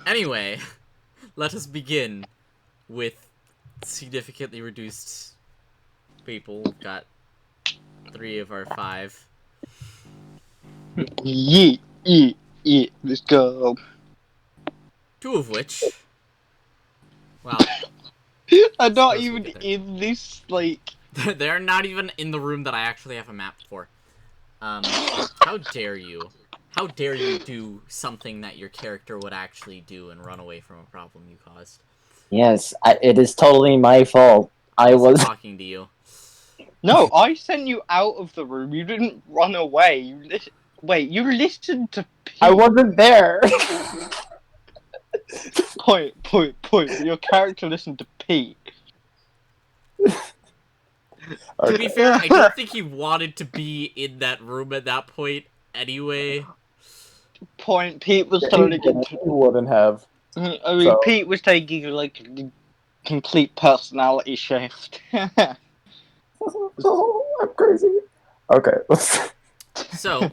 Anyway, let us begin with significantly reduced people. We've got 3 of our 5. Yeah, let's go. 2 of which, well, I'm not suppose we'll even get there. in this, like... They're not even in the room that I actually have a map for. How dare you? How dare you do something that your character would actually do and run away from a problem you caused? Yes, it is totally my fault. I was talking to you. No, I sent you out of the room. You didn't run away. Wait, you listened to Pete. I wasn't there. Point. Your character listened to Pete. To be fair, I don't think he wanted to be in that room at that point anyway. Point. Pete was turning into... He wouldn't have. I mean, Pete was taking, like, a complete personality shift. Oh, I'm crazy. Okay. So,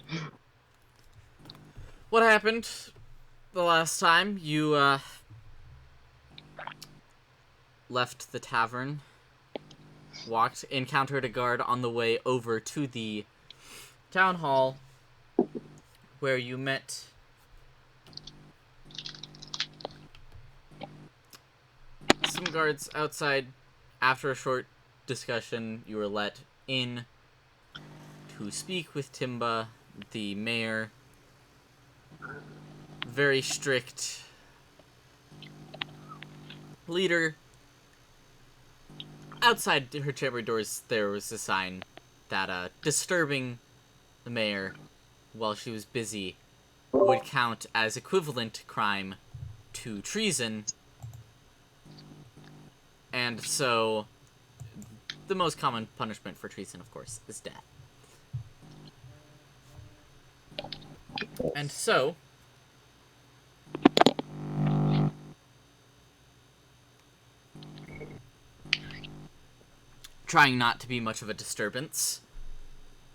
what happened the last time you left the tavern, encountered a guard on the way over to the town hall, where you met some guards outside. After a short discussion, you were let in to speak with Timba, the mayor. Very strict leader. Outside her chamber doors, there was a sign that disturbing the mayor while she was busy would count as equivalent crime to treason. And so, the most common punishment for treason, of course, is death. And so, trying not to be much of a disturbance,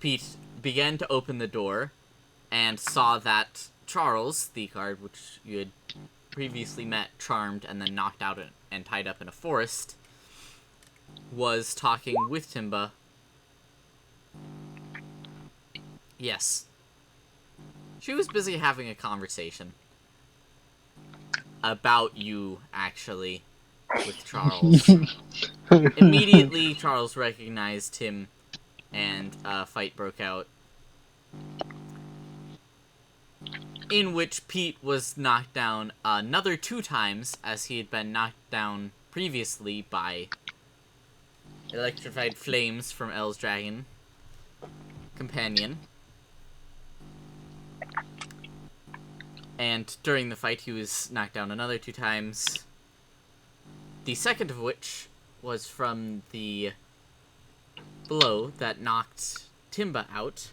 Pete began to open the door and saw that Charles, the guard which you had previously met, charmed, and then knocked out and tied up in a forest, was talking with Timba. Yes. She was busy having a conversation. About you, actually, with Charles. Immediately, Charles recognized him, and a fight broke out, in which Pete was knocked down another 2 times, as he had been knocked down previously by electrified flames from El's dragon companion. And during the fight, he was knocked down another 2 times. The second of which was from the blow that knocked Timba out,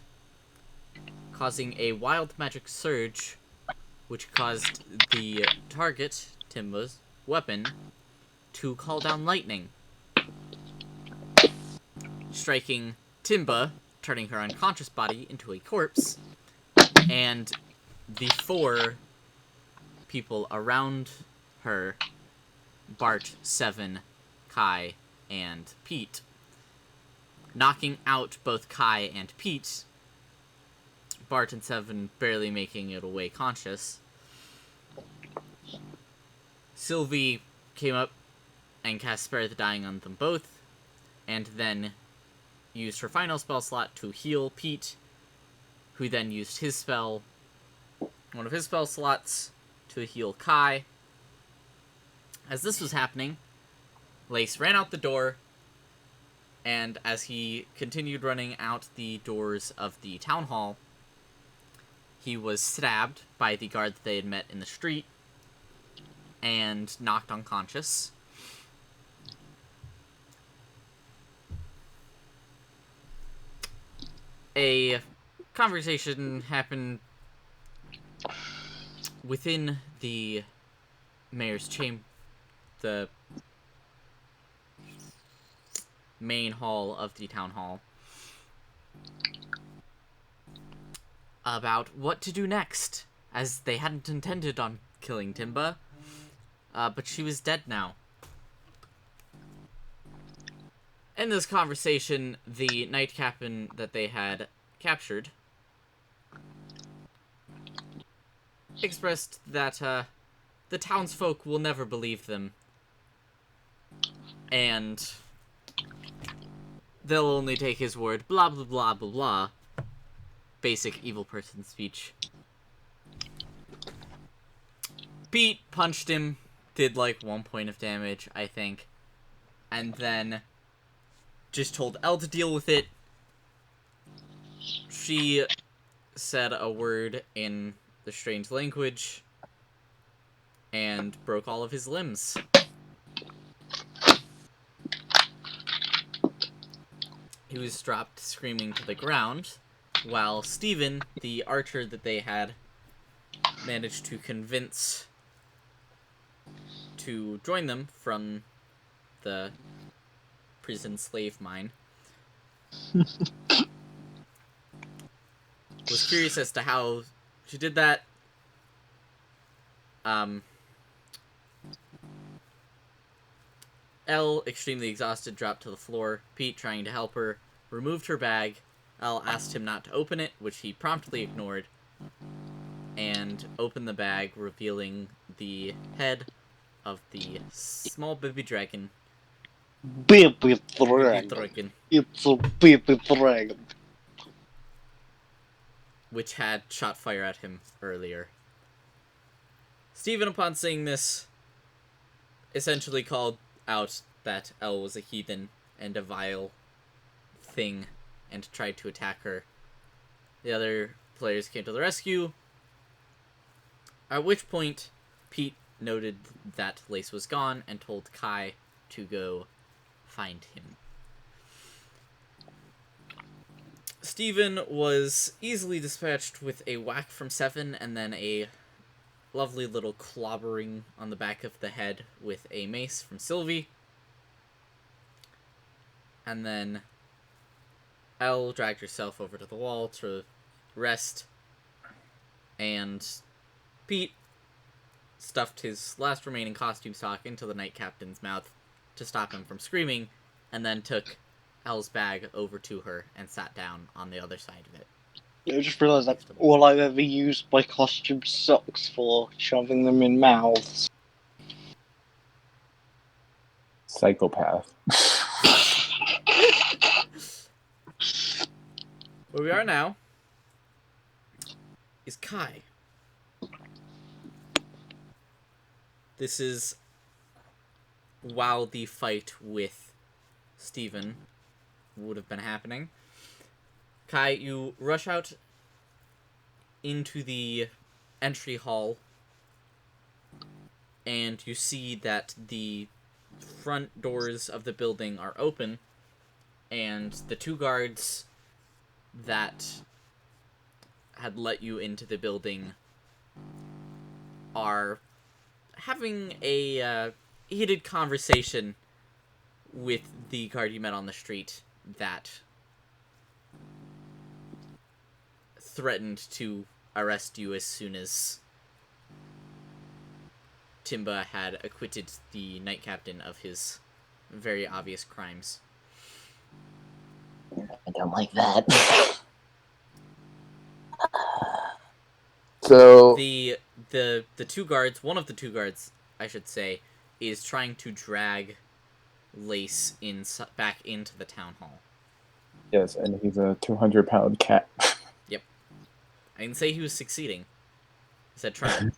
causing a wild magic surge, which caused the target, Timba's weapon, to call down lightning, striking Timba, turning her unconscious body into a corpse, and the 4 people around her, Bart, Seven, Kai, and Pete, knocking out both Kai and Pete, Bart and Seven barely making it away conscious. Sylvie came up and cast Spare the Dying on them both, and then used her final spell slot to heal Pete, who then used his spell, one of his spell slots, to heal Kai. As this was happening, Lace ran out the door, and as he continued running out the doors of the town hall, he was stabbed by the guard that they had met in the street, and knocked unconscious. A conversation happened within the mayor's chamber, the main hall of the town hall, about what to do next as they hadn't intended on killing Timba, but she was dead now. In this conversation, the knight captain that they had captured expressed that the townsfolk will never believe them, and they'll only take his word, blah blah blah blah blah. Basic evil person speech. Pete punched him, did like 1 point of damage, I think, and then just told Elle to deal with it. She said a word in the strange language and broke all of his limbs. He was dropped screaming to the ground, while Stephen, the archer that they had, managed to convince to join them from the prison slave mine. Was curious as to how she did that. Elle, extremely exhausted, dropped to the floor. Pete, trying to help her, removed her bag. Elle asked him not to open it, which he promptly ignored, and opened the bag, revealing the head of the small baby dragon. Baby dragon. It's a baby dragon. Which had shot fire at him earlier. Stephen, upon seeing this, essentially called out that Elle was a heathen and a vile thing, and tried to attack her. The other players came to the rescue, at which point Pete noted that Lace was gone and told Kai to go find him. Stephen was easily dispatched with a whack from Seven and then a lovely little clobbering on the back of the head with a mace from Sylvie. And then Elle dragged herself over to the wall to rest, and Pete stuffed his last remaining costume sock into the knight captain's mouth to stop him from screaming, and then took Elle's bag over to her and sat down on the other side of it. I just realised that all I've ever used my costume socks for, shoving them in mouths. Psychopath. Where we are now is Kai. This is while the fight with Stephen would have been happening. Kai, you rush out into the entry hall, and you see that the front doors of the building are open, and the two guards that had let you into the building are having a heated conversation with the guard you met on the street that threatened to arrest you as soon as Timba had acquitted the knight captain of his very obvious crimes. I don't like that. So The two guards, one of the two guards, I should say, is trying to drag Lace back into the town hall. yes, and he's a 200-pound cat. Yep. I didn't say he was succeeding. I said trying.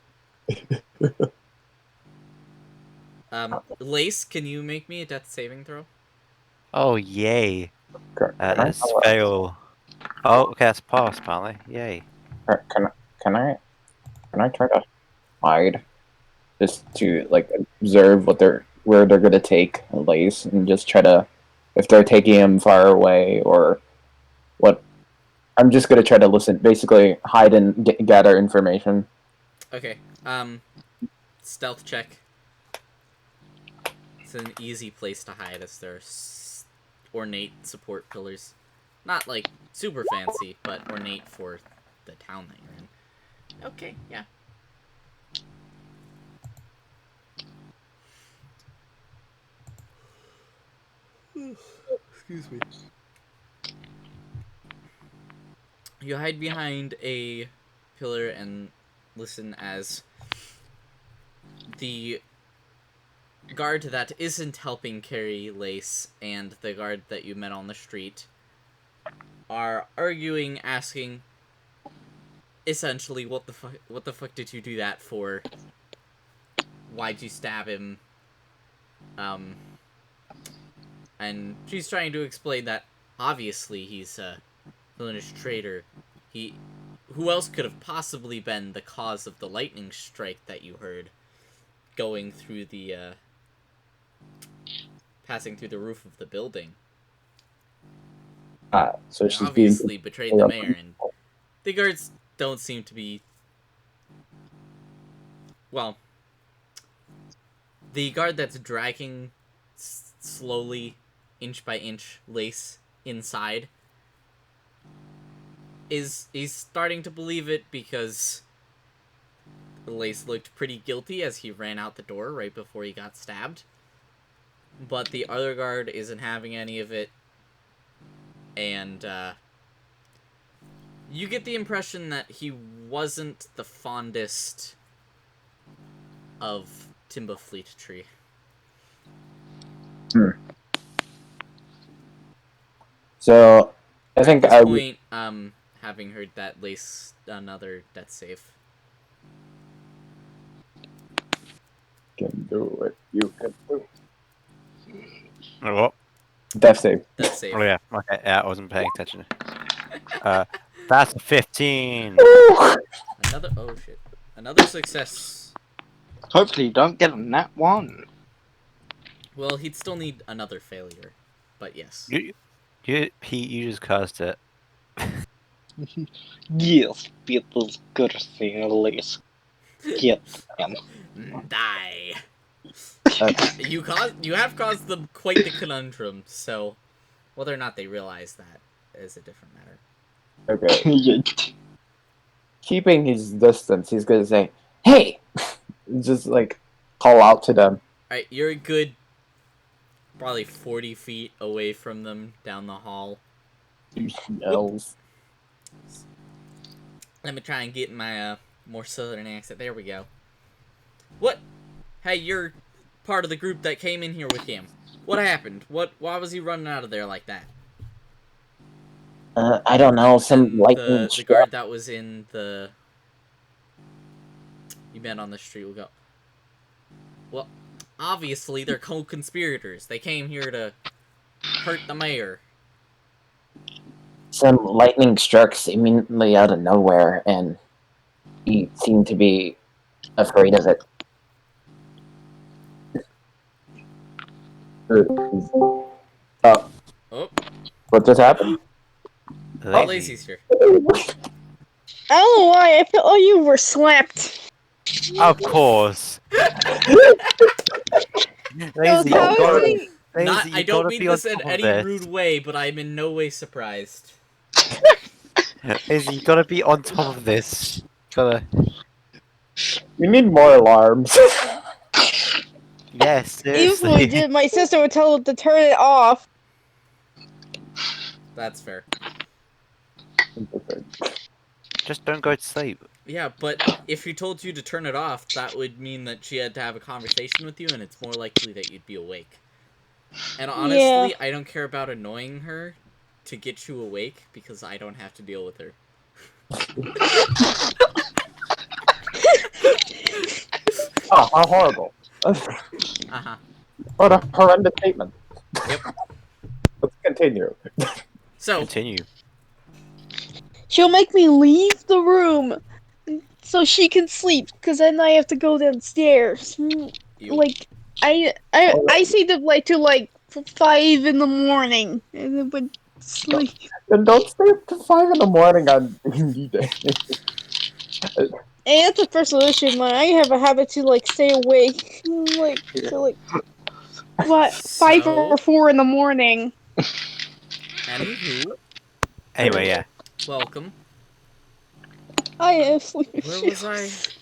Lace, can you make me a death saving throw? Oh, yay. Can That's fail. Oh, okay, that's pass, apparently. Yay. Can I try to hide, just to like observe where they're gonna take Lace, and just try to, if they're taking him far away or what? I'm just gonna try to listen, basically hide and gather information. Okay. Stealth check. It's an easy place to hide, as there's ornate support pillars. Not like super fancy, but ornate for the town that you're in. Okay, yeah. Excuse me. You hide behind a pillar and listen as the guard that isn't helping carry Lace and the guard that you met on the street are arguing, asking essentially what the fuck did you do that for? Why'd you stab him? And she's trying to explain that obviously he's a villainous traitor. Who else could have possibly been the cause of the lightning strike that you heard going through the passing through the roof of the building? So she's Obviously betrayed the mayor, and the guards don't seem to be. Well, the guard that's dragging slowly, inch by inch, Lace inside he's starting to believe it because Lace looked pretty guilty as he ran out the door right before he got stabbed. But the other guard isn't having any of it, and you get the impression that he wasn't the fondest of Timba Fleet Tree. So, I think At this point, having heard that, Lace another death save. can do it. You can do it. Oh, what? Death save. Death save. Oh yeah. Okay. Yeah, I wasn't paying attention. That's a 15. Another success. Hopefully you don't get on that one. Well, he'd still need another failure, but yes. You just cursed it. Yes, people's good thing at least. Get him. Die. You have caused them quite the conundrum, so whether or not they realize that is a different matter. Okay. Keeping his distance, he's gonna say, "Hey!" Just like call out to them. Alright, you're a good probably 40 feet away from them down the hall. Yells. Let me try and get my more southern accent. There we go. What? Hey, you're part of the group that came in here with him. What happened? Why was he running out of there like that? I don't know. Some And lightning the guard that was in the you met on the street will go. Well, obviously they're co-conspirators. They came here to hurt the mayor. Some lightning struck seemingly out of nowhere, and he seemed to be afraid of it. Oh, What just happened? Lazy's here. I don't know why, I felt you were slapped. Of course. Lazy, I don't mean this in any rude way, but I'm in no way surprised. Lazy, you gotta be on top of this. We need more alarms. Yes, If we seriously. did, my sister would tell him to turn it off. That's fair. Just don't go to sleep. Yeah, but if she told you to turn it off, that would mean that she had to have a conversation with you, and it's more likely that you'd be awake. And honestly, Yeah. I don't care about annoying her to get you awake, because I don't have to deal with her. Oh, how horrible. Uh-huh. What a horrendous statement. Yep. Let's continue. So, Continue. She'll make me leave the room so she can sleep, because then I have to go downstairs. Like, I stayed up like till like 5 in the morning, and then would sleep. Then don't stay up to 5 in the morning on D-Day. And that's the first solution. Like, I have a habit to like stay awake, like till like what 5 or 4 in the morning. anywho, Anyway, yeah. welcome. I have sleep Where was I? issues.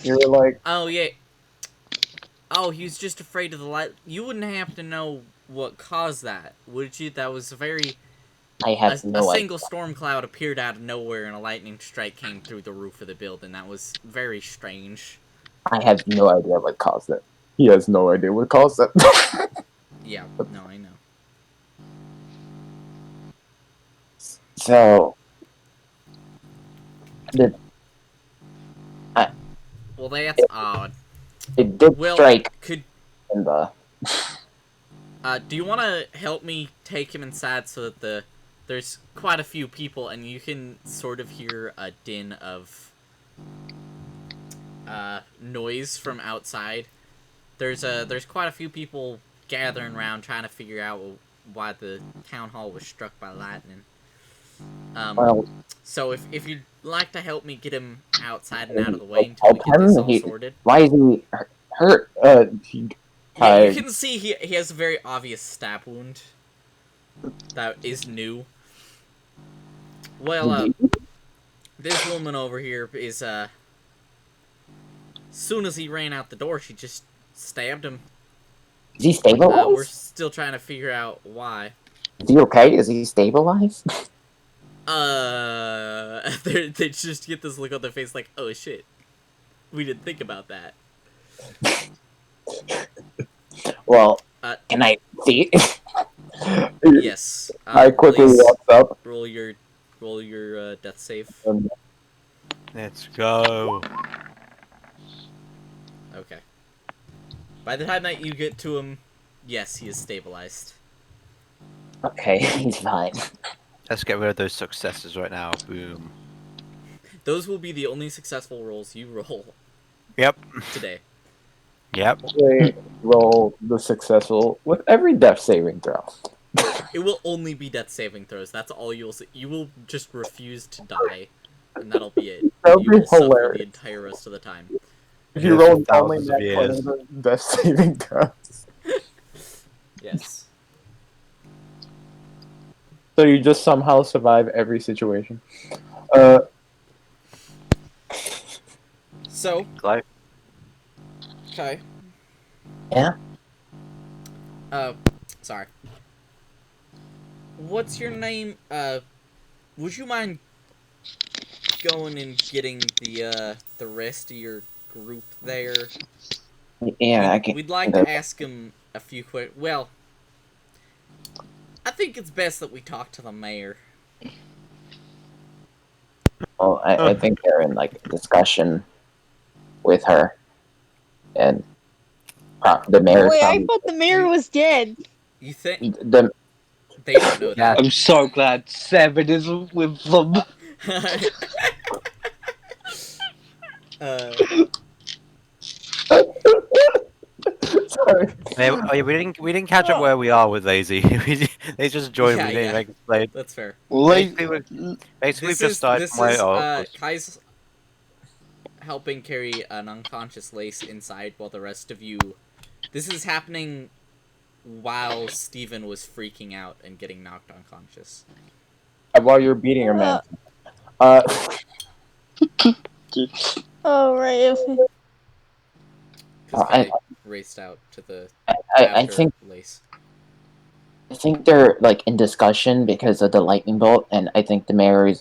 You were like, Oh, yeah. Oh, he was just afraid of the light. You wouldn't have to know what caused that, would you? That was I a have no idea. single storm cloud appeared out of nowhere and a lightning strike came through the roof of the building. That was very strange. I have no idea what caused it. he has no idea what caused it. Yeah, no, I know. So, did Well, that's odd. it did Well, strike could in the? do you want to help me take him inside so that there's quite a few people and you can sort of hear a din of noise from outside. There's quite a few people gathering around trying to figure out why the town hall was struck by lightning. Well, So if you'd like to help me get him outside and out of the way until we help get this him? all sorted. Why is he hurt? Yeah, you can see he has a very obvious stab wound that is new. Well, this woman over here is, soon as he ran out the door, she just stabbed him. Is he stabilized? We're still trying to figure out why. Is he okay? Is he stabilized? They just get this look on their face like, oh shit, we didn't think about that. Well, Uh, can I see? Yes. I quickly Lace, walked up. roll your death save. Let's go. Okay. By the time that you get to him, yes, he is stabilized. Okay, he's fine. Let's get rid of those successes right now. Boom. Those will be the only successful rolls you roll Yep. today. Yep. They roll the successful with every death saving throw. It will only be death saving throws. That's all you'll see. You will just refuse to die, and that'll be it. That'll You be will suffer the hilarious. entire rest of the time. If you Yes, roll for only thousands of that years. 20 death saving throws. Yes. So you just somehow survive every situation. So, Life. okay. Yeah. Sorry. What's your name? Would you mind going and getting the rest of your group there? Yeah, I can. We'd like to ask him a few quick. Well, I think it's best that we talk to the mayor. Well, I think they're in like discussion with her, and the mayor. Wait, I thought the mayor was dead. You think The they don't know Yeah. that? I'm so glad Seven is with them. Sorry. Oh, yeah, we didn't catch up where we are with Lazy. They just joined. Yeah, We didn't yeah. explain. That's fair. Basically, we've just started from where. Kai's helping carry an unconscious Lace inside while the rest of you. This is happening while Steven was freaking out and getting knocked unconscious. While you're beating her, man. Oh, right. Okay. Because I- Kai raced out to the I after think Lace. I think they're like in discussion because of the lightning bolt, and I think the mayor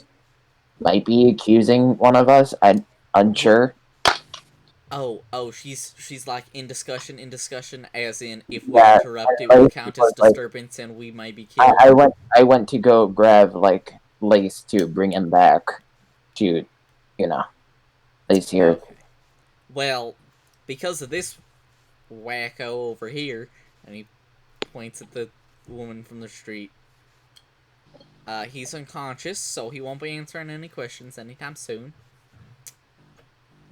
might be accusing one of us. I'm unsure. Oh, she's like in discussion, as in if we Yeah, interrupt it will count as disturbance and we might be killed. I went to go grab like Lace to bring him back to, Lace here. Okay. Well, because of this wacko over here, and he points at the woman from the street, he's unconscious, so he won't be answering any questions anytime soon.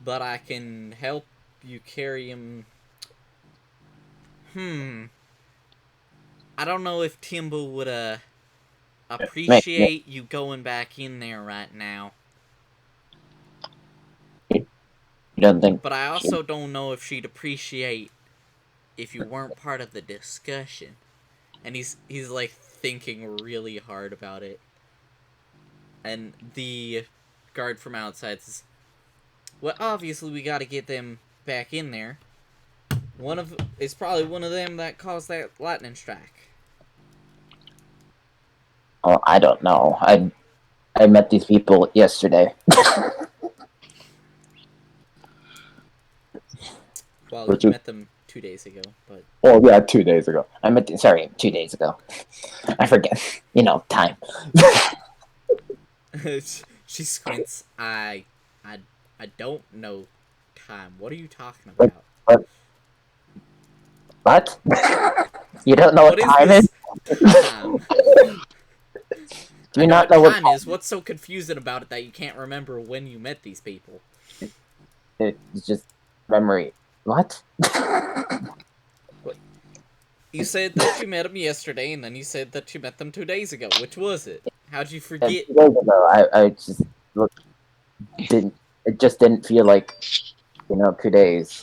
But I can help you carry him. I don't know if Timba would appreciate you going back in there right now. You don't think? But I also don't know if she'd appreciate if you weren't part of the discussion. And he's like thinking really hard about it. And the guard from outside says, well, obviously we gotta get them back in there. It's probably one of them that caused that lightning strike. Oh, I don't know. I met these people yesterday. Well, Which you is- met them 2 days ago, but... Well, yeah, 2 days ago. Sorry, 2 days ago. I forget. You know, time. She squints. I don't know time. What are you talking about? What? You don't know what time is? Time? Do you not know what time is? What's so confusing about it that you can't remember when you met these people? It's just memory. What? You said that you met them yesterday, and then you said that you met them 2 days ago. Which was it? How'd you forget? 2 days ago, I just didn't. It just didn't feel like, 2 days.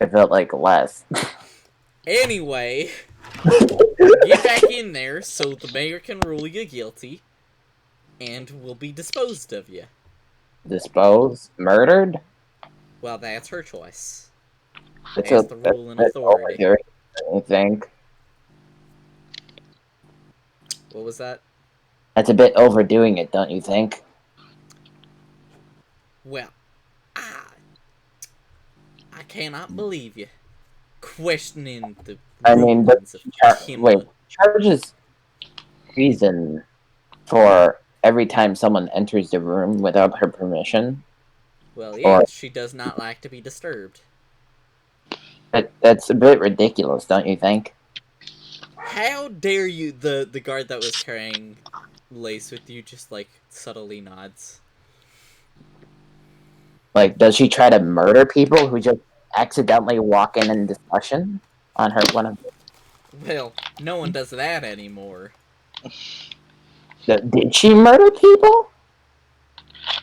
It felt like less. Anyway, get back in there so the mayor can rule you guilty, and we'll be disposed of you. Disposed? Murdered? Well, that's her choice. It's As the ruling authority. I think. What was that? That's a bit overdoing it, don't you think? Well, I cannot believe you questioning the rulings of Timba. Charges reason for every time someone enters the room without her permission. Well, yes, she does not like to be disturbed. That's a bit ridiculous, don't you think? How dare you? The guard that was carrying Lace with you just, like, subtly nods. Like, does she try to murder people who just accidentally walk in discussion on her one of? Well, no one does that anymore. Did she murder people?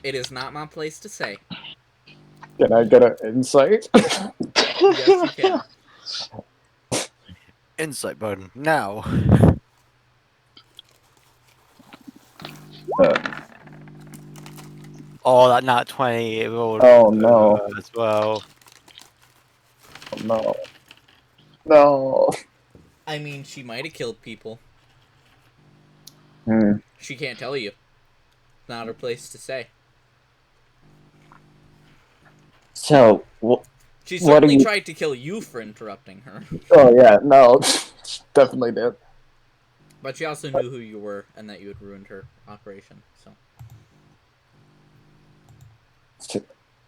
It is not my place to say. Can I get an insight? Yes, you can. Insight button now. Oh, that not 20 rolled Oh, no. as well. No. No. I mean, she might have killed people. Hmm. She can't tell you. Not her place to say. So, She What certainly do you- tried to kill you for interrupting her. Oh, yeah, no. Definitely did. But she also knew who you were and that you had ruined her operation, so.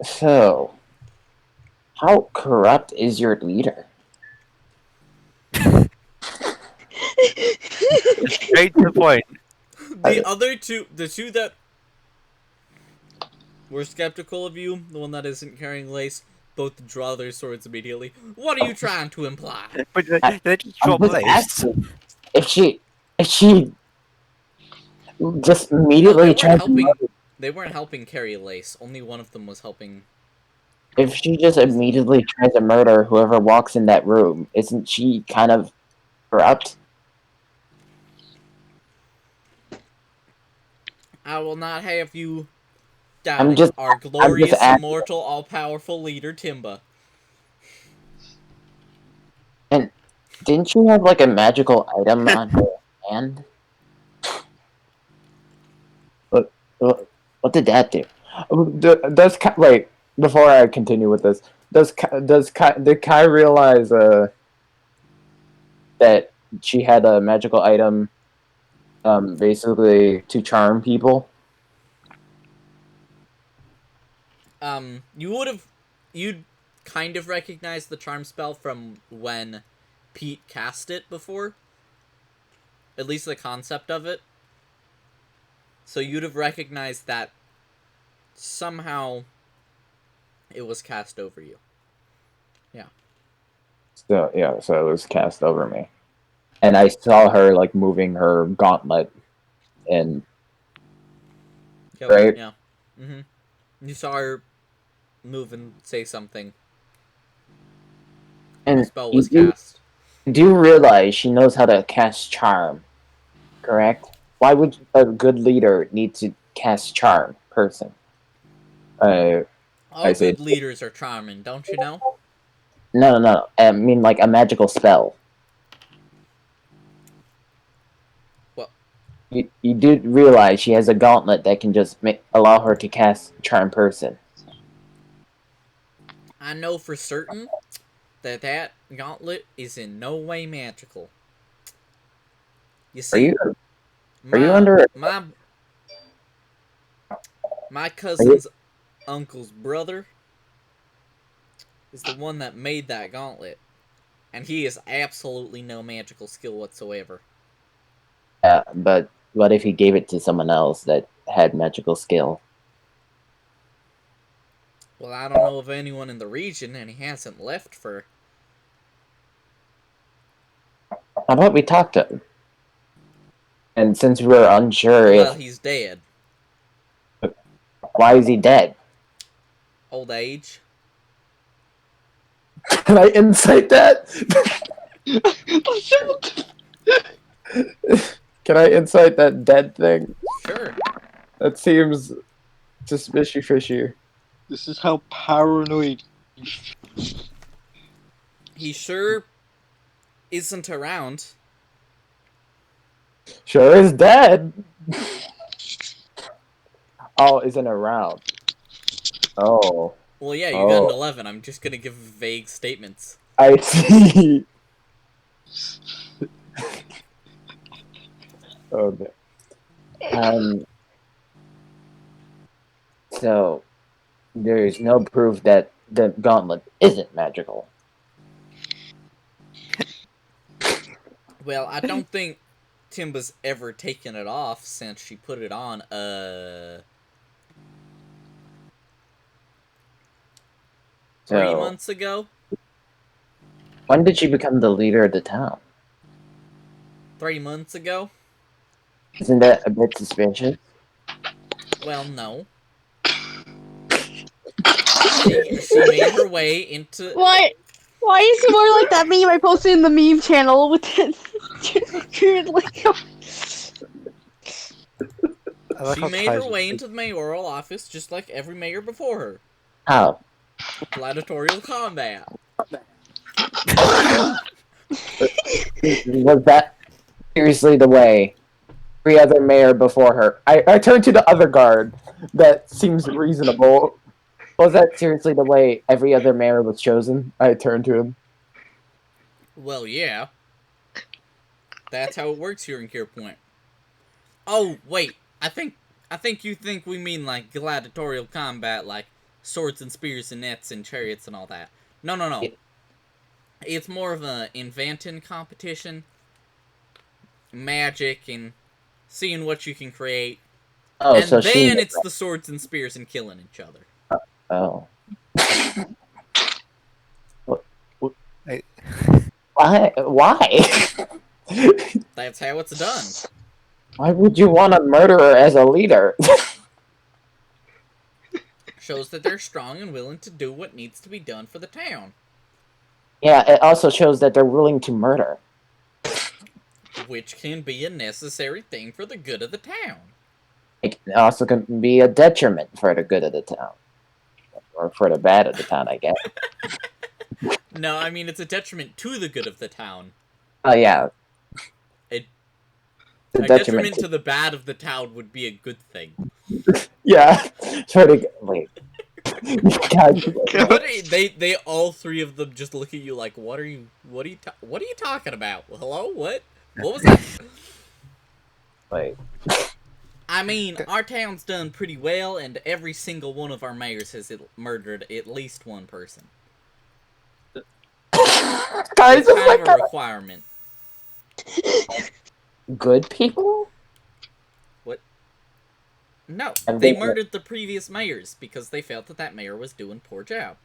so, how corrupt is your leader? Straight to the point. The two that were skeptical of you, the one that isn't carrying Lace, both draw their swords immediately. What are you trying to imply? But they just I'm drop just Lace. asking if she just No, immediately tried to they weren't helping carry Lace. Only one of them was helping. if she just immediately tries to murder whoever walks in that room, isn't she kind of corrupt? I will not have you doubting just- our glorious, asking. immortal, all-powerful leader, Timba. Didn't she have like a magical item on her hand? What did that do? Wait, before I continue with this, did Kai realize That she had a magical item, basically to charm people? You'd kind of recognize the charm spell from when Pete cast it before. At least the concept of it. So you'd have recognized that somehow it was cast over you. So it was cast over me, and I saw her like moving her gauntlet, and Yep, Right. Yeah. You saw her move and say something. The And spell was cast. you do realize she knows how to cast charm, correct? Why would a good leader need to cast charm person? All I see. good leaders are charming, don't you know? No. I mean, like a magical spell. Well, You do realize she has a gauntlet that can just allow her to cast charm person. I know for certain that gauntlet is in no way magical. You Are see, you my under? my my Are you, cousin's uncle's brother is the one that made that gauntlet, and he has absolutely no magical skill whatsoever. but what if he gave it to someone else that had magical skill? Well, I don't know of anyone in the region, and he hasn't left for. How about we talk to him? And since we're unsure Well, if he's dead. why is he dead? Old age. Can I insight that? Can I insight that dead thing? Sure. That seems suspicious fishy. This is how paranoid. He sure isn't around. Sure is dead. Oh, isn't around. Oh. Well, yeah, you got an Oh. 11. I'm just gonna give vague statements. I see. Okay. So there is no proof that the gauntlet isn't magical. Well, I don't think Timba's ever taken it off since she put it on, 3 months ago? When did she become the leader of the town? 3 months ago? Isn't that a bit suspicious? Well, no. She made her way into... Why is it more like that meme I posted in the meme channel with it? She made her way into the mayoral office just like every mayor before her. How? Gladiatorial combat. Was that seriously the way every other mayor before her? I turned to the other guard. That seems reasonable. Was that seriously the way every other mayor was chosen? I turned to him. Well, yeah. That's how it works here in Cure Point. Oh, wait. I think you think we mean like gladiatorial combat, like swords and spears and nets and chariots and all that. No. It's more of a inventing competition, magic, and seeing what you can create. Oh, and so then it's the swords and spears and killing each other. Oh. Hey. Why? That's how it's done. Why would you want a murderer as a leader? Shows that they're strong and willing to do what needs to be done for the town. Yeah, it also shows that they're willing to murder. Which can be a necessary thing for the good of the town. It also can be a detriment for the good of the town. Or for the bad of the town, I guess. No, I mean, it's a detriment to the good of the town. Oh, yeah. A detriment to the bad of the town would be a good thing. Yeah. Wait. God. They all three of them just look at you like, what are you talking about? Hello? What was that? Wait. I mean, our town's done pretty well, and every single one of our mayors has murdered at least one person. Guys, it's kind of a requirement. Good people? What? No, they murdered the previous mayors because they felt that mayor was doing a poor job.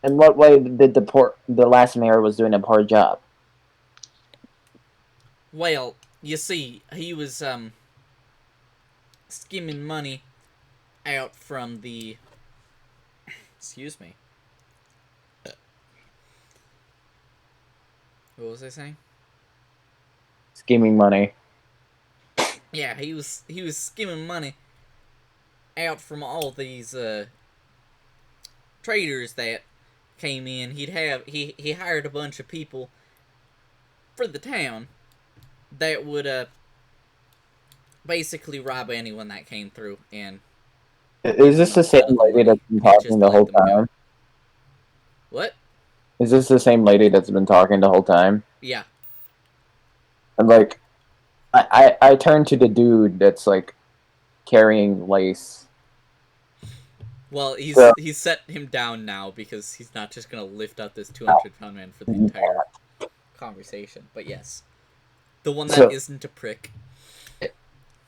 In what way did the last mayor was doing a poor job? Well, you see, he was skimming money out from the... Excuse me. What was I saying? Skimming money. Yeah, he was skimming money out from all these traders that came in. He hired a bunch of people for the town that would basically rob anyone that came through and Is this the same lady that's been talking the whole time? What? Is this the same lady that's been talking the whole time? Yeah. And like, I turn to the dude that's like carrying lace. Well, he's So- set him down now because he's not just gonna lift up this 200-pound man for the entire conversation. But yes, the one that isn't a prick.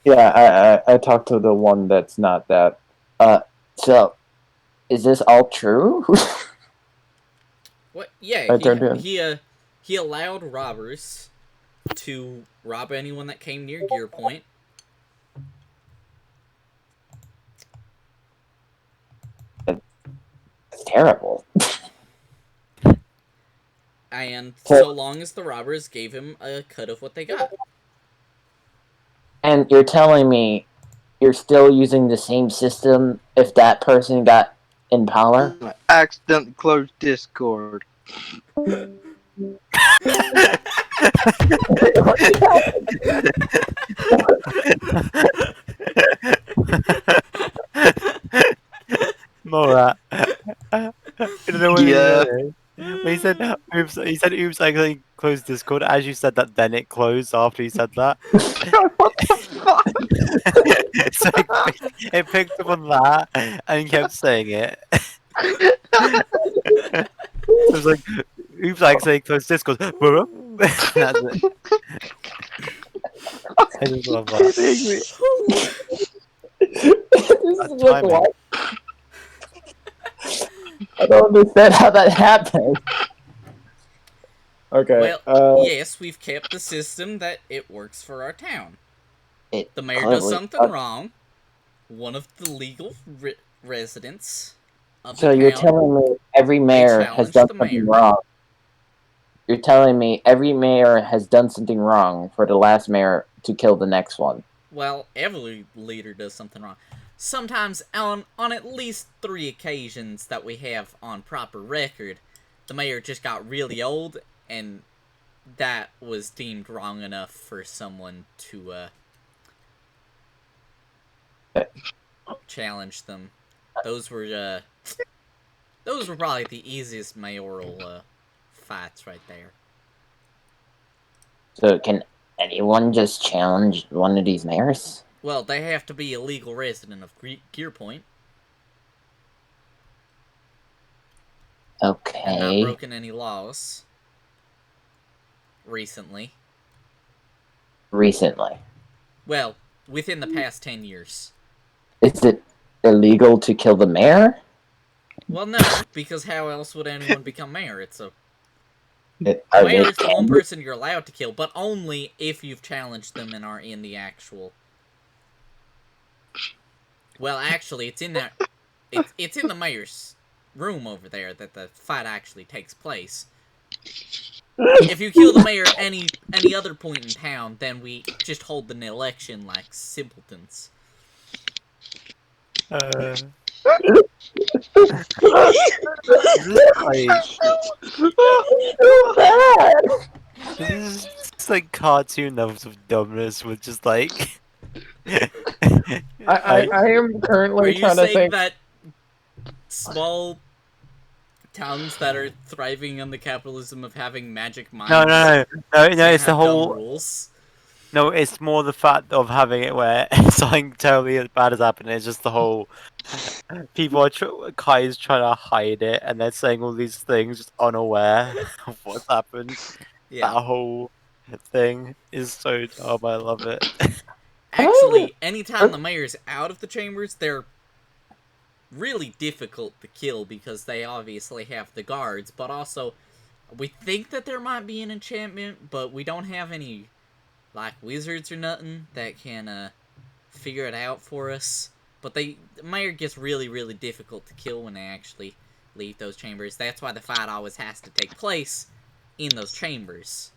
Yeah, I talked to the one that's not that. So, is this all true? What? Yeah, he allowed robbers to rob anyone that came near Gear Point. It's terrible. And so long as the robbers gave him a cut of what they got. And you're telling me you're still using the same system if that person got in power? I accidentally closed Discord. Mora. I don't know what Yeah. he said oops. He said oops. I closed Discord. As you said that, then it closed after he said that. What the fuck? So it picked up on that and kept saying it. It was like oops. I accidentally closed Discord. That's it. I just love that. This is like, timing. what? I don't understand how that happened. Okay. Well, yes, we've kept the system that it works for our town. The mayor does something wrong. One of the legal residents of the So town. you're telling me every mayor has done something wrong? You're telling me every mayor has done something wrong for the last mayor to kill the next one? Well, every leader does something wrong. Sometimes, on at least 3 occasions that we have on proper record, the mayor just got really old, and that was deemed wrong enough for someone to challenge them. Those were probably the easiest mayoral fights right there. So can anyone just challenge one of these mayors? Well, they have to be a legal resident of Gear Point. Okay. And not broken any laws. Recently. Well, within the past 10 years. Is it illegal to kill the mayor? Well, no, because how else would anyone become mayor? The mayor is the one person you're allowed to kill, but only if you've challenged them and are in the actual... Well, actually, it's in that... It's in the mayor's room over there that the fight actually takes place. If you kill the mayor any other point in town, then we just hold an election like simpletons. This is like cartoon levels of dumbness with just like. I am currently trying to think. That small towns that are thriving on the capitalism of having magic minds. No. It's the whole. Rules. No, it's more the fact of having it where something terribly as bad has happened. It's just the whole people are Kai's trying to hide it, and they're saying all these things just unaware of what's happened. Yeah. That whole thing is so dumb. I love it. Actually, anytime the mayor's out of the chambers, they're really difficult to kill because they obviously have the guards, but also we think that there might be an enchantment, but we don't have any like wizards or nothing that can figure it out for us. But the mayor gets really, really difficult to kill when they actually leave those chambers. That's why the fight always has to take place in those chambers.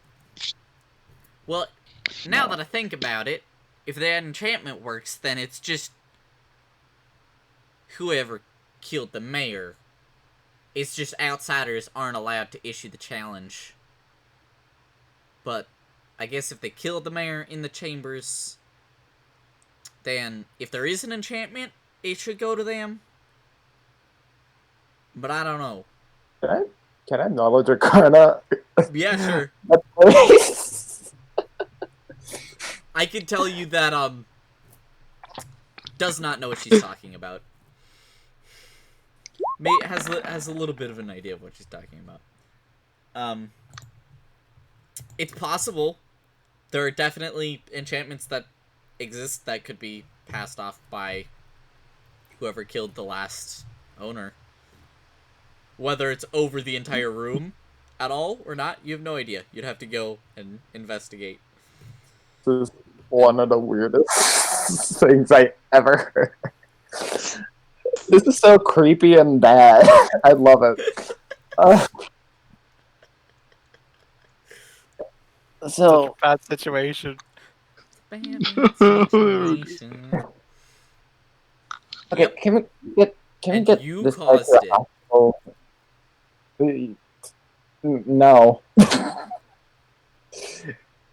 Well, now that I think about it, if that enchantment works, then it's just whoever killed the mayor. It's just outsiders aren't allowed to issue the challenge. But I guess if they killed the mayor in the chambers, then if there is an enchantment, it should go to them. But I don't know. Can I knowledge Arcana? Yeah, sure. I can tell you that, does not know what she's talking about. Has a little bit of an idea of what she's talking about. It's possible. There are definitely enchantments that exist that could be passed off by whoever killed the last owner. Whether it's over the entire room at all or not, you have no idea. You'd have to go and investigate. This is one of the weirdest things I ever heard. This is so creepy and bad. I love it. Such So, a bad situation. Bad situation. okay, Yep. can we And get you this guy caused to the it. hospital? No.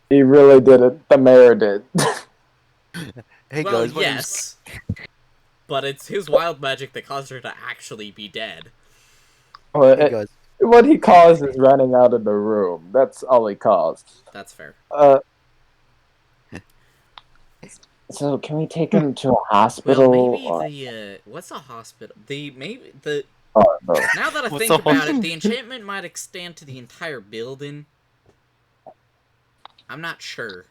He really did it. The mayor did. Hey Well, guys, my name's- yes. But it's his wild magic that caused her to actually be dead. Well, Hey guys. what he caused is running out of the room. That's all he caused. That's fair. So can we take him to a hospital? Well, maybe or- what's a hospital? Oh, no. Now that I What's think a about hospital? it, the enchantment might extend to the entire building. I'm not sure.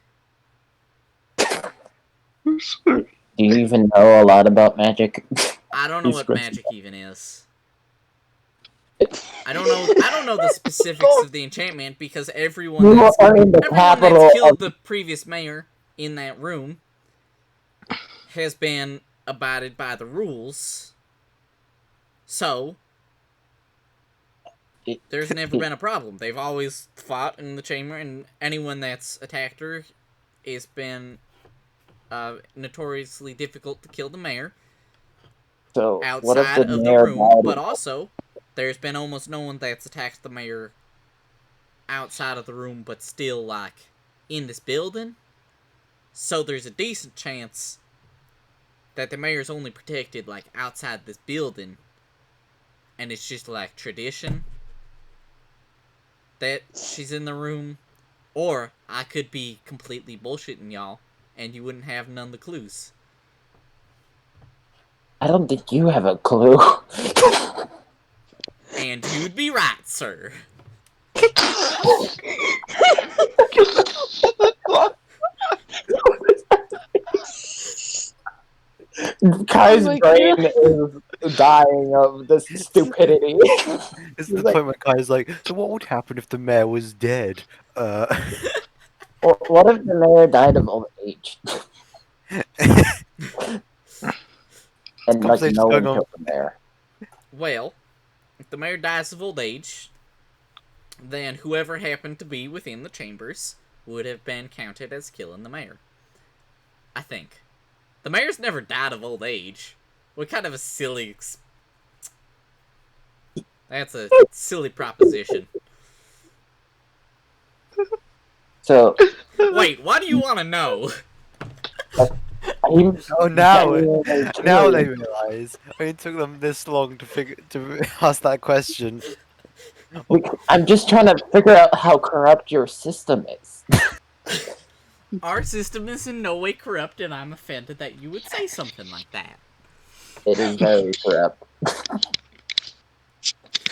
Do you even know a lot about magic? I don't know He's what crazy. magic even is. I don't know the specifics of the enchantment because everyone You that's are in the capital killed of... the previous mayor in that room has been abided by the rules. So there's never been a problem. They've always fought in the chamber, and anyone that's attacked her has been notoriously difficult to kill the mayor So, what if outside the of the mayor room. died? But also, there's been almost no one that's attacked the mayor outside of the room, but still, like, in this building. So there's a decent chance that the mayor's only protected, like, outside this building. And it's just, like, tradition that she's in the room. Or I could be completely bullshitting y'all, and you wouldn't have none of the clues. I don't think you have a clue. And you'd be right, sir. Kai's Oh my brain is dying of this stupidity. It's He's the like- point where Kai's like, so what would happen if the mayor was dead? What if the mayor died of old age? And like conversation's no one going on. killed the mayor. Well, if the mayor dies of old age, then whoever happened to be within the chambers would have been counted as killing the mayor. I think. The mayor's never died of old age. What kind of a silly... That's a silly proposition. So Wait, why do you want to know? he Oh, now genuinely now killed- they realize. It took them this long to ask that question. I'm just trying to figure out how corrupt your system is. Our system is in no way corrupt, and I'm offended that you would say something like that. It is very corrupt.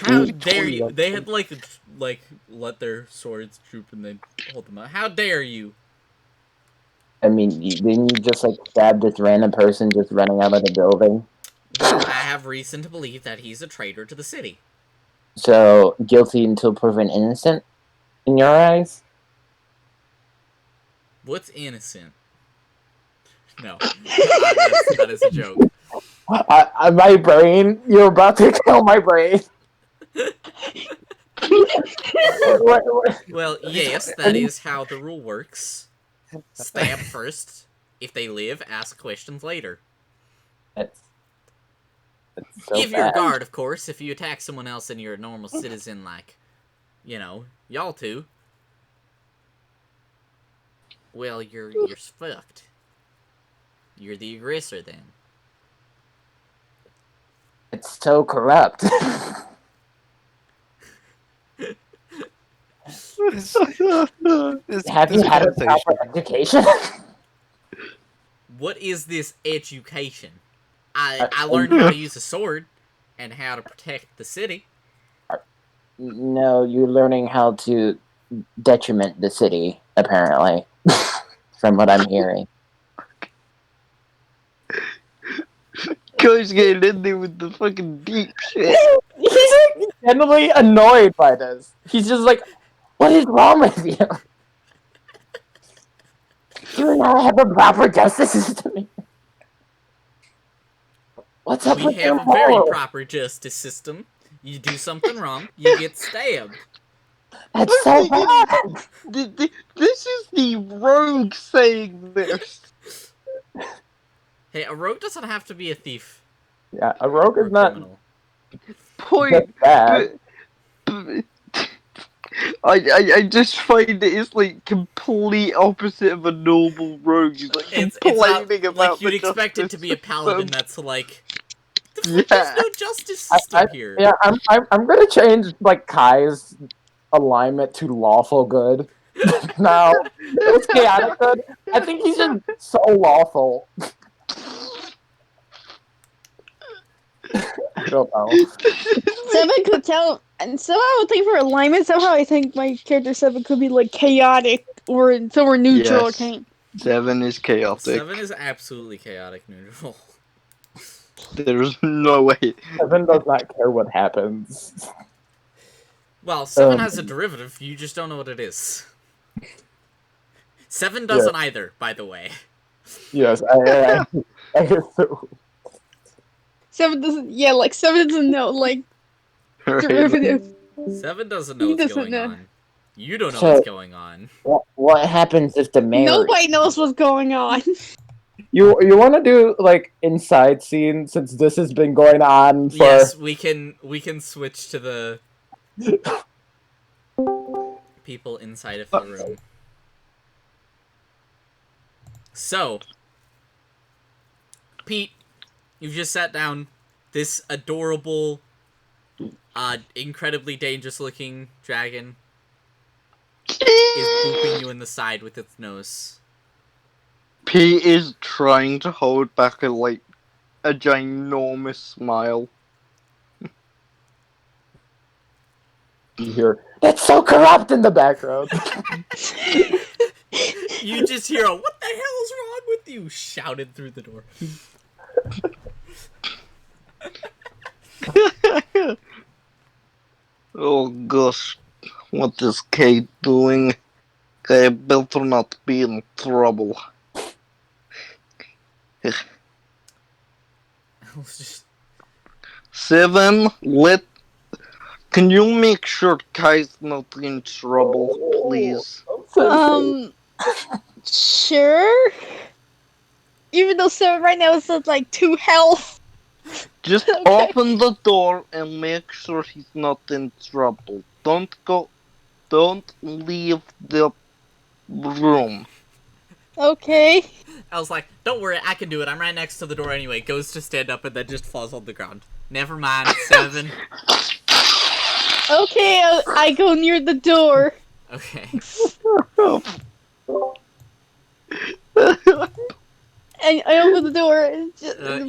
How We dare totally you? love They had like let their swords droop and then hold them up. How dare you? I mean, didn't you just like stab this random person just running out of the building? Well, I have reason to believe that he's a traitor to the city. So guilty until proven innocent, in your eyes? What's innocent? No, that is a joke. My brain, you're about to kill my brain. Well, yes, that is how the rule works. Stab first, If they live, ask questions later. That's so If you're a bad. guard, of course. If you attack someone else and you're a normal citizen, like, y'all two, well, you're fucked. You're the aggressor then. It's so corrupt. Have you had a proper education? What is this education? I learned how to use a sword and how to protect the city. No, you're learning how to detriment the city, apparently. From what I'm hearing. Guys getting in there with the fucking deep shit. He's like genuinely annoyed by this. He's just like, what is wrong with you? Do you not have a proper justice system? What's up We with your have a very morals? proper justice system. You do something wrong, you get stabbed. That's so bad. This is the rogue saying this. Hey, a rogue doesn't have to be a thief Yeah, a rogue or is a not criminal. Point. just bad. But I just find it's like complete opposite of a normal rogue. He's like It's complaining not about like you'd the expect it to be a justice paladin system. that's like, Yeah. there's no justice system here. Yeah, I'm gonna change like Kai's alignment to lawful good. Now it's chaotic good. I think he's just so lawful. I don't know. Seven could tell, and somehow I would think for alignment, somehow I think my character Seven could be like chaotic or somewhere neutral. Yes. Okay. 7 is chaotic. 7 is absolutely chaotic neutral. There's no way. Seven does not care what happens. Well, 7 has a derivative, you just don't know what it is. 7 doesn't either, by the way. Yes, I assume. Seven doesn't. Yeah, like Seven doesn't know like derivative. 7 doesn't know He what's doesn't going know. on. You don't know So- what's going on. What happens if the mayor? Nobody knows what's going on. You want to do like inside scene since this has been going on for. Yes, we can switch to the people inside of the room. So, Pete, you've just sat down. This adorable, incredibly dangerous-looking dragon is booping you in the side with its nose. Pete is trying to hold back a ginormous smile. You hear that's so corrupt in the background. You just hear a "What the hell is wrong with you?" shouted through the door. Oh gosh, what is Kate doing? I better not be in trouble. Seven, can you make sure Kai's not in trouble, please? Sure. Even though Seven right now is at like 2 health. Just Okay. open the door and make sure he's not in trouble. Don't leave the room. Okay. I was like, "Don't worry, I can do it. I'm right next to the door anyway." Goes to stand up and then just falls on the ground. Never mind, 7. Okay, I go near the door. Okay. And I open the door, You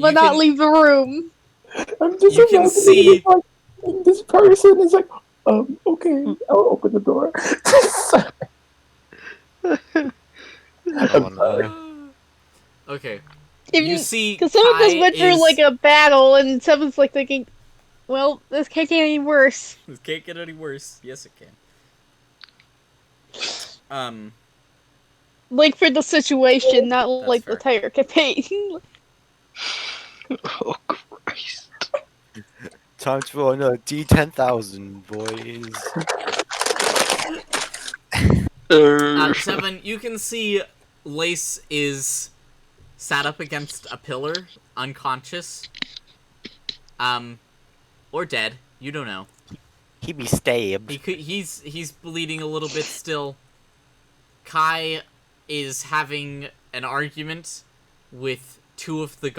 but not can- leave the room. I'm just You can imagining, see- like, this person is like, okay, I'll open the door. Oh, no. Okay. Even, You see, because someone Kai just went through is- like a battle, and someone's like thinking, "Well, this can't get any worse." This can't get any worse. Yes, it can. Like for the situation, not That's like fair. the entire campaign. Oh Christ. Time to roll another D10,000, boys. 7, you can see Lace is sat up against a pillar, unconscious, or dead. You don't know. He'd be stabbed. He's bleeding a little bit still. Kai is having an argument with two of the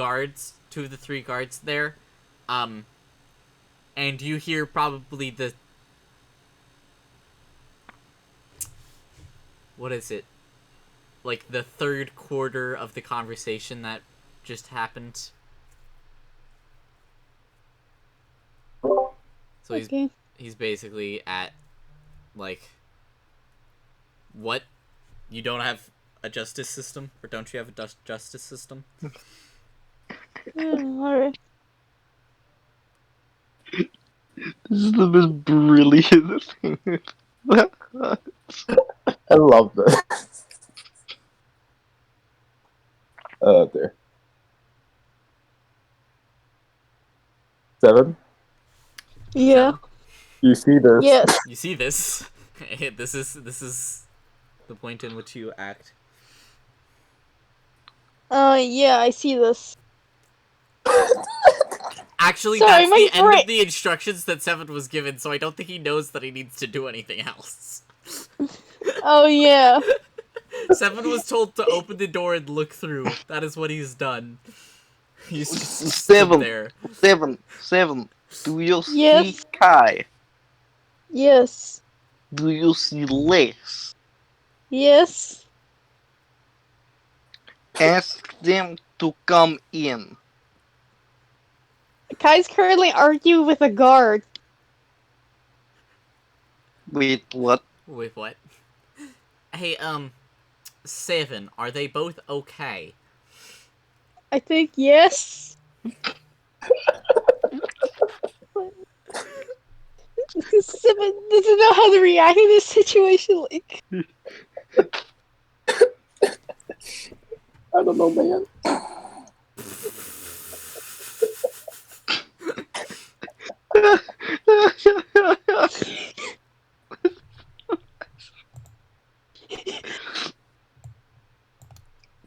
three guards there. And you hear probably the... What is it? Like the third quarter of the conversation that just happened. So he's basically at, like, what? You don't have a justice system? Or don't you have a justice system? Alright. This is the most brilliant thing. I love this. There. 7? Yeah. You see this? Yes. You see this. This is the point in which you act. Yeah, I see this. Actually, Sorry, that's my the end brain- of the instructions that Seven was given, so I don't think he knows that he needs to do anything else. Oh, yeah. Seven was told to open the door and look through. That is what he's done. He's just stood there. Seven. Do you see Yes. Kai? Yes. Do you see Les? Yes. Ask them to come in. Kai's currently arguing with a guard. Wait, what? Wait, what? Hey, Seven, are they both okay? I think yes. Seven doesn't know how to react in this situation. Like, I don't know, man.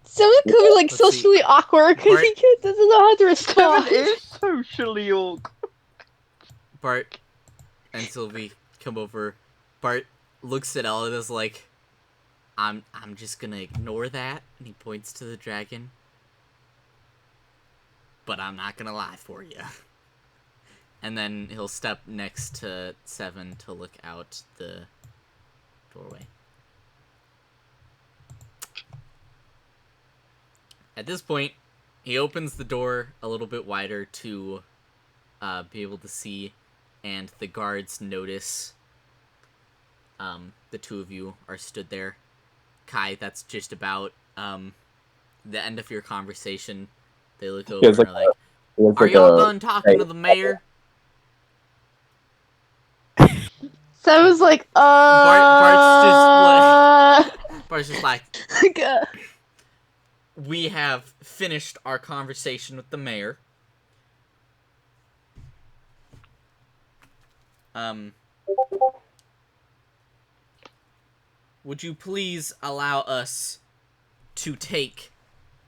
Seven could be like Let's socially awkward because Bart- he doesn't know how to Seven respond. is socially awkward. Bart and Sylvie come over. Bart looks at Ellen and is like, I'm just gonna ignore that, and he points to the dragon. But I'm not gonna lie for you. And then he'll step next to Seven to look out the doorway. At this point, he opens the door a little bit wider to be able to see, and the guards notice the two of you are stood there. Kai, that's just about the end of your conversation. They look over and are like, are y'all done talking to the mayor? Seven's like, Bart's just like, like, we have finished our conversation with the mayor. Would you please allow us to take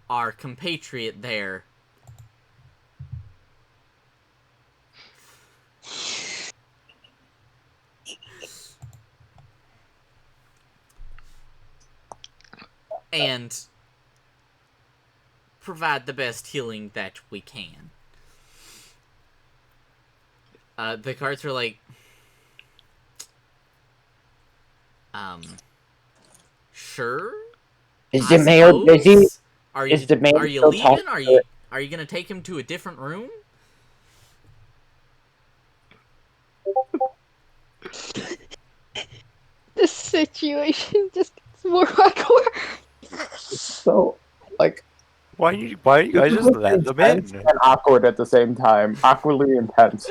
our compatriot there? And provide the best healing that we can. The cards are like, sure. Is I the mayor suppose? busy? Are Is you the mayor are you still leaving? talking? Are you gonna take him to a different room? this situation just gets more awkward. So, like, Why don't you guys this just is let them intense in? and awkward at the same time. Awkwardly intense.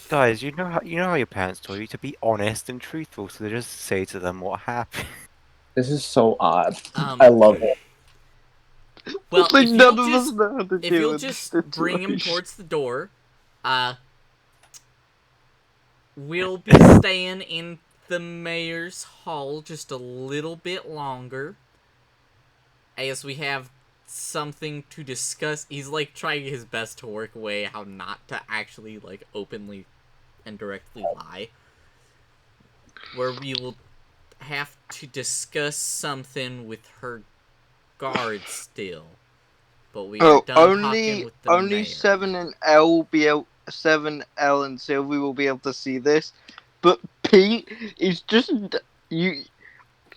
Guys, you know how your parents told you to be honest and truthful, so they just say to them what happened. This is so odd. Um, I love it. Well, Like, if none you'll of us just know how to if deal you'll with just this bring him situation. towards the door, we'll be staying in the mayor's hall just a little bit longer, as we have something to discuss. He's like trying his best to work away how not to actually like openly and directly lie. Where we will have to discuss something with her guard still. But we are done talking with the only mayor. 7L and Sylvie will be able to see this. But Pete is just you.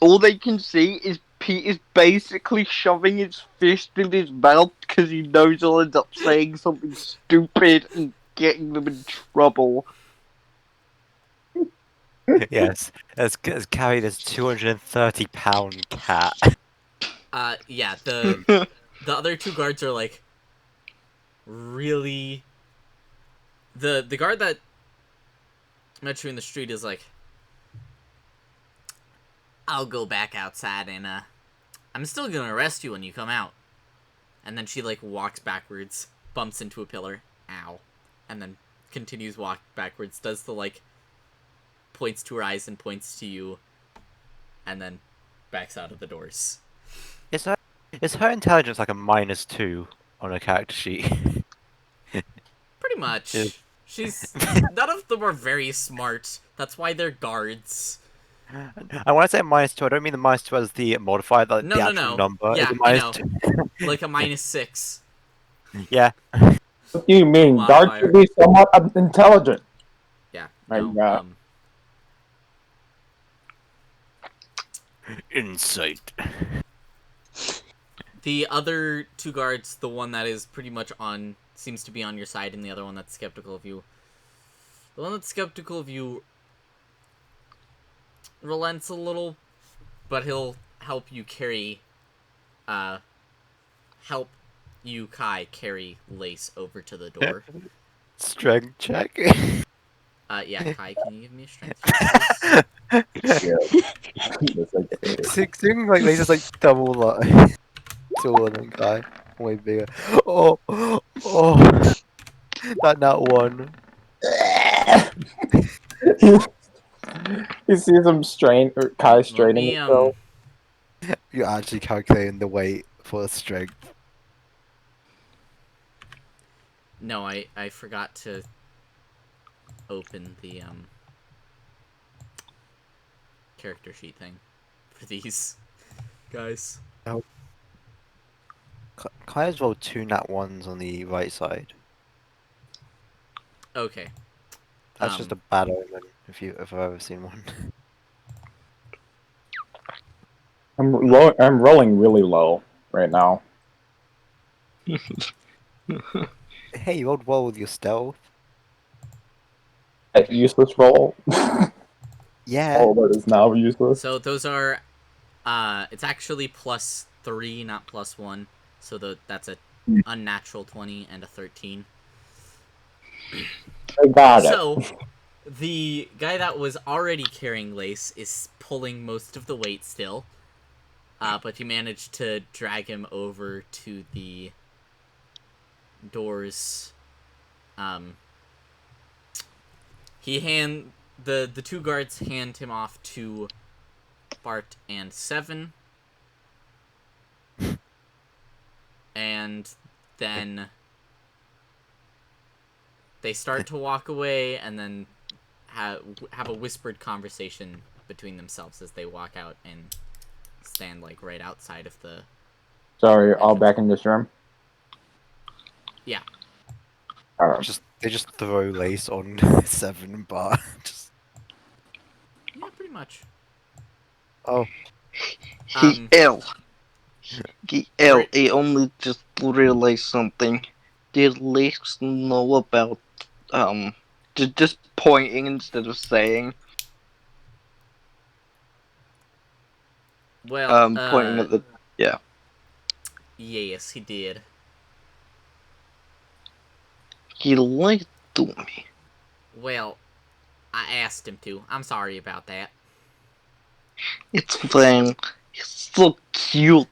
All they can see is Pete is basically shoving his fist in his mouth because he knows he'll end up saying something stupid and getting them in trouble. Yes, has carried this 230-pound cat. Yeah, the other two guards are like really. The guard that met you in the street is like, I'll go back outside and I'm still gonna arrest you when you come out. And then she like walks backwards, bumps into a pillar, ow, and then continues walk backwards, does the like points to her eyes and points to you, and then backs out of the doors. Is her intelligence like a -2 on her character sheet? Pretty much. Yeah. She's none of them are very smart. That's why they're guards. And when I say -2, I don't mean the -2 as the modifier, like No, the no, actual no. number. Yeah, It's a I know. -2. Like a -6. Yeah. What do you mean? Modifier. Guards should be somewhat intelligent. Yeah. My No. God. Insight. The other two guards, the one that is pretty much seems to be on your side, and the other one that's skeptical of you. The one that's skeptical of you relents a little, but he'll help you carry, help you, Kai, carry Lace over to the door. Strength check. Yeah, Kai, can you give me a strength check, please? That's okay. Seems like they just like double like taller than guy, way bigger. Oh, that one. You see him Kai Let straining me, himself. You're actually calculating the weight for strength. No, I forgot to open the, character sheet thing for these guys. Kai has rolled 2 nat 1s on the right side. Okay. That's just a bad omen if I've ever seen one. I'm rolling really low right now. Hey, you rolled well with your stealth. That useless roll. Yeah. Oh, that is now useless. So those are, it's actually +3, not +1. So that's a unnatural 20 and a 13. I got it. So, the guy that was already carrying Lace is pulling most of the weight still. But you managed to drag him over to the doors. The two guards hand him off to Bart and Seven. And then they start to walk away and then have a whispered conversation between themselves as they walk out and stand like right outside of the... Sorry, all back in this room? Yeah. They just throw Lace on 7 bar. Yeah, pretty much. Oh. He only just realized something. Did Lace know about, just pointing instead of saying? Well, Pointing at the, yeah. Yes, he did. He lied to me. Well, I asked him to. I'm sorry about that. It's fine. He's so cute.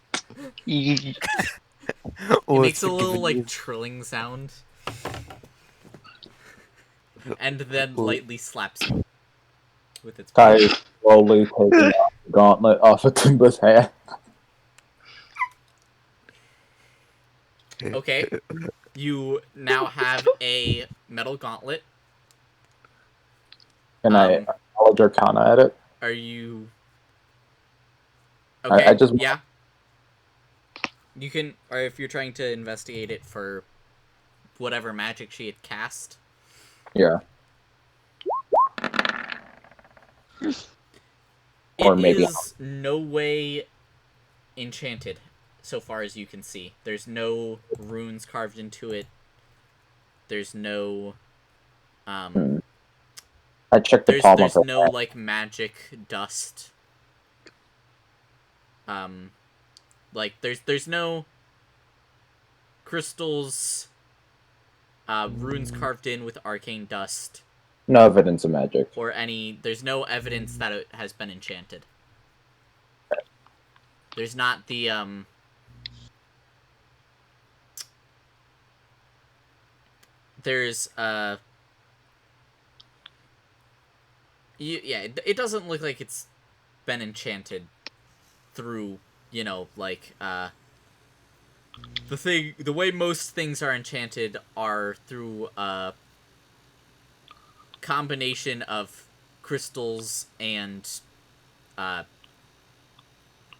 He makes a little, like, trilling sound. And then lightly slaps you with its Kai is slowly taking off the gauntlet off of Timba's hand. Okay. You now have a metal gauntlet. Can I knowledge arcana at it? Are you... Okay, I just yeah. You can, or if you're trying to investigate it for whatever magic she had cast. yeah. It Or maybe is no way enchanted, so far as you can see. There's no runes carved into it. There's no... I checked the palm of There's her no, hand. like, magic dust. Like, there's no crystals, runes carved in with arcane dust, No evidence of magic. or any... There's no evidence that it has been enchanted. There's not the, There's, yeah, it doesn't look like it's been enchanted through, you know, like, the way most things are enchanted are through a combination of crystals and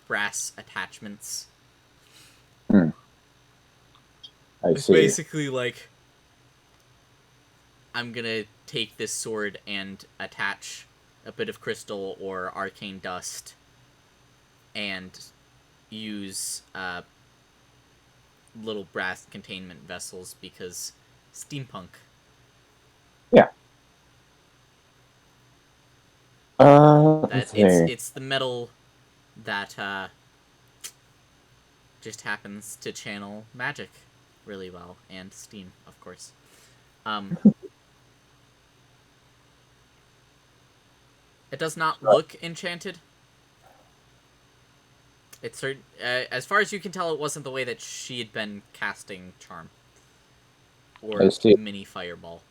brass attachments. I It's see. basically like, I'm gonna take this sword and attach a bit of crystal or arcane dust and use little brass containment vessels because steampunk. Yeah. That Let's see. it's the metal that just happens to channel magic really well, and steam, of course. It does not look enchanted. It's as far as you can tell, it wasn't the way that she had been casting charm or I see. mini fireball.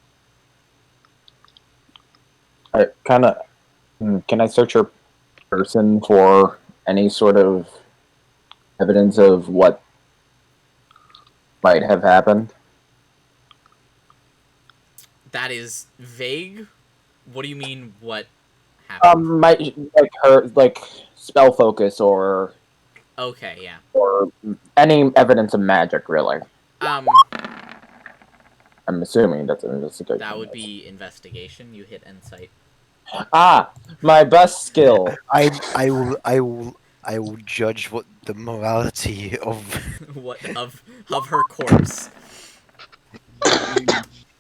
I kind of. Can I search her person for any sort of evidence of what might have happened? That is vague. What do you mean? What happened? Might like her spell focus or Okay, yeah. any evidence of magic, really. Um, I'm assuming that's an investigation. that would be investigation. You hit insight. Ah, my best skill. I will judge what the morality of What of her corpse?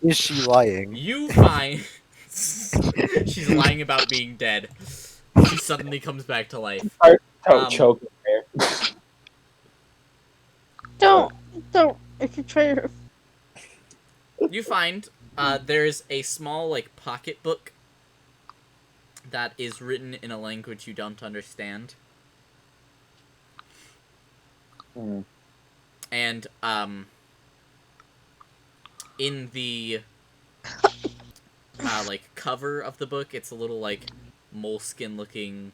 is she lying? You find she's lying about being dead. She suddenly comes back to life. Don't choke me. Don't. If you try to... You find there's a small like pocketbook that is written in a language you don't understand. And in the like cover of the book, it's a little like moleskin looking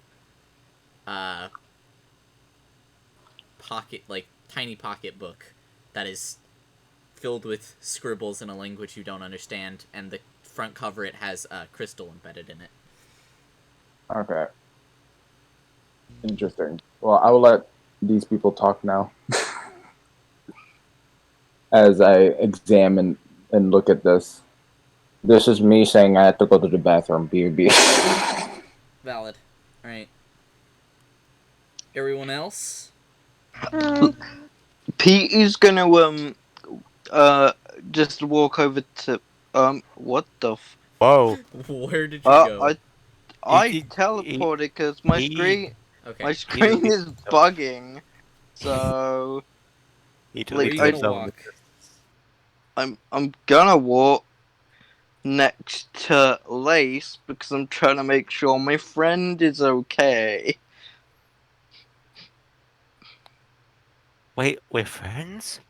pocket, like tiny pocket book that is filled with scribbles in a language you don't understand, and the front cover, it has a crystal embedded in it. Okay. Interesting. Well, I will let these people talk now. As I examine and look at this. This is me saying I have to go to the bathroom. B. Valid. Alright. Everyone else? Pete is gonna just walk over to what the Whoa! Where did you go? I He- teleported because my he- Okay. screen is bugging. So He Where are like, you deleted gonna himself. walk? I'm gonna walk next to Lace because I'm trying to make sure my friend is okay. Wait, we're friends?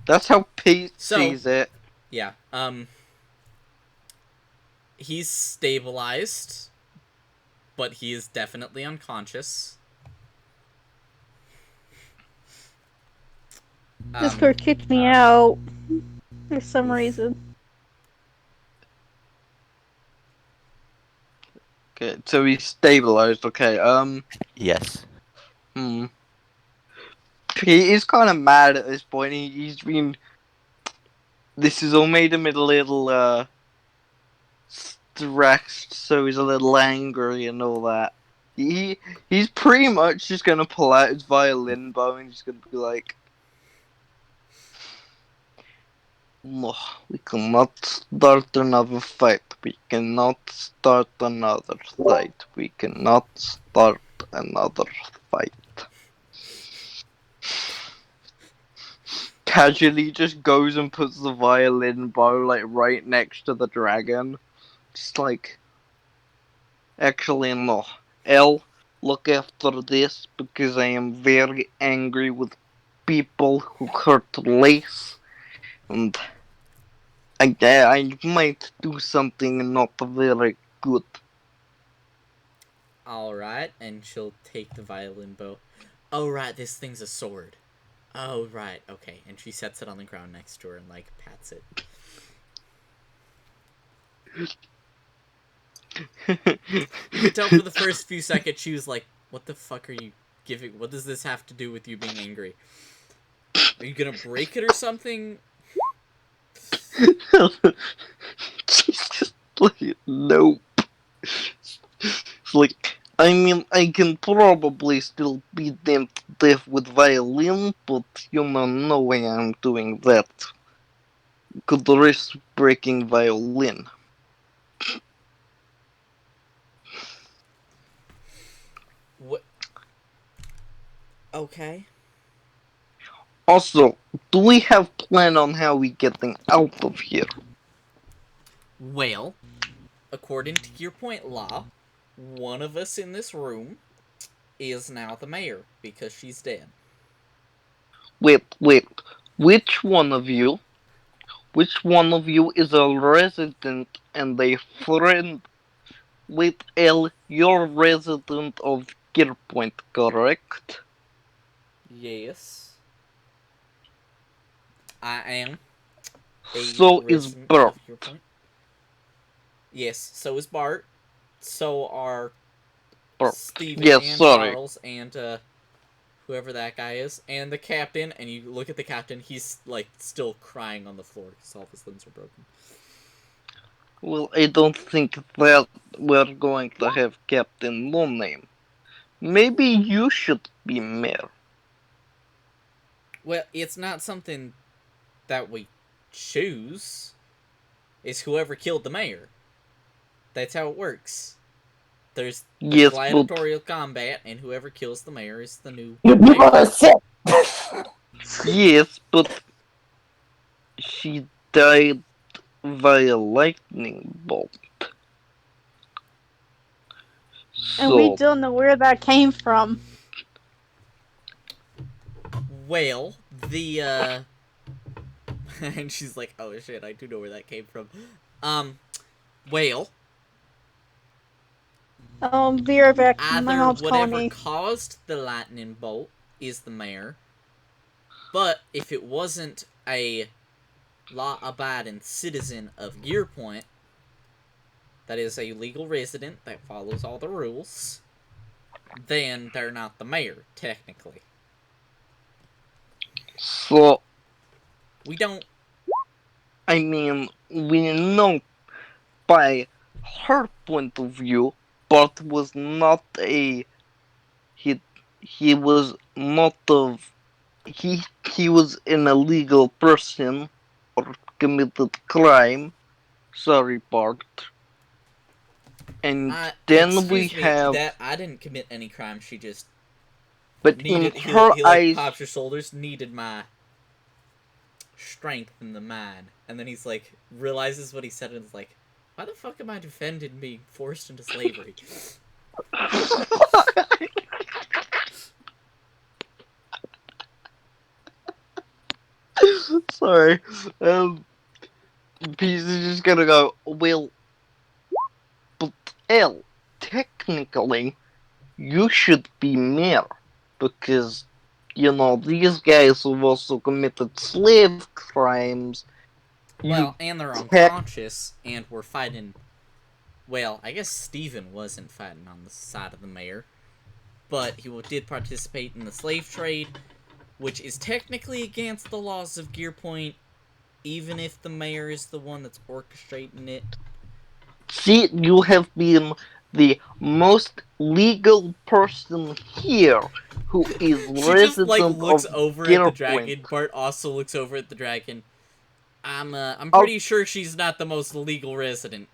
That's how Pete So- sees it. Yeah. He's stabilized, but he is definitely unconscious. Discord kicked me out for some reason. Okay, so he's stabilized. Okay. Yes. He is kind of mad at this point. He's been. This has all made him a little stressed, so he's a little angry and all that. He's pretty much just gonna pull out his violin bow and he's gonna be like, "No, we cannot start another fight. We cannot start another fight. We cannot start another fight." Casually just goes and puts the violin bow like right next to the dragon. Just like, actually no. L, look after this because I am very angry with people who hurt Lace, and I might do something not very good. Alright, and she'll take the violin bow. Oh, right, this thing's a sword. Oh, right, okay. And she sets it on the ground next to her and, like, pats it. You can tell for the first few seconds she was like, what the fuck are you giving? What does this have to do with you being angry? Are you gonna break it or something? She's just like, nope. It's like, I mean, I can probably still beat them to death with violin, but no way I'm doing that. Could risk breaking violin. What? Okay. Also, do we have plan on how we getting out of here? Well, according to your point law, one of us in this room is now the mayor because she's dead. Wait. Which one of you? Which one of you is a resident and a friend? Wait, L, you're resident of Gearpoint, correct? Yes. I am a So is resident Bert. of your point. Yes, so is Bart. So are Bert. Steven Yes, and sorry. Charles and whoever that guy is, and the captain. And you look at the captain; he's like still crying on the floor because all of his limbs are broken. Well, I don't think that we're going to have Captain No Name. Maybe you should be mayor. Well, it's not something that we choose. It's whoever killed the mayor. That's how it works. There's the Yes, gladiatorial combat, and whoever kills the mayor is the new You mayor. wanna sit? Yes, but she died via lightning bolt. And we So, don't know where that came from. Well, the and she's like, "Oh shit, I do know where that came from." Well, Be right back. My either mom's calling whatever me. caused the lightning bolt is the mayor, but if it wasn't a law-abiding citizen of Gearpoint, that is a legal resident that follows all the rules, then they're not the mayor, technically. so We don't. I mean, we know by her point of view, Bart was not a he was not of he was an illegal person or committed crime. Sorry, Bart. And then we Excuse me, have, that I didn't commit any crime. She just but needed. in He her like eyes, pops your shoulders. Needed my strength in the mind, and then he's like realizes what he said and is like, "Why the fuck am I defending being forced into slavery?" sorry, Peace is just gonna go. Well, but L, technically, you should be mayor because these guys have also committed slave crimes. Well, and they're Tech- unconscious, and we're fighting. Well, I guess Steven wasn't fighting on the side of the mayor, but he did participate in the slave trade, which is technically against the laws of Gearpoint, even if the mayor is the one that's orchestrating it. See, you have been the most legal person here who is She just looks of over at the Gearpoint. dragon. Bart also looks over at the dragon. I'm pretty sure she's not the most legal resident.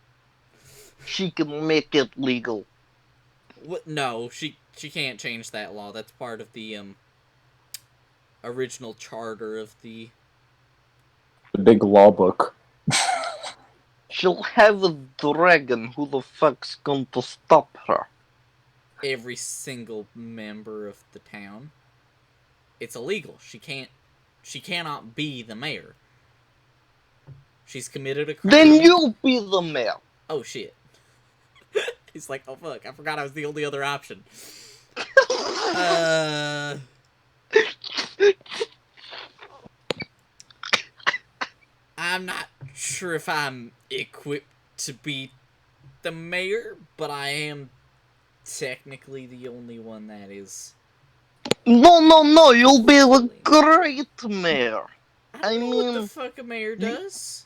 She can make it legal. What? No, she can't change that law. That's part of the original charter of the. The big law book. She'll have a dragon. Who the fuck's going to stop her? Every single member of the town. It's illegal. She cannot be the mayor. She's committed a crime. Then you'll be the mayor. Oh shit. He's like, oh fuck, I forgot I was the only other option. I'm not sure if I'm equipped to be the mayor, but I am technically the only one that is. No, you'll be the great mayor. I don't know what mean, the fuck a mayor does.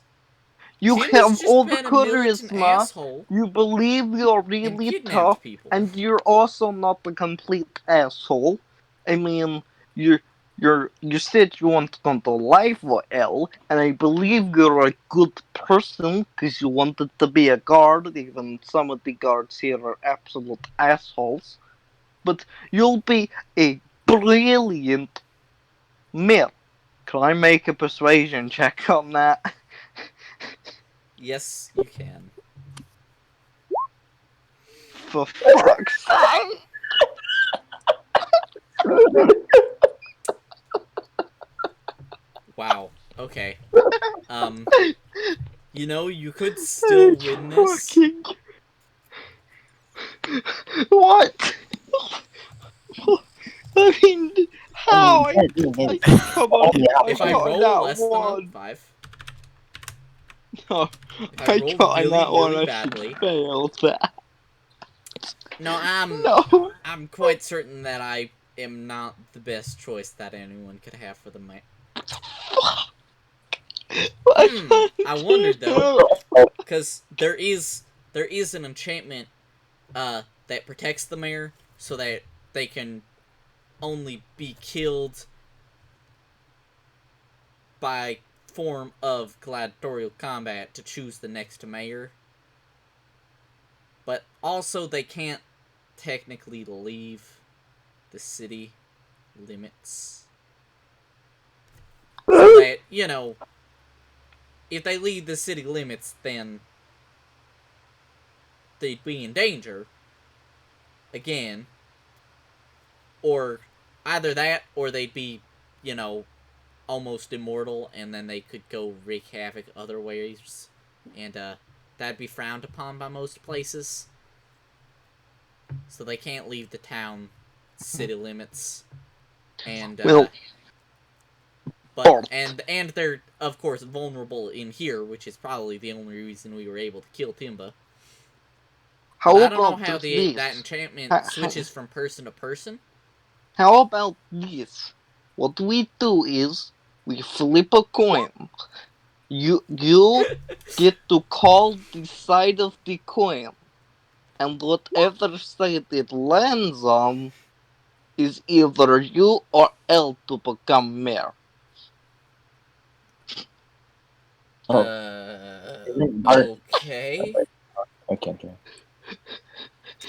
You Timba's have just all the been a militant charisma, asshole you believe you're and really kidnapped tough, people. and you're also not a complete asshole. I mean, you said you want to come to life or L, and I believe you're a good person because you wanted to be a guard, even some of the guards here are absolute assholes. But you'll be a brilliant mayor. Can I make a persuasion check on that? Yes, you can. For fuck's sake! Wow. Okay. You could still win this. Fucking... What? I mean, how? Come on, If I got roll that less than one. a 5, No, if I roll got really, that one. really I badly. failed that. No, No. I'm quite certain that I am not the best choice that anyone could have for the mayor. I wondered though, because there is an enchantment that protects the mayor so that they can only be killed by form of gladiatorial combat to choose the next mayor. But also they can't technically leave the city limits. So that, if they leave the city limits, then they'd be in danger. Again. Or either that, or they'd be, almost immortal, and then they could go wreak havoc other ways. And, that'd be frowned upon by most places. So they can't leave the town city limits. And, and they're, of course, vulnerable in here, which is probably the only reason we were able to kill Timba. How I about don't know how this? that enchantment switches from person to person. How about this? What we do is we flip a coin. You get to call the side of the coin, and whatever side it lands on is either you or L to become mayor. Okay. I can't do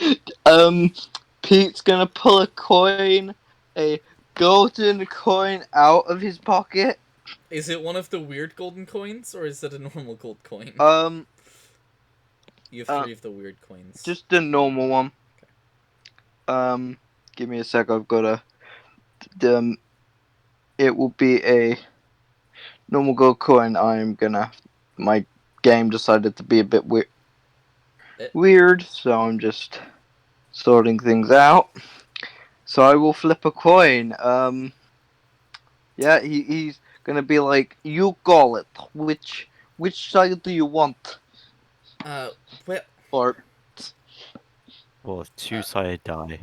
it. Pete's gonna pull a coin, a golden coin out of his pocket. Is it one of the weird golden coins, or is it a normal gold coin? You have 3 of the weird coins. Just a normal one. Okay. Give me a sec. I've got it will be a normal gold coin. My game decided to be a bit weird, so I'm just sorting things out. So I will flip a coin. Yeah, he's gonna be like, you call it. Which side do you want? Well, Or Or two-sided die.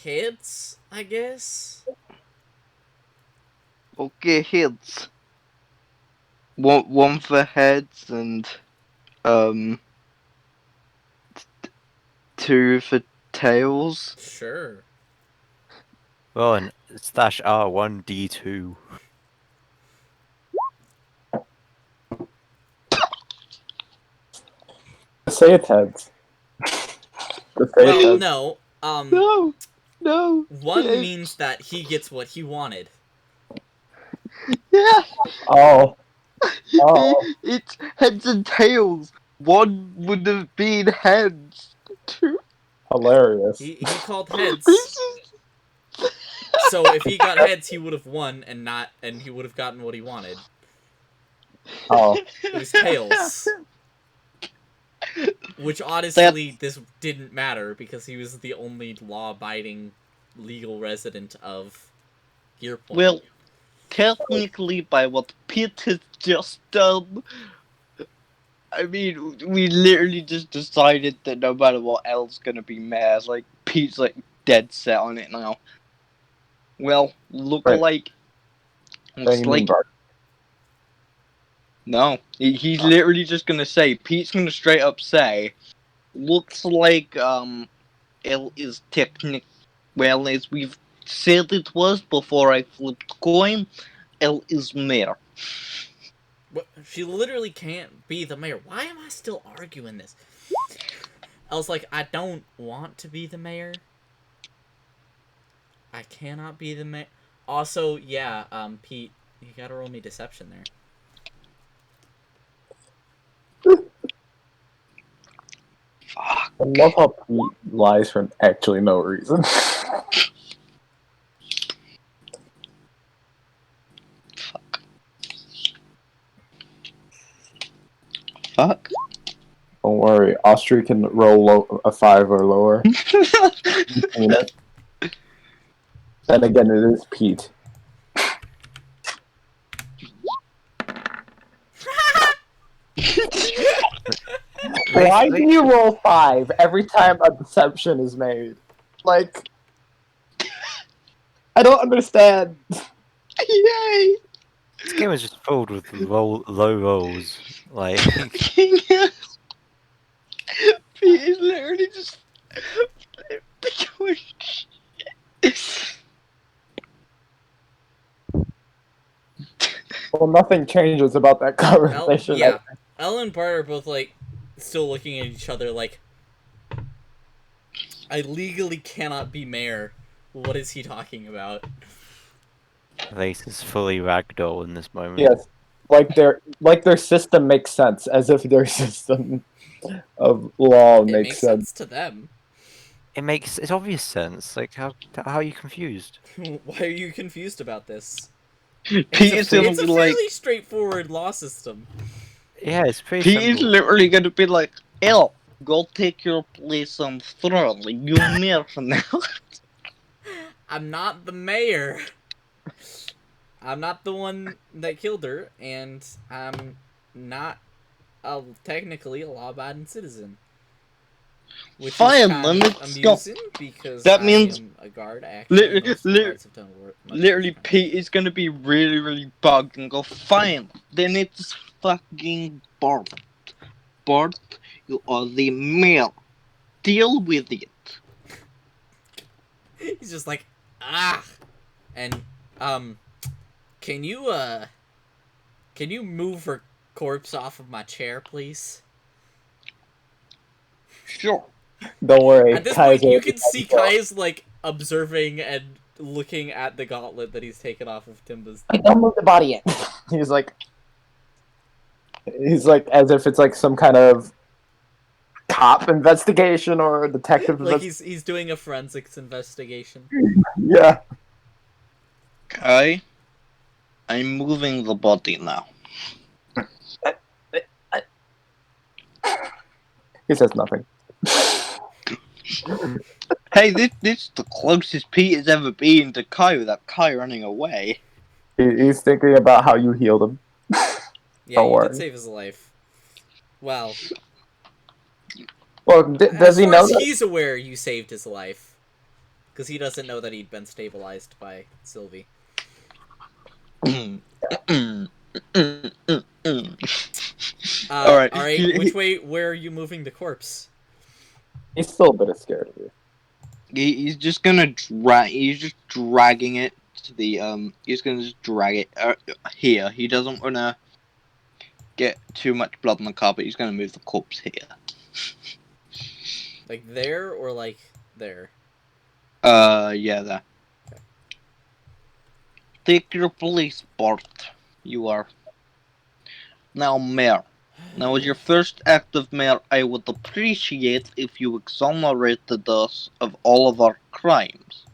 heads, I guess. okay, heads. One for heads and um two for tails. Sure. Well, and stash R1D2. Say it's heads. Just say it's Well, heads. no. No. One Yeah. means that he gets what he wanted. Yeah. Oh. Oh. It's heads and tails. One would have been heads. Two. Hilarious. He called heads. This is- So if he got heads, he would have won, and he would have gotten what he wanted. Oh. It was tails. Which honestly, this didn't matter because he was the only law-abiding, legal resident of Gearpoint. Well, technically, by what Pete has just done, I mean, we literally just decided that no matter what, L's gonna be mayor. Like, Pete's like dead set on it now. Well, looks Right. like. Don't Looks you mean like. Bart? No, he's literally just gonna say. Pete's gonna straight up say, looks like L is technic. Well, as we've said it was before I flipped coin, L is mayor. But she literally can't be the mayor. Why am I still arguing this? I was like, I don't want to be the mayor. I cannot be the mayor. Also, yeah, Pete, you gotta roll me deception there. Fuck. I love how Pete lies for actually no reason. Fuck. Don't worry, Austria can roll a 5 or lower. You know? And again, it is Pete. Why do you roll 5 every time a deception is made? Like, I don't understand. Yay! This game is just filled with low rolls. Like, Pete is literally just. Well, nothing changes about that conversation. Yeah, Elle and Bart are both like still looking at each other like, I legally cannot be mayor. What is he talking about? Lace is fully ragdoll in this moment. Yes, like their system makes sense, as if their system of law It makes sense. to them. It's obvious sense. Like, how are you confused? Why are you confused about this? Pete is gonna It's a be like. fairly straightforward law system. Yeah, it's pretty Pete is simple. literally gonna be like, L, go take your place on throne. You're mayor now. I'm not the mayor. I'm not the one that killed her, and I'm not technically a law-abiding citizen. Which Fine, is kind let's of go. amusing because That I means- am a guard. Actually, most guards have done work. much Literally, worse. Pete is gonna be really, really bugged and go, fine, then it's fucking Bart. Bart, you are the mayor. Deal with it. He's just like, ah, and can you move her corpse off of my chair, please? Sure. Don't worry, At this point, Kaiser. you can see Kai's like observing and looking at the gauntlet that he's taken off of Timba's. I don't move the body yet. He's like as if it's like some kind of cop investigation or a detective. Like he's doing a forensics investigation. Yeah. Okay. I'm moving the body now. He says nothing. Hey, this is the closest Pete has ever been to Kai without Kai running away. He's thinking about how you healed him. Yeah, Don't you worry. did save his life. Well, Well, does as he far know as that? he's aware, you saved his life. Because he doesn't know that he'd been stabilized by Sylvie. Alright. Alright, where are you moving the corpse? He's still a bit scared of you. He's just gonna drag. He's just dragging it to the. He's gonna just drag it here. He doesn't wanna get too much blood on the carpet. He's gonna move the corpse here. Like there or like there? Yeah, there. Okay. Take your place, Bart. You are now mayor. Now, as your first act of mayor, I would appreciate if you exonerated us of all of our crimes.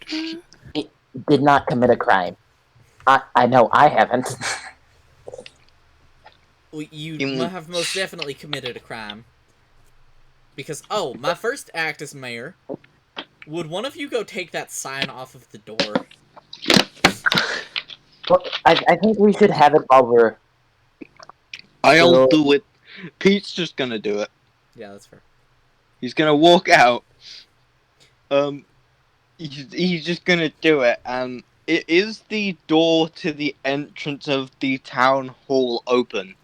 He did not commit a crime. I know I haven't. Well, you In- have most definitely committed a crime. Because, oh, my first act as mayor. Would one of you go take that sign off of the door? Well, I think we should have it while we're. I'll do it. Pete's just gonna do it. Yeah, that's fair. He's gonna walk out. He's just gonna do it, and it is the door to the entrance of the town hall open.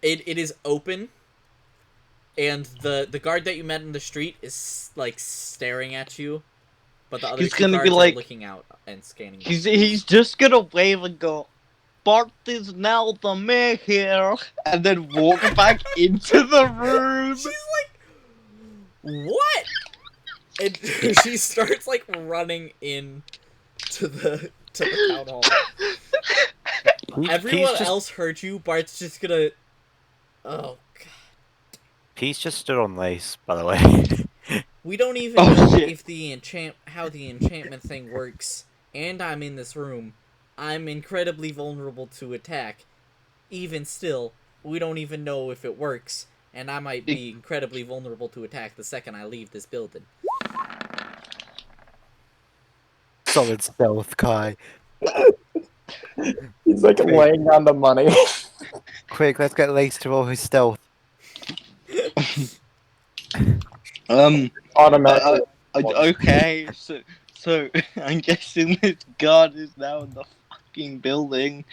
It is open, and the guard that you met in the street is like staring at you, but the other He's two gonna be guards like- are looking out and scanning. He's just gonna wave and go, Bart is now the mayor here, and then walk back into the room. She's like, what? And she starts like running in to the town hall. Everyone else heard you. Bart's just gonna. Oh god. Pete's just stood on lace, by the way. We don't even Oh, know shit. if how the enchantment thing works, and I'm in this room. I'm incredibly vulnerable to attack. Even still, we don't even know if it works, and I might be incredibly vulnerable to attack the second I leave this building. Solid stealth, Kai. He's like laying on the money. Quick, let's get Lace to roll his stealth. Automatically. Okay, so I'm guessing this guard is now in the fucking building.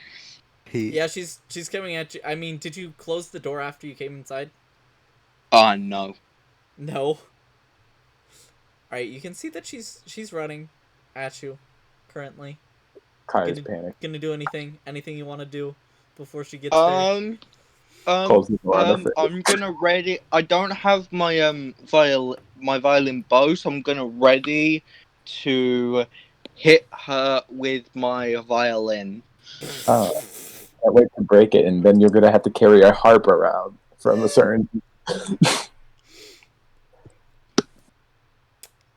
Yeah, she's coming at you. I mean, did you close the door after you came inside? Oh no. No. Alright, you can see that she's running at you currently. Kai is panic. Gonna do anything? Anything you want to do before she gets there? Close the door on her face. I'm gonna ready. I don't have my violin bow, so I'm gonna ready to hit her with my violin. Oh, can't wait to break it, and then you're gonna have to carry a harp around from a certain.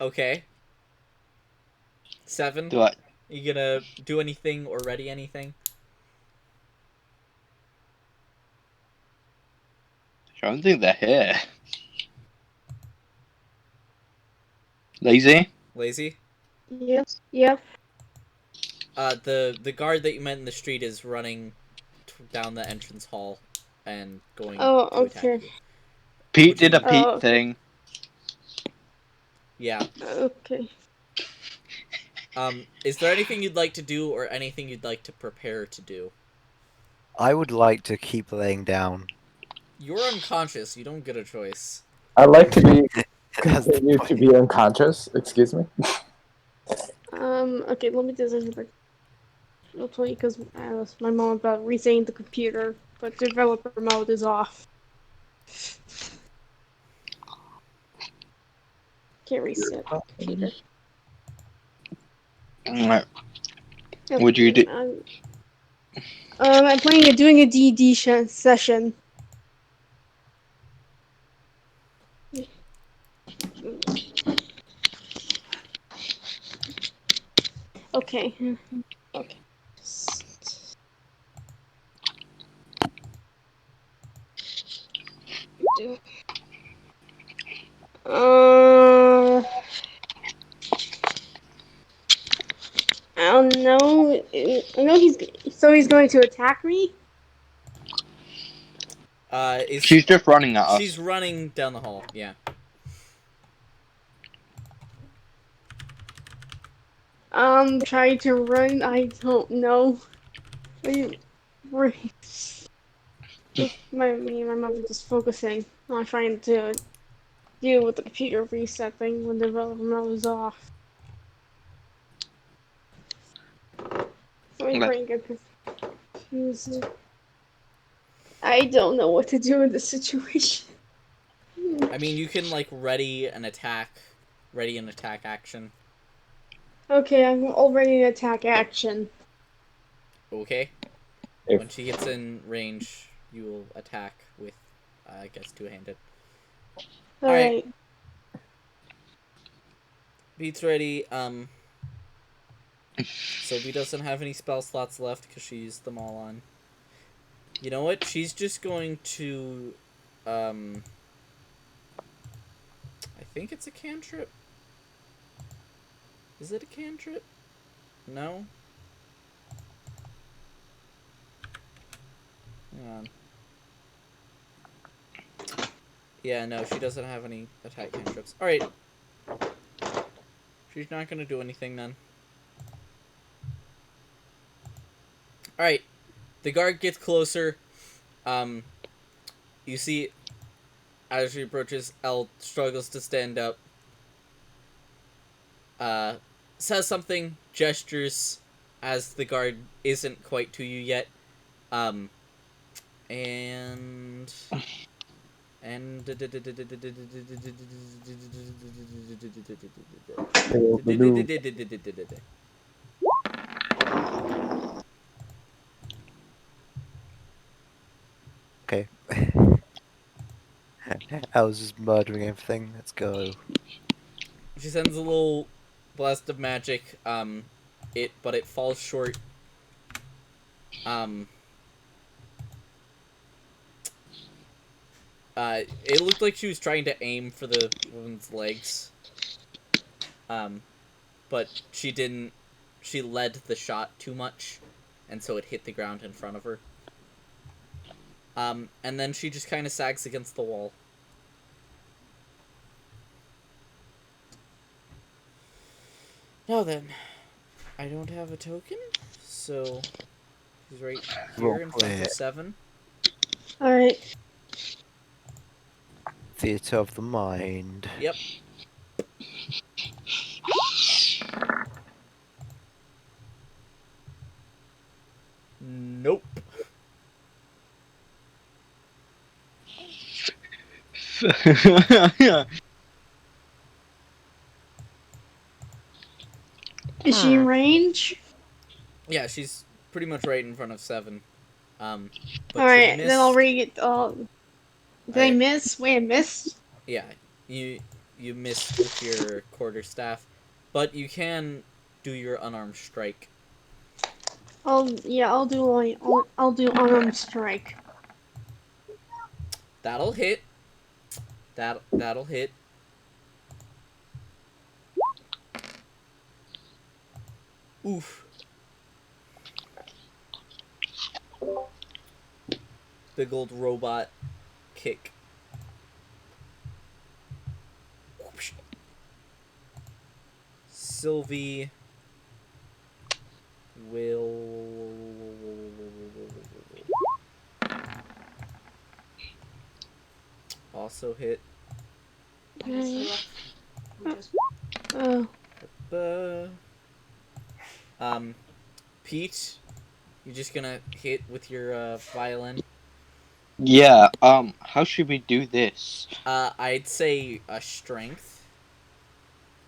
Okay. 7. Do I? You gonna do anything or ready anything? I don't think they're here. Lazy? Lazy? Yes. Yeah. The guard that you met in the street is running down the entrance hall and going Oh, to attack okay. you. Pete did a Oh, Pete okay. thing. Yeah. Okay. Is there anything you'd like to do or anything you'd like to prepare to do? I would like to keep laying down. You're unconscious. You don't get a choice. I like to be That's the continue point. to be unconscious. Excuse me. Okay, let me do this. I'll tell you because my mom about resetting the computer, but developer mode is off. Can't reset the computer. Alright. What'd you do? I'm doing a D&D session. Okay. Okay. I know he's going to attack me. She's just running at us. She's running down the hall. Yeah. I'm trying to run. I don't know. Me and my mother just focusing on trying to deal with the computer reset thing when the development was off. So my brain got confused. I don't know what to do in this situation. I mean, you can like ready an attack action. Okay, I'm already in attack action. Okay. If- When she gets in range, you will attack with, I guess, two-handed. Alright. Beat's ready. Sylvie doesn't have any spell slots left because she used them all on. You know what? She's just going to, I think it's a cantrip. Is it a cantrip? No? Hang on. Yeah, no, she doesn't have any attack cantrips. Alright. She's not gonna do anything then. Alright. The guard gets closer. You see, as she approaches, Elle struggles to stand up. Says something, gestures, as the guard isn't quite to you yet. And Okay. I was just murdering everything. Let's go. she sends a little blast of magic. But it falls short. It looked like she was trying to aim for the woman's legs. But she didn't. She led the shot too much, and so it hit the ground in front of her. And then she just kind of sags against the wall. Now then, I don't have a token, so she's right here in front of 7. Alright. Theatre of the mind. Yep. Nope. Is she in range? Yeah, she's pretty much right in front of 7. But Alright, you then I'll missed. read it. Did I miss? Wait, I missed? Yeah, you missed with your quarterstaff, but you can do your unarmed strike. I'll do unarmed strike. That'll hit. That'll hit. Oof. Big old robot kick. Whoosh. Sylvie will also hit. Pete, you're just gonna hit with your violin. Yeah, how should we do this? I'd say a strength.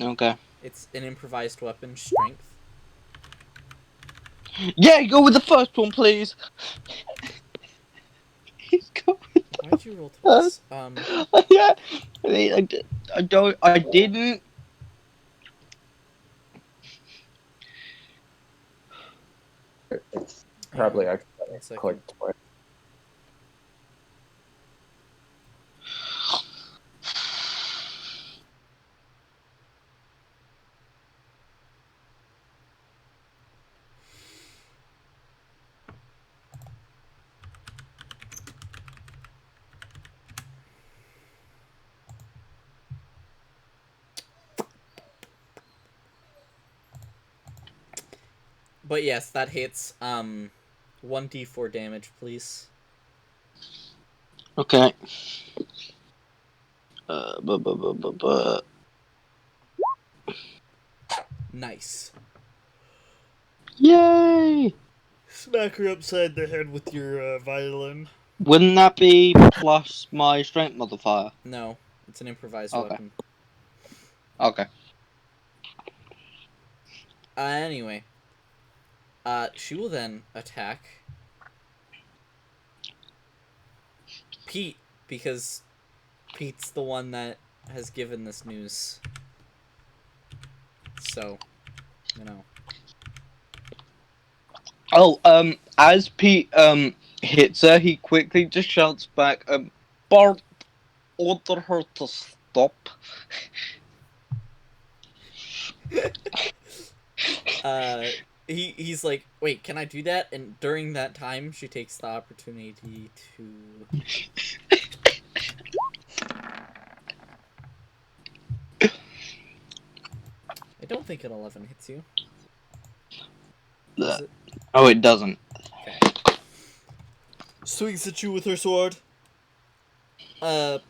Okay. It's an improvised weapon, strength. Yeah, go with the first one, please. He's going with Why'd you roll twice? yeah, I didn't. It's probably I One second. clicked twice. But yes, that hits. 1d4 damage, please. Okay. Nice. Yay! Smack her upside the head with your violin. Wouldn't that be plus my strength modifier? No, it's an improvised Okay. weapon. Okay. Anyway. She will then attack Pete, because Pete's the one that has given this news. So, you know. Oh, as Pete, hits her, he quickly just shouts back, Bart, order her to stop. He's like, wait, can I do that? And during that time, she takes the opportunity to... I don't think an 11 hits you. Does it? Oh, it doesn't. Okay. Swings at you with her sword. Bartle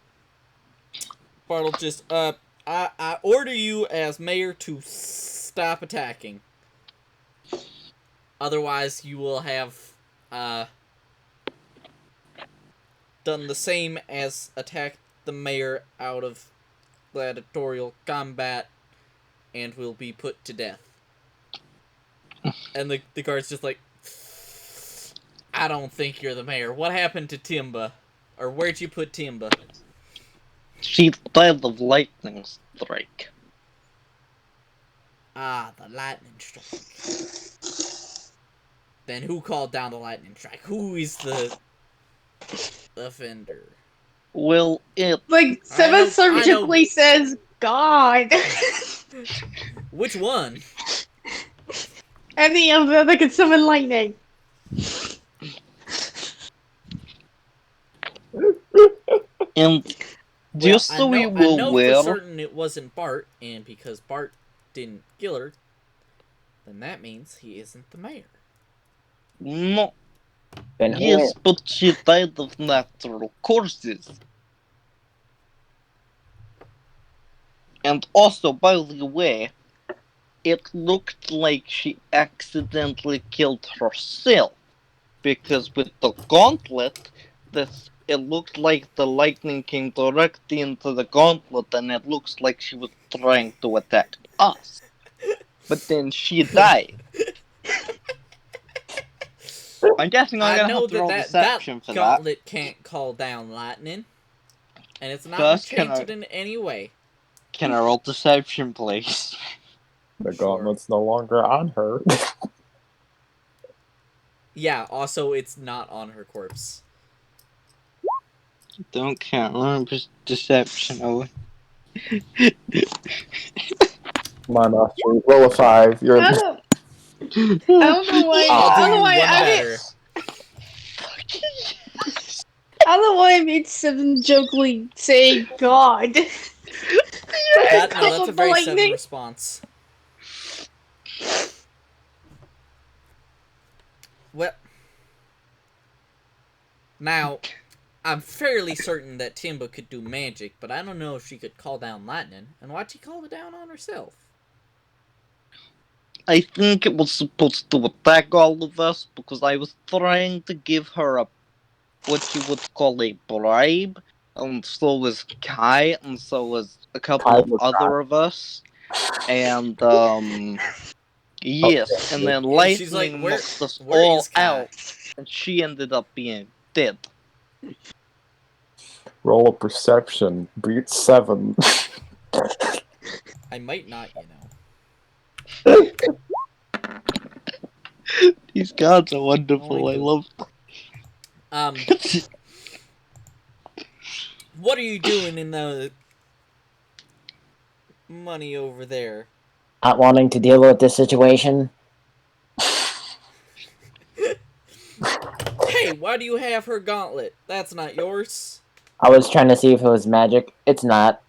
just, I order you as mayor to stop attacking. Otherwise, you will have, done the same as attack the mayor out of gladiatorial combat and will be put to death. And the guard's just like, I don't think you're the mayor. What happened to Timba? Or where'd you put Timba? She died of lightning strike. Ah, the lightning strike. Then who called down the lightning strike? Who is the offender? Well, it... Like, Seven surgically says, God. Which one? Any of them that can summon lightning. And just so we were I know aware... for certain it wasn't Bart, and because Bart didn't kill her, then that means he isn't the mayor. No. Then who Yes, is? but she died of natural causes. And also, by the way, it looked like she accidentally killed herself. Because with the gauntlet, it looked like the lightning came directly into the gauntlet, and it looks like she was trying to attack us. But then she died. I'm guessing I'm gonna know have to roll that deception for that. gauntlet can't call down lightning, and it's not Gus, can enchanted in any way. Can I roll deception, please? The Sure. gauntlet's no longer on her. Yeah, also it's not on her corpse. Don't count. Remember deception. Oh. Come on, Austria. Roll a 5. You're I don't know why. I don't know why. I don't know why I made Seven jokingly say God. That's a very lightning. Seven response. Well, now, I'm fairly certain that Timba could do magic, but I don't know if she could call down lightning. And why'd she call it down on herself? I think it was supposed to attack all of us because I was trying to give her what you would call a bribe, and so was Kai, and so was a couple Kai of was other of us, and yes, and then And she's like, lightning where knocked us all is Kai? out, and she ended up being dead. roll a perception. Beat 7. I might not, you know. These gods are wonderful. Oh, I love. What are you doing in the money over there? Not wanting to deal with this situation. Hey, why do you have her gauntlet? That's not yours. I was trying to see if it was magic. It's not.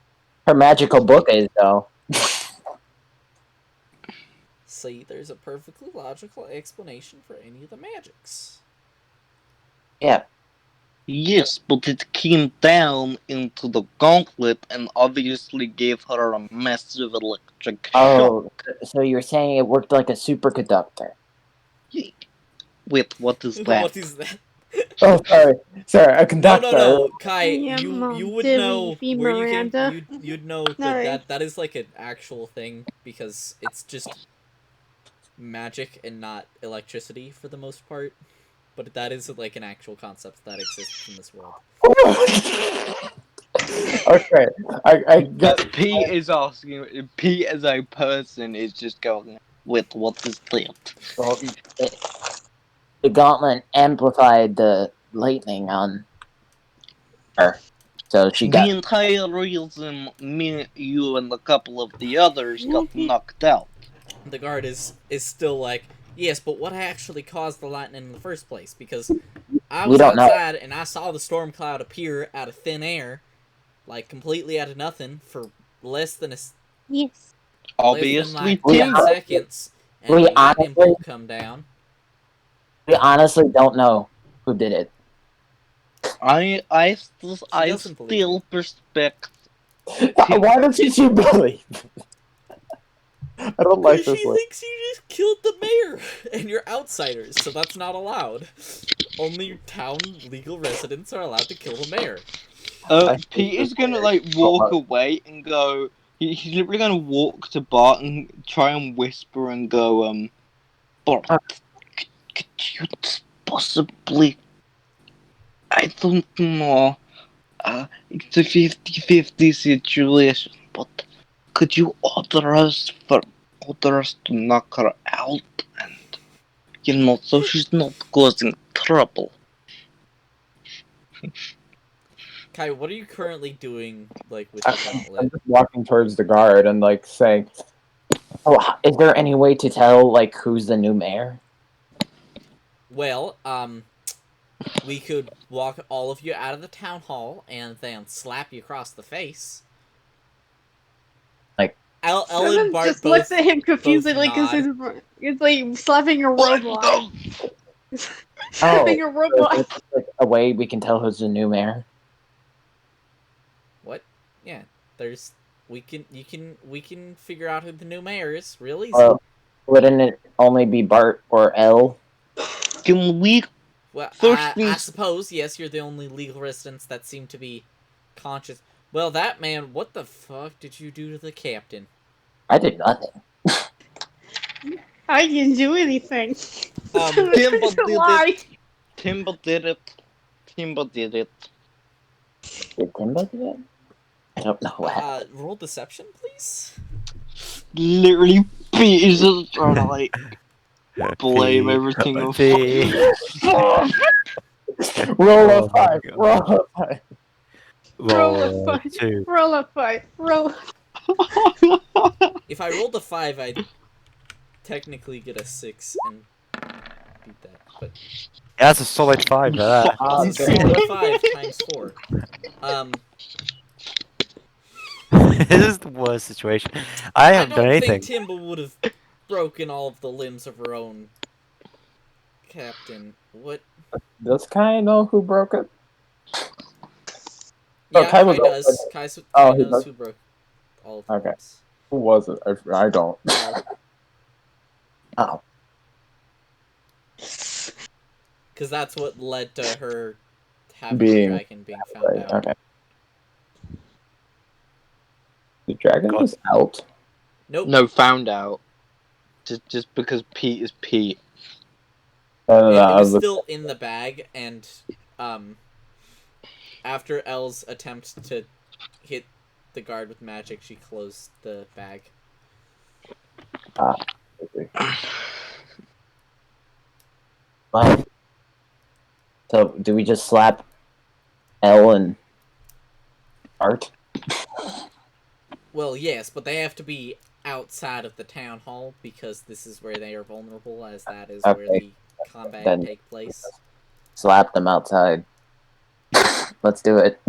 Her magical book is, though. See, there's a perfectly logical explanation for any of the magics. Yeah. Yes, but it came down into the gauntlet and obviously gave her a massive electric shock. Oh, so you're saying it worked like a superconductor? Wait, what is that? What is that? Oh, sorry, a conductor. No, Kai, Yeah, you Mom, would Dilly, know Fee where you came. Miranda. You'd know Alright. that is like an actual thing because it's just magic and not electricity for the most part. But that is like an actual concept that exists in this world. Okay, I guess. But Pete is asking. Pete as a person is just going. Wait, what is that? Well, the gauntlet amplified the lightning on her, so she The got. entire reason me, you, and a couple of the others got knocked out. The guard is still like, yes, but what actually caused the lightning in the first place? Because I We was don't know. outside and I saw the storm cloud appear out of thin air, like completely out of nothing for less than Yes. Obviously, like 10 Timba. seconds, and We the lightning honestly- bolt come down. We honestly don't know who did it. I doesn't believe still respect. Why doesn't she believe? I don't like Because this she one. thinks you just killed the mayor, and you're outsiders, so that's not allowed. Only town legal residents are allowed to kill the mayor. Pete is gonna like walk away and go. He's literally gonna walk to Bart and try and whisper and go, Bart, could you possibly? I don't know. It's a 50-50 situation, but could you order us to knock her out and so she's not causing trouble? Kai, what are you currently doing, like, with the I'm gauntlet? just walking towards the guard and like saying, "Oh, is there any way to tell like who's the new mayor?" Well, we could walk all of you out of the town hall and then slap you across the face. Like, Elle and Someone Bart just both looks at him confusedly because nod. it's like slapping a robot. Slapping a robot. Is there, like, a way we can tell who's the new mayor? What? Yeah, we can figure out who the new mayor is real easy. Wouldn't it only be Bart or Elle? Can we? Well, First I things- suppose, yes, you're the only legal residents that seem to be conscious. Well, that man, what the fuck did you do to the captain? I did nothing. I didn't do anything. Timba did Why? it. Timba did it. Did Timba do it? I don't know what happened. Roll deception, please? Literally, Pete is just trying to like blame everything on fucking. Roll Oh a my 5. God. Roll a 5. Roll a 5. 2. Roll a 5. Roll. If I rolled a 5, I'd technically get a 6 and beat that. But Yeah, that's a solid 5 for that. it's a solid 5 times 4. This is the worst situation. I haven't done don't anything. think Timba would have broken all of the limbs of her own captain. What? Does Kai know who broke it? Yeah, Kai was Kai does. also- Kai he knows does? who broke all of the Okay. limbs. Who was it? I don't. Oh. Because that's what led to her having Being- the dragon being found Right, out. okay. The dragon God. was out. Nope. No, found out. Just because Pete is Pete. No, Yeah, I it was was still in the bag, and after Elle's attempt to hit the guard with magic, she closed the bag. Wow. So, do we just slap Elle and Art? Well, yes, but they have to be outside of the town hall because this is where they are vulnerable, as that is where Okay. the combat Then- take place. Slap them outside. Let's do it.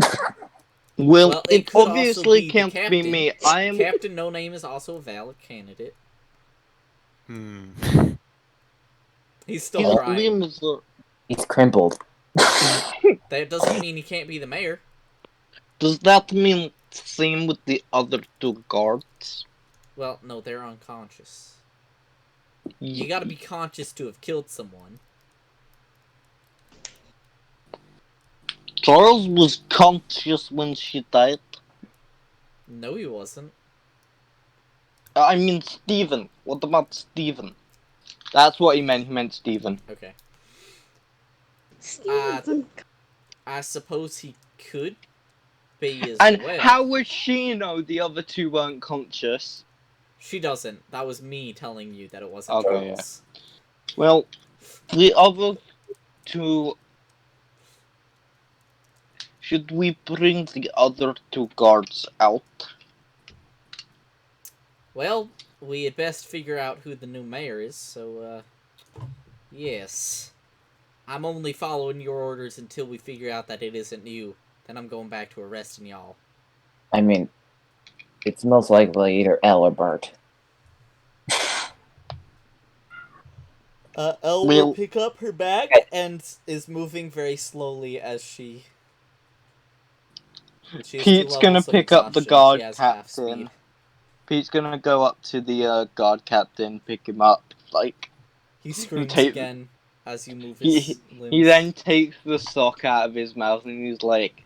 Well, it it could also obviously be the can't be captain. me. I am. Captain No Name is also a valid candidate. Hmm. He's still His crying. limbs are... He's crumpled. That doesn't mean he can't be the mayor. Does that mean same with the other two guards? Well, no, they're unconscious. You gotta be conscious to have killed someone. Charles was conscious when she died. No, he wasn't. I mean, Stephen. What about Stephen? That's what he meant. He meant Stephen. Okay. Stevenson. I suppose he could be as And well. how would she know the other two weren't conscious? She doesn't. That was me telling you that it wasn't Okay, Charles. Well, the other two... Should we bring the other two guards out? Well, we had best figure out who the new mayor is, so, yes. I'm only following your orders until we figure out that it isn't you. Then I'm going back to arresting y'all. I mean, it's most likely either Elle or Bart. Elle Well- will pick up her bag and is moving very slowly as she... she has two Pete's gonna levels of pick up the exhaustion. guard She has half speed. captain. Pete's gonna go up to the guard captain, pick him up, like... He screams Take- again as you move his limbs. He then takes the sock out of his mouth and he's like...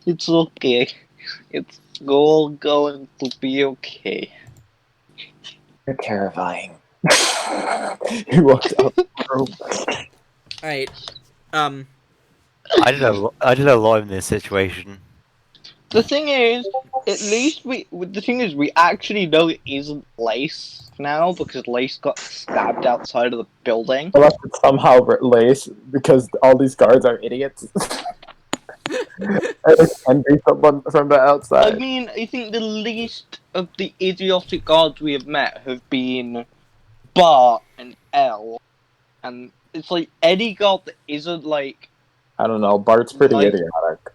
It's okay. It's all going to be okay. You're terrifying. He walked out the room. Alright. I did a lot in this situation. The thing is, at least the thing is, we actually know it isn't Lace now because Lace got stabbed outside of the building. Unless it's somehow Lace, because all these guards are idiots. And it can be someone from the I outside. mean, I think the least of the idiotic guards we have met have been Bart and Elle, and it's like any guard that isn't like, I don't know, Bart's pretty Like- idiotic.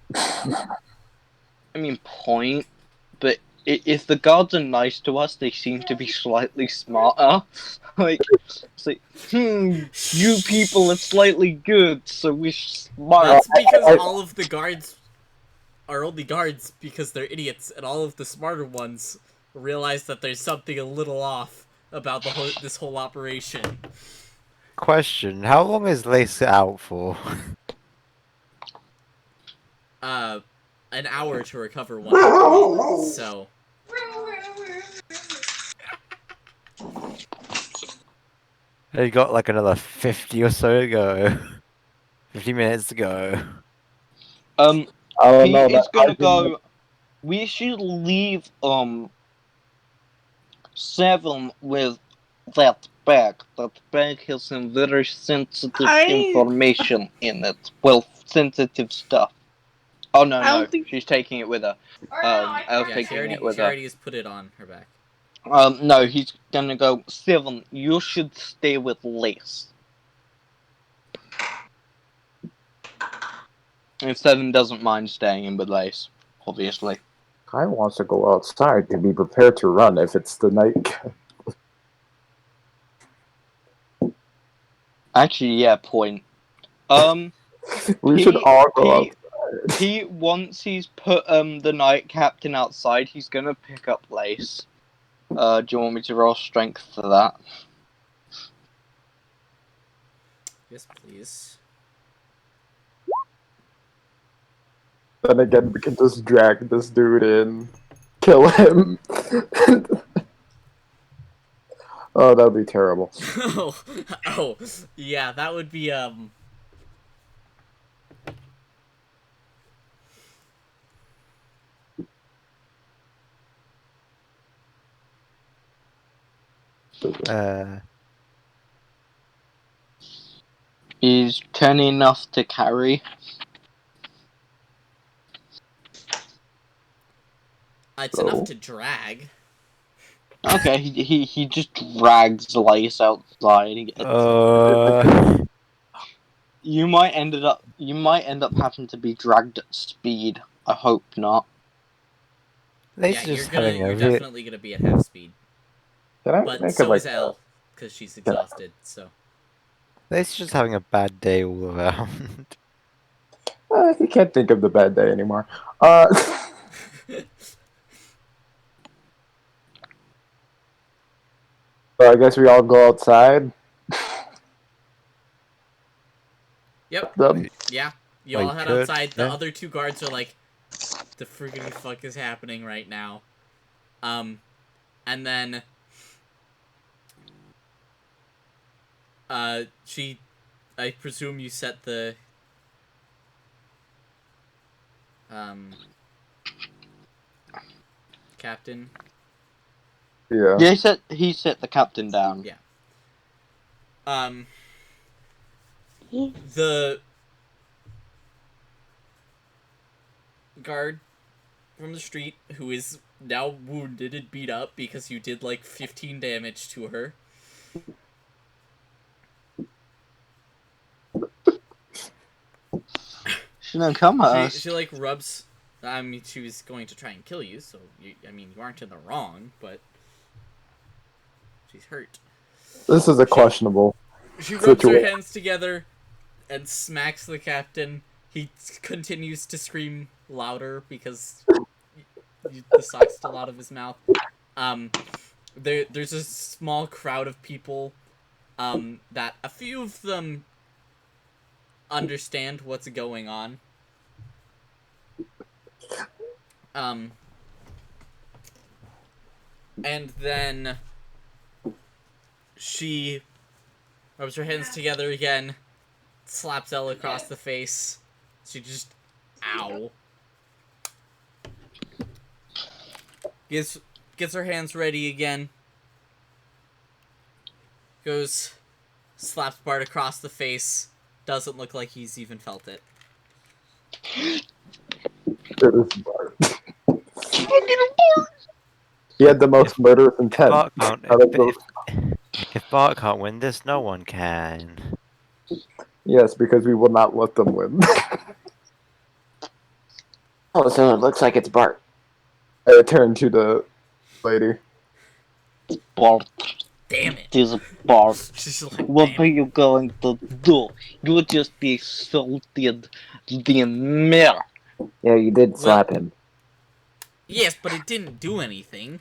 I mean, point, but if the guards are nice to us, they seem to be slightly smarter. Like, it's like, you people are slightly good, so we're smart. That's because all of the guards are only guards because they're idiots, and all of the smarter ones realize that there's something a little off about this whole operation. Question: how long is Lace out for? An hour to recover one HP, so... They got like another 50 or so to go. 50 minutes to go. Um, Oh Pete no, is that gonna argument- go. We should leave 7 with that bag. That bag has some very sensitive information in it. Well, sensitive stuff. Oh no, I don't no, think- she's taking it with her. Elle's Yeah, taking it with she her. already has put it on her back. No, he's gonna go 7. You should stay with Lace. If 7 doesn't mind staying in with Lace, obviously. Kai wants to go outside to be prepared to run if it's the night. Actually, yeah, point. We should all go Pete- outside. Once he's put the knight captain outside, he's gonna pick up Lace. Do you want me to roll strength for that? Yes, please. Then again, we can just drag this dude in, kill him. Oh, that'd be terrible. oh, yeah, that would be, Is 10 enough to carry? it's So? enough to drag. Okay, he just drags Lace outside. You might end up having to be dragged at speed. I hope not. Lace Yeah, is you're just having a you're really. definitely gonna be at half speed. Can I But make it so like is Elle, because she's Can I- exhausted, so. Lace is just having a bad day all around. I can't think of the bad day anymore. So I guess we all go outside. Yep, Them. yeah. You Well, all you head could, outside. The yeah. other two guards are like, the friggity fuck is happening right now? And then, I presume you set the, captain. Yeah. Yeah, he set the captain down. Yeah. The guard from the street, who is now wounded and beat up because you did like 15 damage to her. She don't come at us. She like rubs. I mean, she was going to try and kill you, so you aren't in the wrong, but she's hurt. This is a questionable She rubs her situation. hands together and smacks the captain. He continues to scream louder because the sock's still out of his mouth. There's a small crowd of people that a few of them understand what's going on. And then she rubs her hands together again, slaps Elle across the face. She just, ow. Gets her hands ready again. Goes, slaps Bart across the face. Doesn't look like he's even felt it. He had the most murderous intent. Bart can't, out of those. if Bart can't win this, no one can. Yes, because we will not let them win. Oh, so it looks like it's Bart. I turn to the lady. Bart. Damn it. It is Bart. She's like, What damn are it. you going to do? You just assaulted the mayor. Yeah, you did slap him. Yes, but it didn't do anything.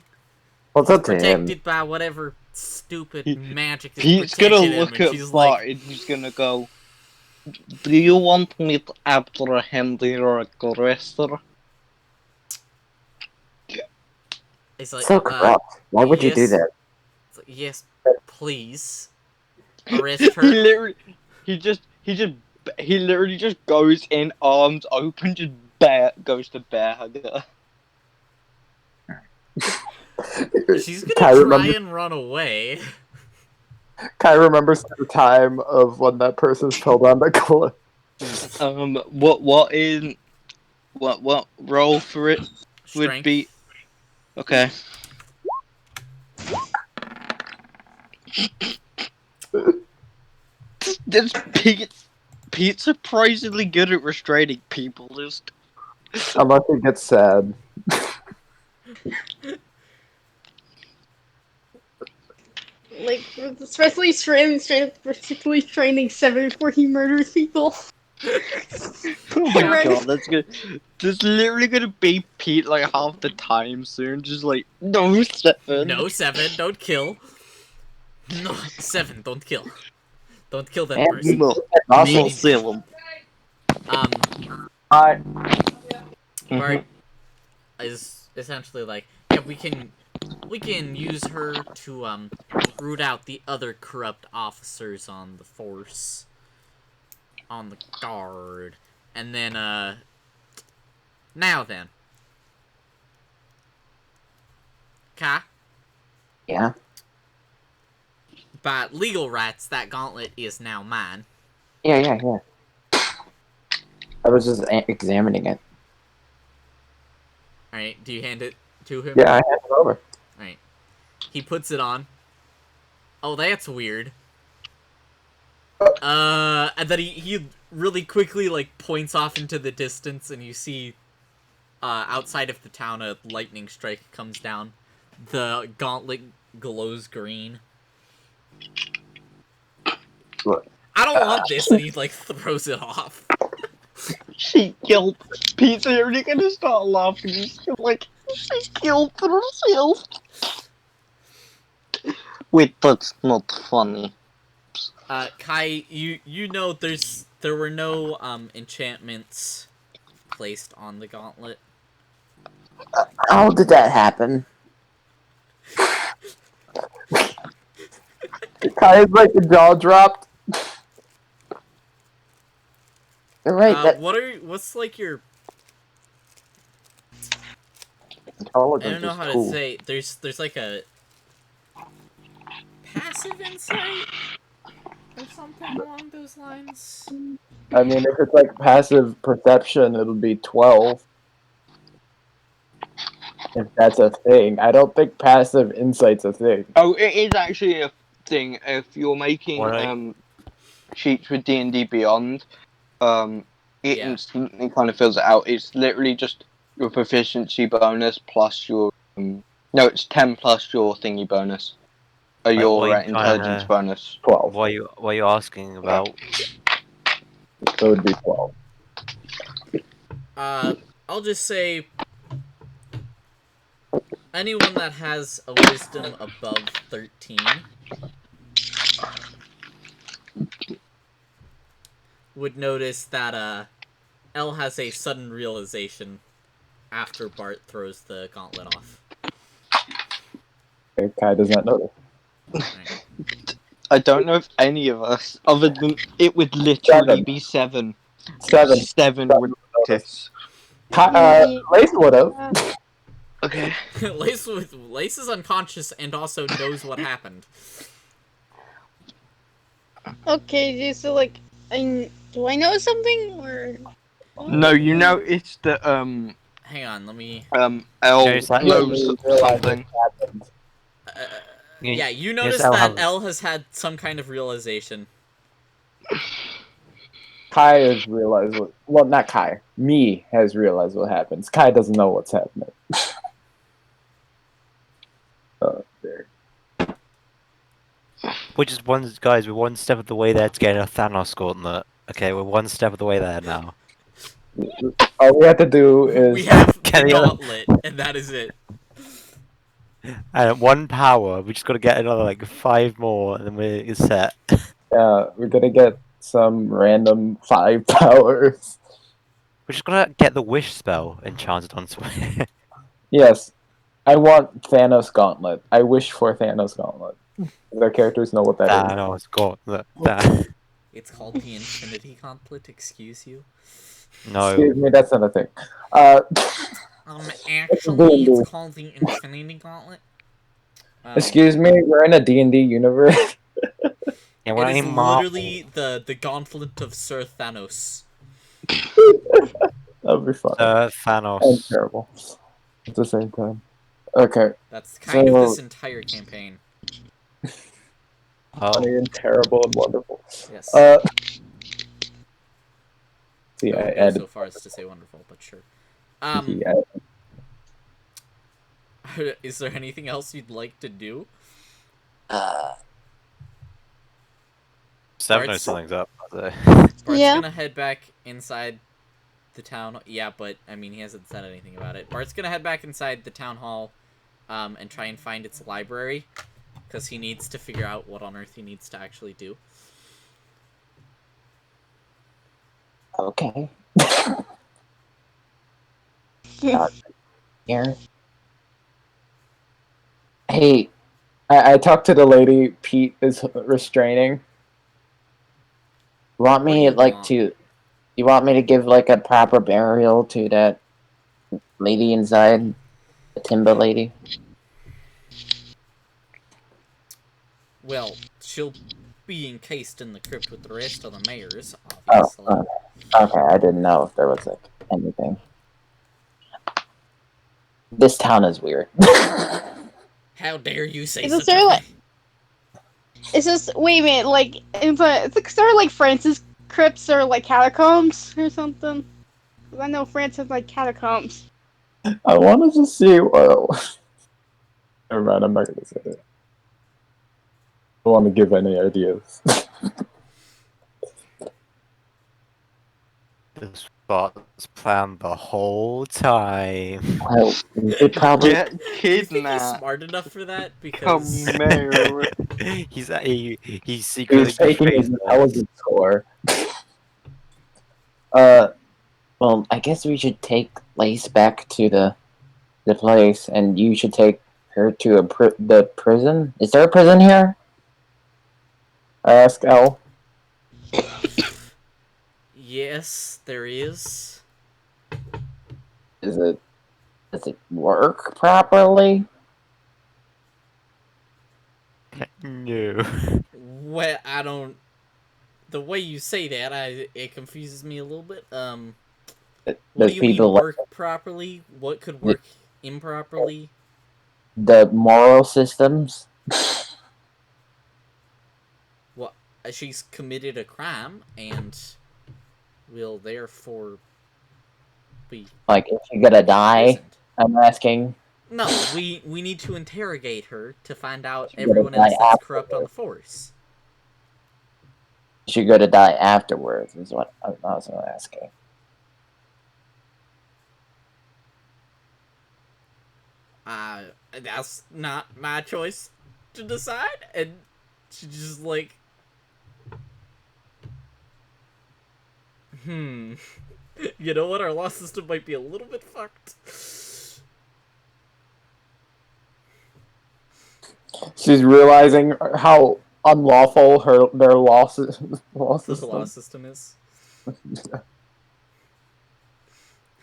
What's up to him? Protected by whatever stupid magic that's He's protected gonna him, look and at she's Bart like, and he's gonna go, do you want me to apprehend your aggressor? it's like, So corrupt. Why would you do yes. that? It's like, yes, please. Arrest her. He literally just goes in, arms open, just goes to bear hug her. She's gonna Kai try remembers, and run away. Kai remembers the time of when that person fell down the cliff. What roll for it would Strength. be, okay. This Pete's surprisingly good at restraining people. Just Unless it gets sad. Like, especially particularly training 7 before he murders people. oh my Right. god, that's good. That's literally gonna be Pete like half the time soon. Just like no 7. No, 7, don't kill. No, 7, don't kill. Don't kill that And person. No, Also, no 7. I Bart is essentially like, yeah, we can use her to root out the other corrupt officers on the force, on the guard, and then now then, Ka, yeah. by legal rights, that gauntlet is now mine. Yeah. I was just examining it. All right, do you hand it to him? Yeah, I hand it over. Alright. He puts it on. Oh, that's weird. And then he really quickly, like, points off into the distance, and you see, outside of the town, a lightning strike comes down. The gauntlet glows green. What? I don't want this, and he like throws it off. She killed. Pete's already gonna start laughing. He's still like, she killed herself. Wait, that's not funny. Kai, you know there were no enchantments placed on the gauntlet. How did that happen? Kai's like the jaw dropped. You're right. What's like your? I Intelligence don't know is how cool. to say. There's like a passive insight or something along those lines. I mean, if it's like passive perception, it'll be 12. If that's a thing. I don't think passive insight's a thing. Oh, it is actually a thing. If you're making Alright. sheets with D&D Beyond, it Yeah. instantly kind of fills it out. It's literally just your proficiency bonus plus your no, it's 10 plus your thingy bonus. Your what are you trying intelligence to- bonus. 12. What are you asking about? So it would be 12. I'll just say anyone that has a wisdom above 13 would notice that Elle has a sudden realization after Bart throws the gauntlet off. Okay, Kai does not notice. Right. I don't know if any of us, other than it would literally be 7. 7. 7 would notice. Lace would have. Okay. Lace is unconscious and also knows what happened. Okay, so like, do I know something or? No, you noticed that Hang on, let me. Elle There's like- knows something. Yeah, you Yes, notice Elle that has- Elle has had some kind of realization. Kai has realized what. Well, not Kai. Me has realized what happens. Kai doesn't know what's happening. There. We're just guys, we're one step of the way there to getting a Thanos gauntlet. Okay, we're one step of the way there now. All we have to do is. We have the Can you- gauntlet, and that is it. And at 1 power, we just gotta get another like 5 more, and then we're set. We're gonna get some random 5 powers. We're just gonna get the wish spell enchanted onto it. Yes. I want Thanos Gauntlet. I wish for Thanos Gauntlet. Their characters know what that is. Thanos gauntlet. That. It's called the Infinity Gauntlet, excuse you. No. Excuse me, that's not a thing. Actually, it's called the Infinity Gauntlet. Excuse me, we're in a D&D universe. Yeah, It we're is in Marvel. literally the Gauntlet of Sir Thanos. That'll be fun. And Thanos. terrible. At the same time. Okay. That's kind of So- this entire campaign. Oh. Funny and terrible and wonderful. Yes. See, I I won't go added. so far as to say wonderful, but sure. Yeah. Is there anything else you'd like to do? Seven knows Bart's- something's up. So. Bart's Yeah. gonna head back inside the town. Yeah, but I mean, he hasn't said anything about it. Bart's gonna head back inside the town hall, and try and find its library, because he needs to figure out what on earth he needs to actually do. Okay. Yeah. Here. Hey, I talked to the lady Pete is restraining. You want What do me you like want? to? You want me to give like a proper burial to that lady inside, the Timba lady? Well, she'll be encased in the crypt with the rest of the mayors, Oh, obviously. okay. I didn't know if there was like anything. This town is weird. How dare you say Is such this there, a like- thing? Is this wait a minute? Like, it's like sort of like Francis crypts or like catacombs or something. 'Cause I know France has like catacombs. I want to just see. Well, never mind. I'm not gonna say it. I don't want to give any ideas. This was planned the whole time. Well, it probably Get Do you think he's kidnapped. smart enough for that? Because Come here. He's he was secretly faking his betrayed them. intelligence score. Well, I guess we should take Lace back to the place, and you should take her to the prison. Is there a prison here? I asked Elle. yes, there is. Does it work properly? No. Well, I don't. The way you say that, it confuses me a little bit. What do Does you mean people work properly? What could work improperly? the moral systems? What? She's committed a crime and will therefore be Like, is she gonna die? imprisoned. I'm asking. No, we need to interrogate her to find out She gonna everyone die else that's corrupt on the afterwards. force. Is she gonna die afterwards? Is what I was asking. That's not my choice to decide, and she just like, you know what? Our law system might be a little bit fucked. She's realizing how unlawful their law The law system is.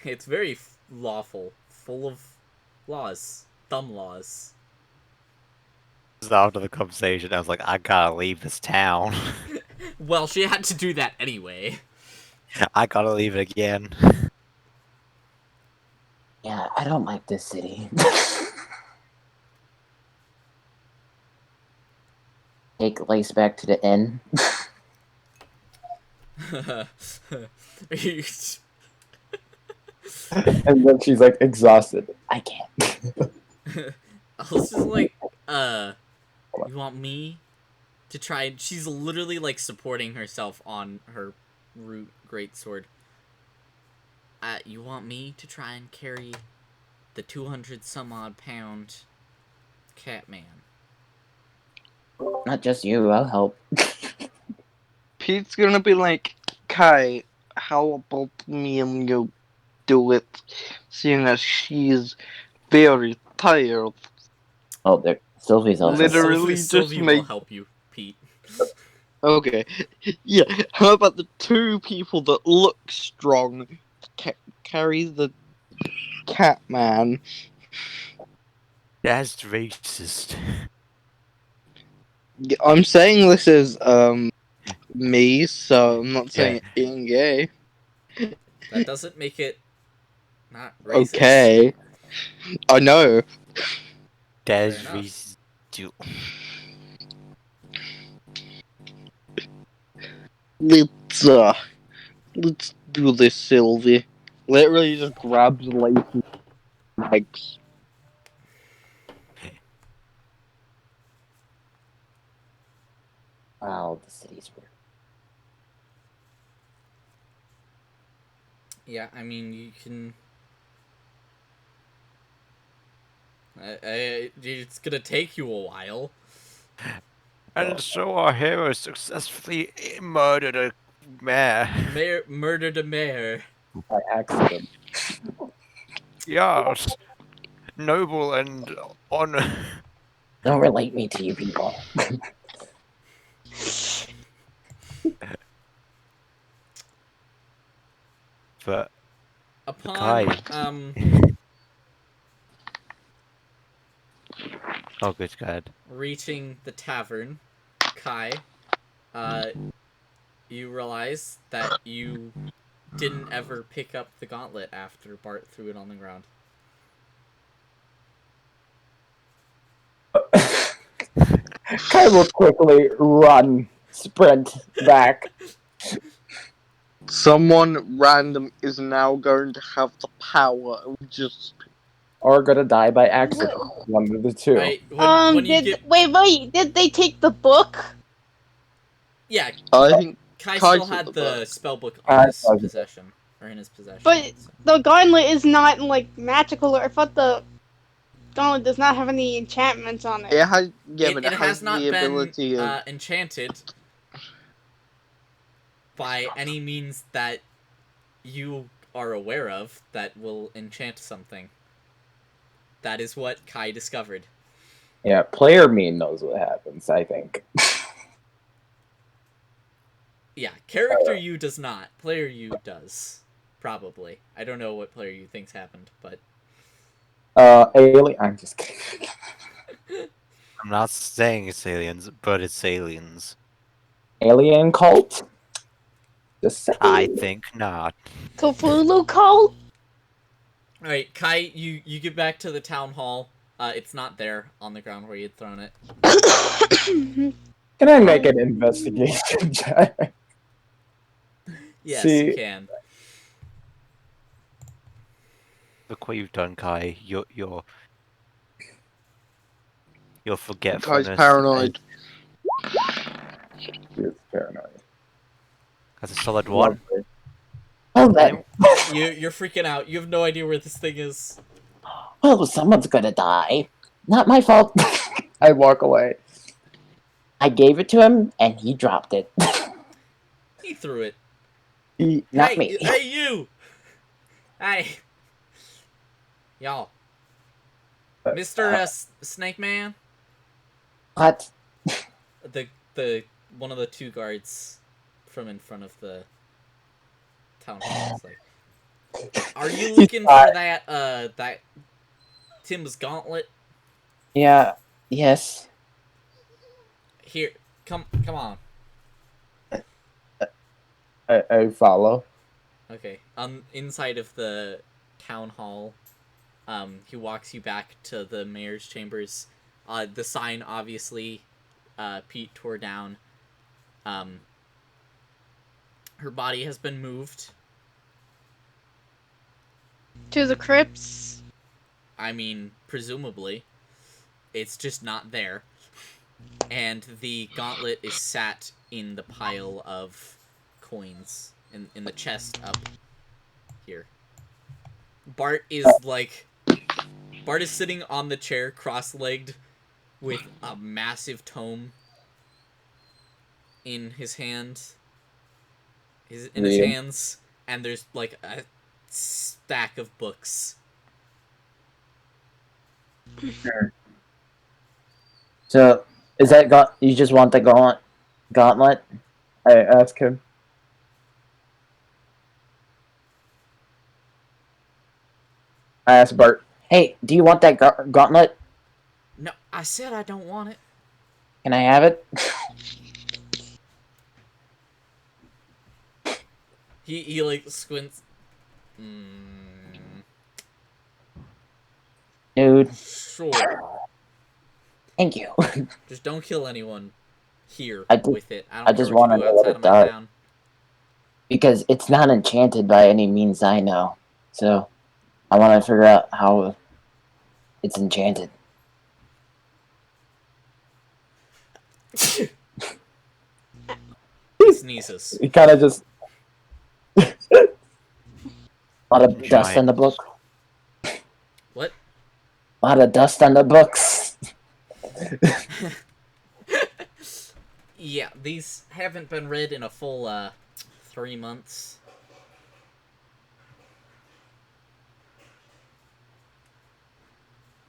It's very lawful, full of laws, dumb laws. After the conversation, I was like, I gotta leave this town. Well, she had to do that anyway. I gotta leave it again. Yeah, I don't like this city. Take Lace back to the inn. And then she's like exhausted. I can't. I was just like, you want me to try? And she's literally like supporting herself on her root greatsword. You want me to try and carry the 200 some odd pound Catman? Not just you. I'll help. Pete's gonna be like, Kai, how about me and you do it? Seeing as she's very tired. Oh, there. Sylvie's also. Literally Sylvie just will make- help you, Pete. Okay. Yeah, how about the two people that look strong carry the Catman? That's racist. I'm saying this is, me, so I'm not saying it being gay. That doesn't make it not racist. Okay. I know. That's enough. racist. Too. Let's do this, Sylvie. Literally just grabs Lace's legs. Wow, the city's weird. Yeah, I mean, you can. It's gonna take you a while. And so our hero successfully murdered a mayor. Murdered a mayor. By accident. Yes. Noble and honor. Don't relate me to you people. But Upon Kai. Oh, good God. reaching the tavern, Kai, you realize that you didn't ever pick up the gauntlet after Bart threw it on the ground. Kai will quickly sprint back. Someone random is now going to have the power of just or gonna die by accident. One of the two. Alright, when you get... wait, did they take the book? Yeah, I think Kai Kai still took had the the book. spellbook I on his thought- possession. Or in his possession. But so. the gauntlet is not, like, magical, or I thought the gauntlet does not have any enchantments on it. It has, yeah, it, but it has the not been ability of. enchanted by any means that you are aware of that will enchant something. That is what Kai discovered. Yeah, player me knows what happens, I think. Yeah, character you does not. Player you does. Probably. I don't know what player you thinks happened, but... Alien. I'm just kidding. I'm not saying it's aliens, but it's aliens. Alien cult? Just saying. I think not. Cthulhu cult? Alright, Kai, you get back to the town hall. It's not there on the ground where you had thrown it. Can I make an investigation check? Yes, See, you can. Look what you've done, Kai. Your forgetfulness. Kai's paranoid. He's paranoid. That's a solid one. Lovely. Oh, that. You're freaking out. You have no idea where this thing is. Well, someone's gonna die. Not my fault. I walk away. I gave it to him, and he dropped it. He threw it. Not hey, me. Hey, you! Hey. Y'all. Mr. Snake Man? What? The one of the two guards from in front of the town hall is like, are you looking for that Tim's gauntlet? Yeah. Yes. Here, come on. I follow. Okay. Inside of the town hall, he walks you back to the mayor's chambers. The sign obviously, Pete tore down. Her body has been moved. To the crypts? I mean, presumably. It's just not there. And the gauntlet is sat in the pile of coins. In the chest up here. Bart is sitting on the chair, cross-legged, with a massive tome in his hand. His hands, and there's like a stack of books. So, is that you just want the gauntlet? I ask him. I asked Bart, hey, do you want that gauntlet? No, I said I don't want it. Can I have it? He like squints. Dude, Sure. thank you. Just don't kill anyone here I with it. I don't I just care what wanna you do know what outside it of my does. town. Because it's not enchanted by any means I know. So, I want to figure out how it's enchanted. He sneezes. He kind of just... a lot of dust Giant. on the book. What? A lot of dust on the books. Yeah, these haven't been read in a full 3 months.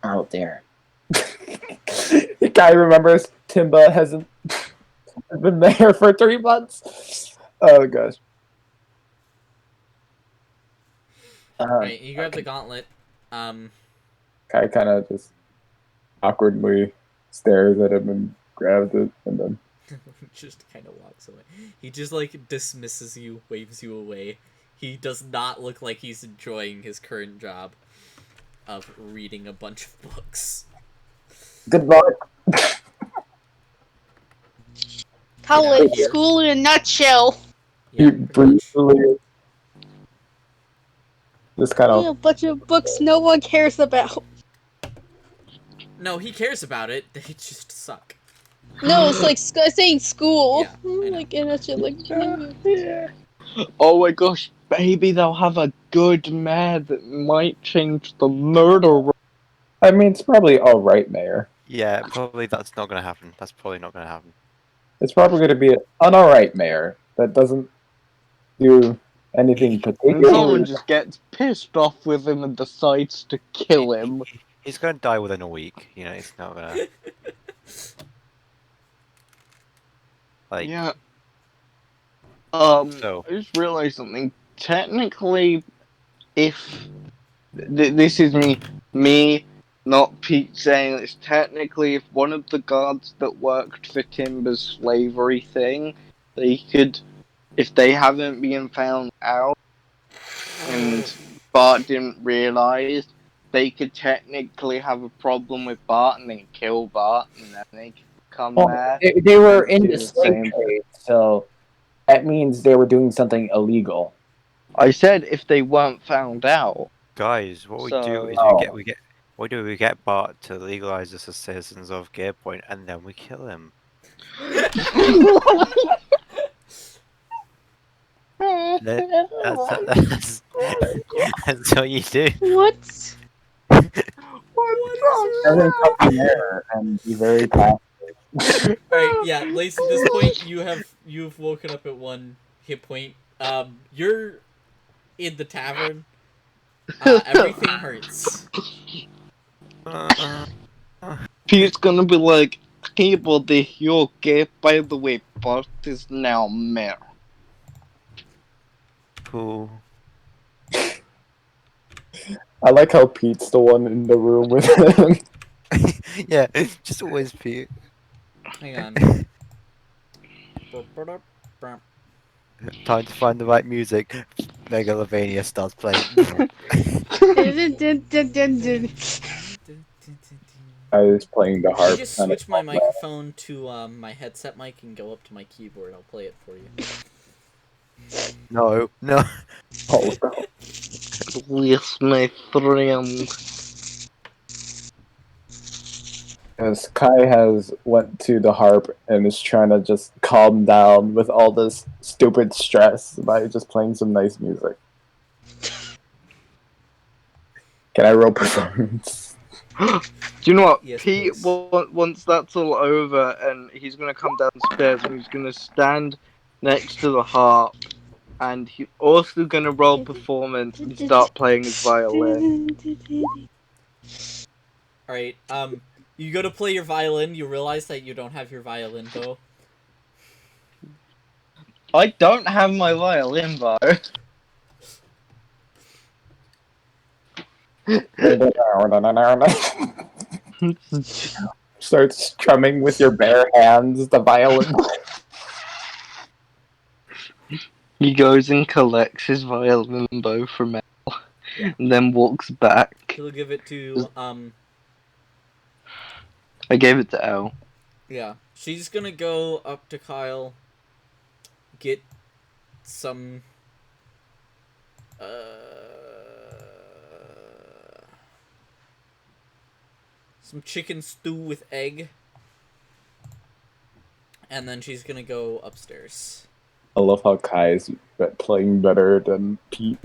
Oh dear. The guy remembers Timba hasn't been there for 3 months. Oh gosh. Right, you grab the gauntlet. Kai kind of just awkwardly stares at him and grabs it, and then Just kind of walks away. He just like dismisses you, waves you away. He does not look like he's enjoying his current job of reading a bunch of books. good luck. College here. school in a nutshell. Yeah, He pretty much. briefly Just kind Yeah, a of. bunch of books no one cares about. No, he cares about it. They just suck. No, it's like saying school. Yeah, I know. Like, and that shit, like, Yeah. Oh my gosh, maybe they'll have a good mayor that might change the murder. I mean, it's probably all right, Mayor. Yeah, probably that's not gonna happen. That's probably not gonna happen. It's probably going to be an all right Mayor that doesn't do anything And particularly. someone just gets pissed off with him and decides to kill him. He's gonna die within a week. You know, it's not gonna like. Yeah. So I just realized something. Technically, if this is me, not Pete saying this. Technically, if one of the guards that worked for Timber's slavery thing, they could, if they haven't been found out, and Bart didn't realize, they could technically have a problem with Bart and then kill Bart, and then they could come Well, back. they were and in do the the slave same. trade, so that means they were doing something illegal. I said if they weren't found out. guys, what we do is So- we get what do we get Bart to legalize us as citizens of Gearpoint, and then we kill him. That's that's what you do. what? Doesn't fucking matter and be very fast. Alright, yeah, Lace, at this point you've woken up at 1 hit point. You're in the tavern. Everything hurts. Pete's gonna be like, hey buddy, you okay? By the way, Bart is now mayor. Cool. I like how Pete's the one in the room with him. Yeah, just always Pete. Hang on. Time to find the right music. Megalovania starts playing. I was playing the Can harp. you just switch my microphone to my headset mic and go up to my keyboard? I'll play it for you. No. Oh, no. Yes, my friend. As Kai has went to the harp and is trying to just calm down with all this stupid stress by just playing some nice music. Can I roll performance? Do you know what? Yes, Pete, please. once that's all over, and he's gonna come downstairs and he's gonna stand next to the harp, and he's also gonna roll performance and start playing his violin. Alright, you go to play your violin, you realize that you don't have your violin bow. I don't have my violin bow. Starts strumming with your bare hands the violin. He goes and collects his violin bow from Al, and then walks back. He'll give it to, I gave it to Al. yeah. She's gonna go up to Kyle, get some, some chicken stew with egg, and then she's gonna go upstairs. I love how Kai's playing better than Pete.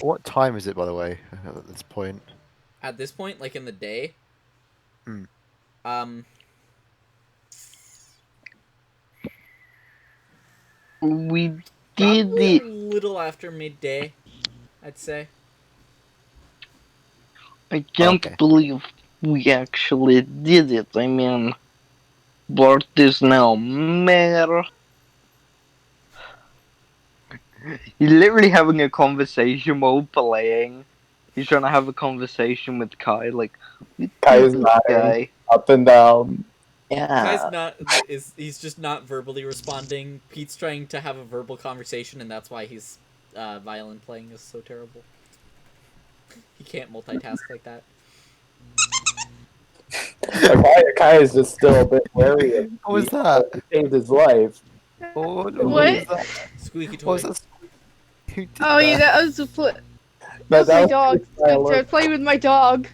What time is it, by the way? At this point. At this point, like in the day, Hmm. We did probably it. a little after midday, I'd say. I can't Okay. believe we actually did it. I mean, Bart is now mayor. He's literally having a conversation while playing. He's trying to have a conversation with Kai, like, Kai is this nodding guy. up and down. Guy's not he's just not verbally responding. Pete's trying to have a verbal conversation, and that's why his violin playing is so terrible. He can't multitask like that. Kai is just still a bit wary of What was Pete. that? He saved his life. What What? was that? Squeaky What was toy. that? Who did Oh yeah, that? that was That's my was dog. pretty They're violent. playing with my dog.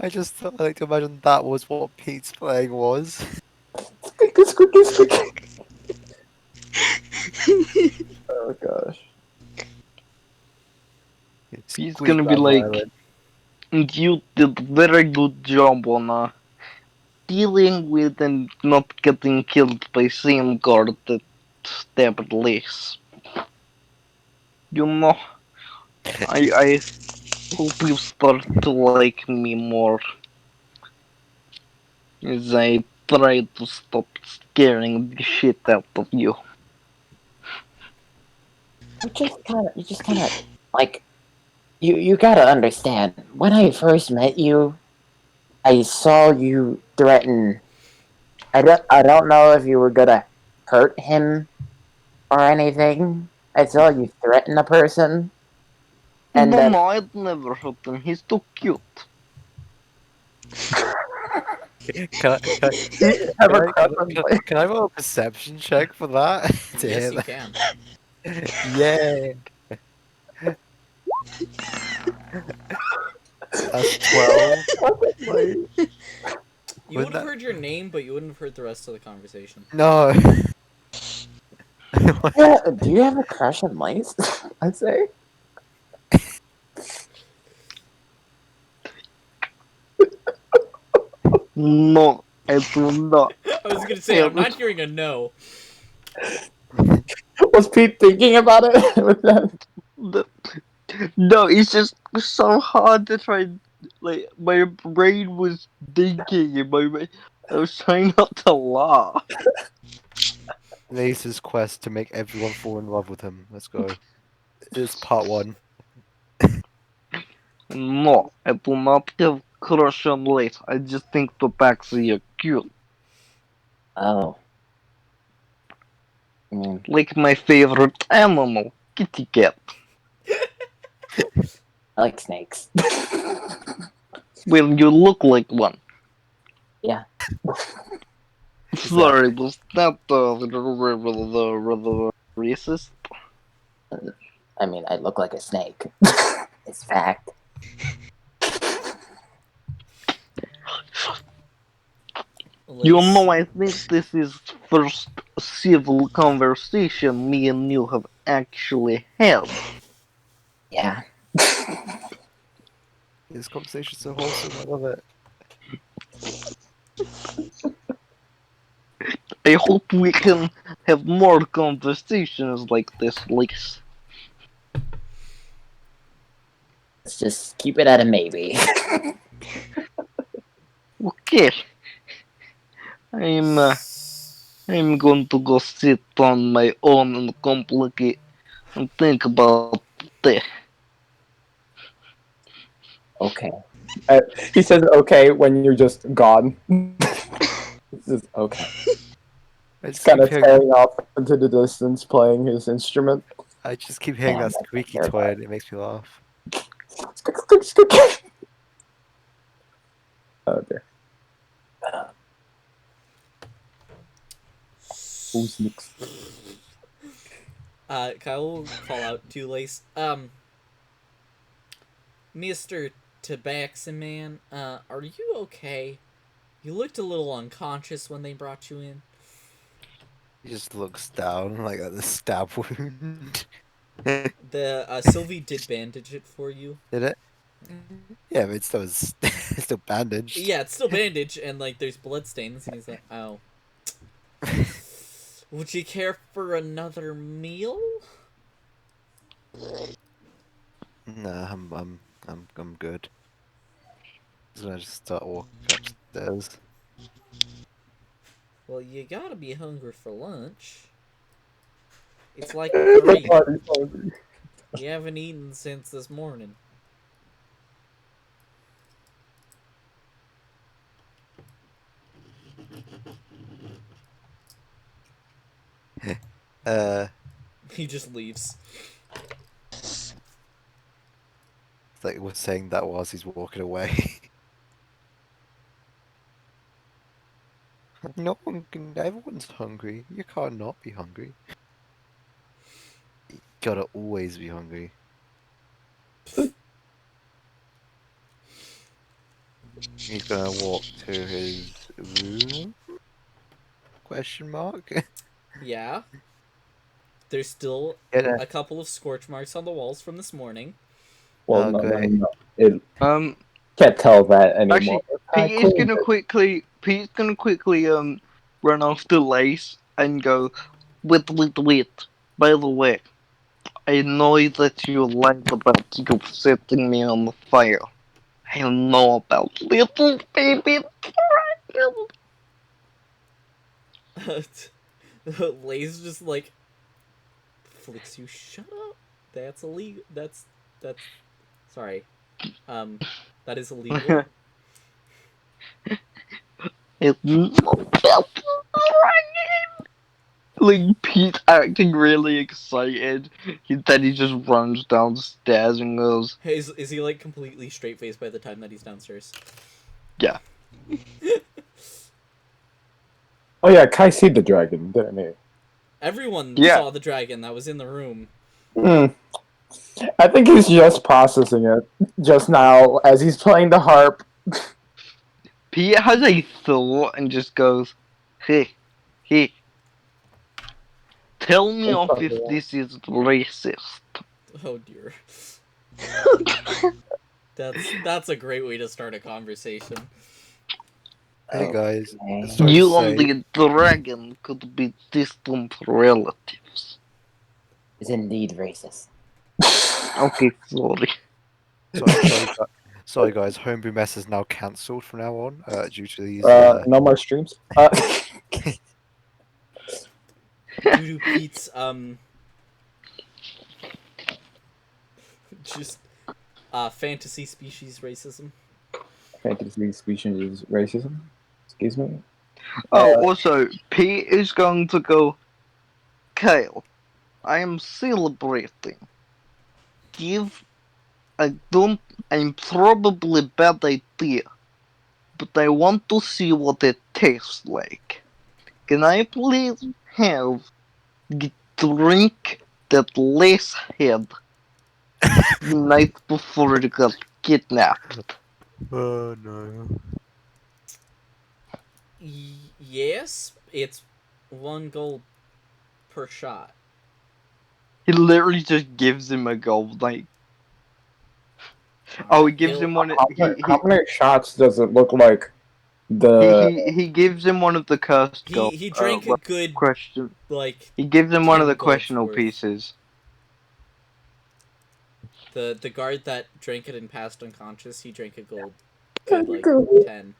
I just thought, I like to imagine that was what Pete's playing was. Squeaky, squeaky, squeaky. Oh gosh. He's Squeak gonna be that like, violin. you did very good job on dealing with and not getting killed by same guard that stabbed Liz. You know, I hope you start to like me more as I try to stop scaring the shit out of you. You just kind of like you gotta understand. When I first met you, I saw you threaten. I don't know if you were gonna hurt him or anything. I saw you threaten a person, and No, then no, I'd never hurt him. He's too cute. you have a crush on Blake. Can I roll a perception check for that? To Yes, hear you that? can. Yeah, that's 12. Blake. You would have heard your name, but you wouldn't have heard the rest of the conversation. No. Yeah, do you have a crush on Lace? I'd say. No, I do not. I was gonna say, I'm not hearing a no. Was Pete thinking about it? With that? No, it's just so hard to try. Like my brain was thinking, and I was trying not to laugh. Lace's quest to make everyone fall in love with him. Let's go. It's part 1. No, I do not have crush on Lace. I just think the taxi are cute. Oh. Mm, Like my favorite animal, kitty cat. I like snakes. Well, you look like one. Yeah. Sorry, was that the racist? I mean, I look like a snake. It's fact. You Lace, know, I think this is first civil conversation me and you have actually had. Yeah. This conversation's so wholesome. I love it. I hope we can have more conversations like this, Lise. Let's just keep it at a maybe. Okay, I'm going to go sit on my own and complicate and think about this. Okay. He says okay when you're just gone. This is okay. I He's just kind keep of hearing, staring off into the distance, playing his instrument. I just keep hearing Damn, that I can't squeaky hear toy that. and it makes me laugh. Squeak, squeak, squeak. Oh dear. Who's next? Kyle will call out to Lace. Mr. Tabaxi Man, are you okay? You looked a little unconscious when they brought you in. He just looks down like at the stab wound. The Sylvie did bandage it for you. Did it? Yeah, but it's still, it's still bandaged. Yeah, it's still bandaged, and like there's blood stains, and he's like, "Oh, would you care for another meal?" Nah, I'm good. So I just start walking upstairs. Well, you gotta be hungry for lunch. It's like 3. Party's hungry. You haven't eaten since this morning. He just leaves. It's like we're saying that whilst he's walking away. No one can. Everyone's hungry. You can't not be hungry. You gotta always be hungry. He's gonna walk to his room? Question mark? Yeah. There's still Yeah. a couple of scorch marks on the walls from this morning. Well, Oh, no, great. no. It Actually, can't tell that anymore. I Pete is cleaned gonna it. quickly run after Lace and go, wait. By the way, I know that you lied about you setting me on fire. I know about little baby dragon. Lay's just like flicks you. Shut up. That's illegal. That's sorry. That is illegal. It's not about dragon. Like Pete acting really excited. Then he just runs downstairs and goes, Hey, is he like completely straight faced by the time that he's downstairs? yeah. Oh yeah, Kai see the dragon, didn't he? Everyone Yeah. saw the dragon that was in the room. Hmm. I think he's just processing it just now as he's playing the harp. Pete has a thought and just goes, hey, tell me off if this is racist. Oh dear. That's a great way to start a conversation. Hey guys, Okay. sorry to You and say, the dragon could be distant relatives. Is indeed racist. Okay, sorry. sorry guys, Homebrew Mess is now cancelled from now on, due to these, No more streams. Due to Pete's just fantasy species racism. Fantasy species racism. Excuse me. Also, Pete is going to go, Kyle, I am celebrating. I'm probably a bad idea, but I want to see what it tastes like. Can I please have the drink that Les had the night before he got kidnapped? oh no. Yes, it's 1 gold per shot. He literally just gives him a gold, like. Oh, he gives him one. How many shots does it look like the He gives him one of the cursed gold. He drank a good question. like He gives him one of 10 the golds questionable worth. pieces. The guard that drank it and passed unconscious, he drank a good like 10.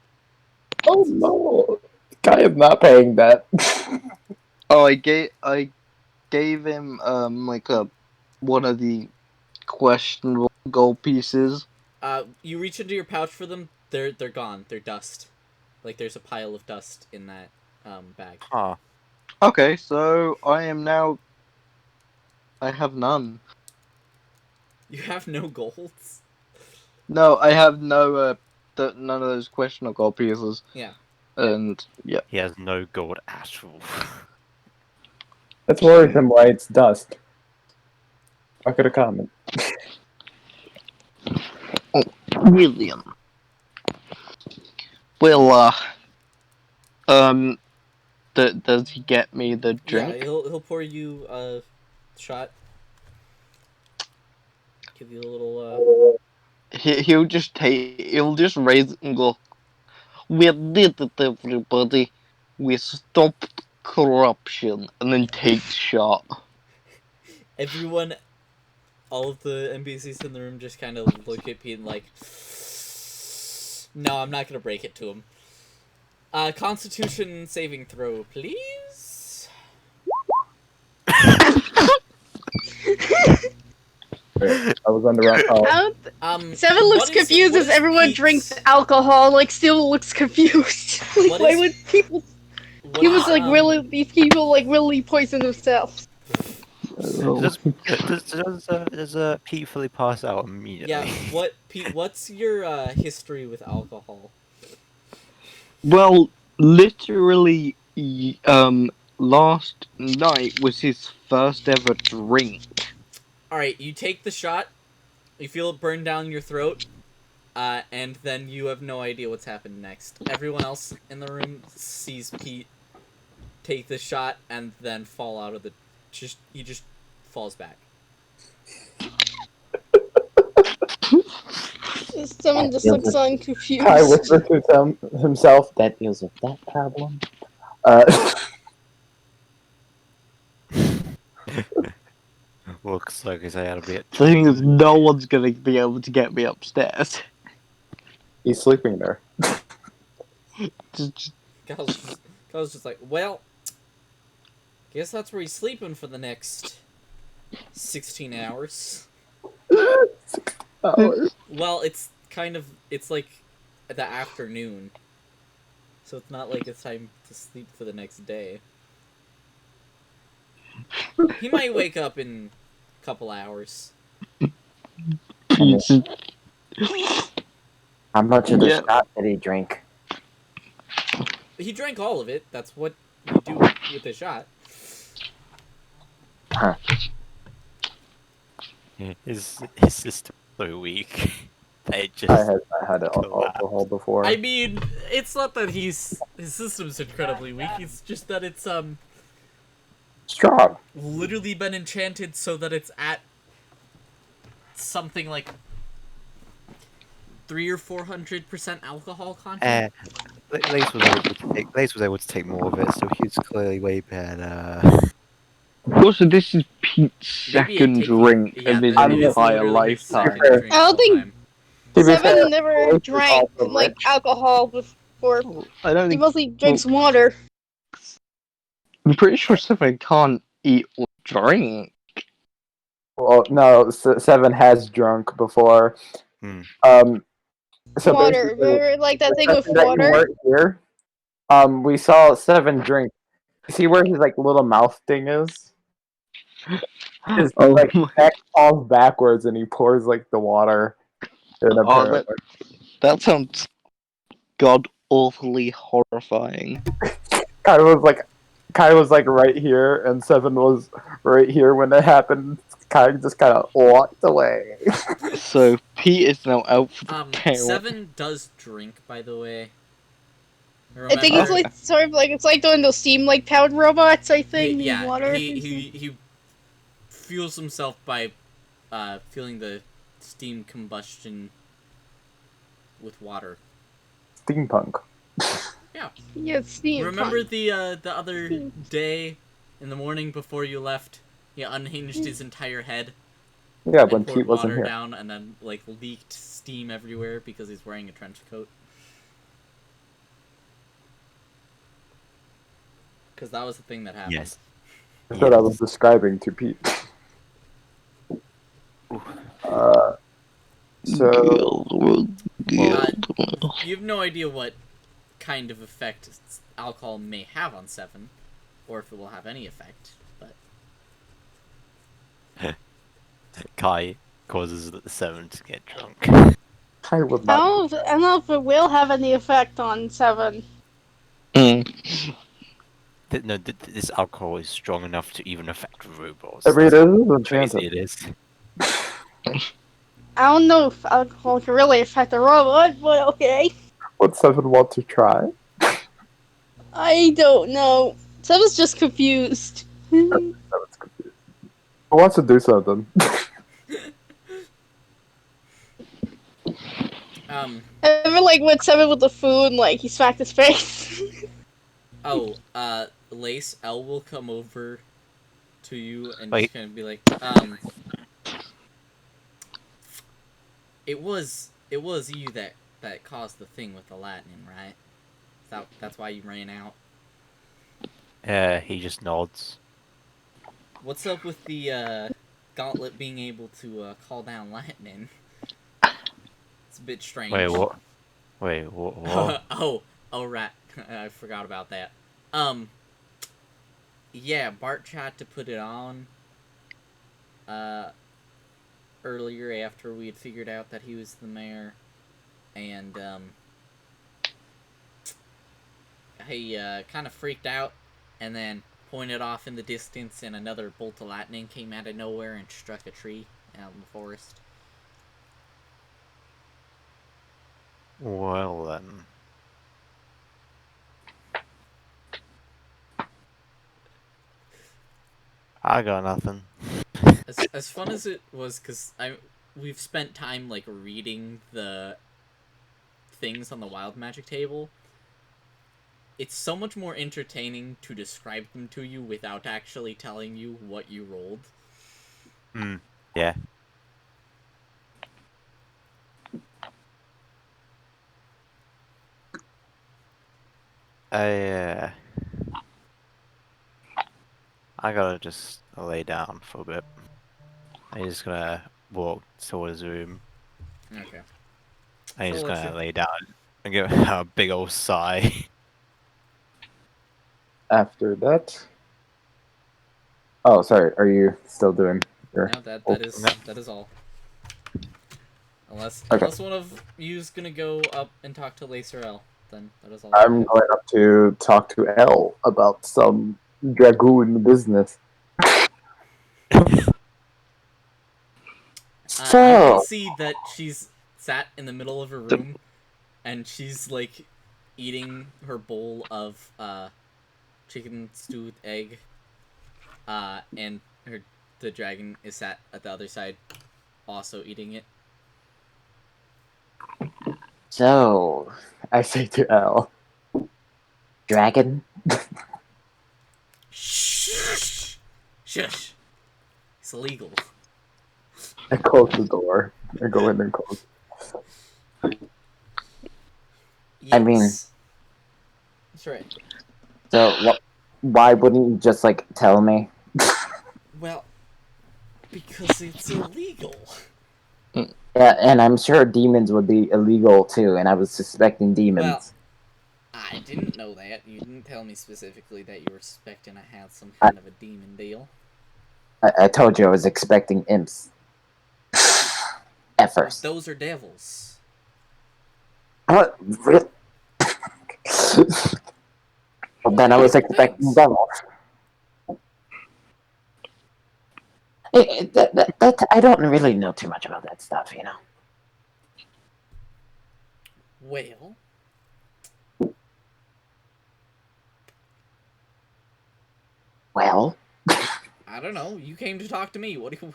Oh no! Guy is not paying that. Oh, I gave him like one of the questionable gold pieces. You reach into your pouch for them, they're gone. They're dust. Like there's a pile of dust in that bag. Huh. Okay, so I have none. You have no golds? No, I have no none of those questionable gold pieces. Yeah. And yeah. He has no gold at all. That's worrisome. Why it's dust. I could have comment. William. Well, does he get me the drink? Yeah, he'll pour you a shot. Give you a little He'll just raise it and go, we did it, everybody. We stopped corruption, and then take shot. everyone, all of the NPCs in the room just kind of look at Pete and like, no, I'm not gonna break it to him. Constitution saving throw, please. I was on the wrong. Seven looks confused as everyone drinks alcohol. Like, still looks confused. Like, why would people? He was like really. These people like really poison themselves. Does Pete fully pass out immediately? Yeah. Pete? What's your history with alcohol? Well, literally, last night was his first ever drink. All right, you take the shot. You feel it burn down your throat, and then you have no idea what's happened next. Everyone else in the room sees Pete take the shot and then fall out of the... he just falls back. Someone just looks on Kai confused. whispers to himself, that deals with that problem. Looks like he's out a bit. The thing is, no one's gonna be able to get me upstairs. He's sleeping there. Kyle's just like, well, guess that's where he's sleeping for the next 16 hours. Well, it's like the afternoon. So it's not like it's time to sleep for the next day. He might wake up in a couple hours. Pizza. How much of the Yeah. shot did he drink? He drank all of it. That's what you do with the shot. Huh. His system's so weak. They just I had alcohol before. I mean, it's not that his system's incredibly weak. It's just that it's Strong. literally been enchanted so that it's at something like 300 or 400% alcohol content. Lace was able to take more of it, so he's clearly way better. Also, this is Pete's Maybe second take you- drink yeah, of his it is entire literally his second lifetime. drink I don't of all think- time. To be fair, Seven never Lace is drank also like rich. alcohol before. I don't He think. mostly drinks water. I'm pretty sure Seven can't eat or drink. Well, no, Seven has drunk before. Hmm. So Water. basically, Remember, like that thing with that you water? weren't here. We saw Seven drink. See where his like little mouth thing is? His Oh like my- neck falls backwards and he pours like the water. And apparently, that sounds god awfully horrifying. Kai was like right here, and Seven was right here when it happened. Kai just kind of walked away. So Pete is now out for the count. Seven does drink, by the way. I think it's Remember- like sort of like it's like doing those steam like powered robots. I think yeah, the water. he fuels himself by feeling the steam combustion with water. Steampunk. Yeah, steam. Remember the other day in the morning before you left? He unhinged his entire head Yeah, and when poured Pete wasn't water here. down and then like leaked steam everywhere because he's wearing a trench coat. Because that was the thing that happened. Yes. That's what I was describing to Pete. So You have no idea what kind of effect alcohol may have on Seven, or if it will have any effect. But Kai causes the Seven to get drunk. Kai would I not. don't know if it will have any effect on Seven. No, this alcohol is strong enough to even affect robots. I mean, it is Crazy enchanted. it is. I don't know if alcohol can really affect a robot, but okay. Would Seven want to try? I don't know. Seven's just confused. Seven's confused. Who wants to do something? I remember like when Seven with the food, like he smacked his face. Lace, Elle will come over to you and Wait. just kind of be like, it was you that caused the thing with the lightning, right? That's why you ran out. He just nods. What's up with the gauntlet being able to call down lightning? It's a bit strange. Wait, what? Wait, what? oh, right. I forgot about that. Yeah, Bart tried to put it on earlier after we had figured out that he was the mayor, and he kind of freaked out and then pointed off in the distance, and another bolt of lightning came out of nowhere and struck a tree out in the forest. Well then. I got nothing. As fun as it was, because we've spent time like reading the things on the wild magic table. It's so much more entertaining to describe them to you without actually telling you what you rolled. Yeah. I gotta just lay down for a bit. I'm just gonna walk towards the room. Okay. I'm just Sure, gonna sure. lay down and give a big old sigh. After that. Oh, sorry. Are you still doing your? No, that Oh, is all. Unless Okay. one of you's gonna go up and talk to Lacerel, then that is all. I'm going up to talk to Elle about some dragoon business. You can So, see that she's sat in the middle of her room, and she's like eating her bowl of chicken stew with egg. And the dragon is sat at the other side, also eating it. so I say to Elle, dragon. Shh! Shush! It's illegal. I close the door. I go in and close. Yes. I mean- That's right. So, why wouldn't you just like tell me? Well, because it's illegal. Yeah, and I'm sure demons would be illegal too, and I was suspecting demons. Well, I didn't know that. You didn't tell me specifically that you were suspecting I had some kind of a demon deal. I told you I was expecting imps. At first. Those are devils. What? Really? Well, then I was expecting Things. devils. I don't really know too much about that stuff, you know. Well, Well, I don't know. You came to talk to me. What do you...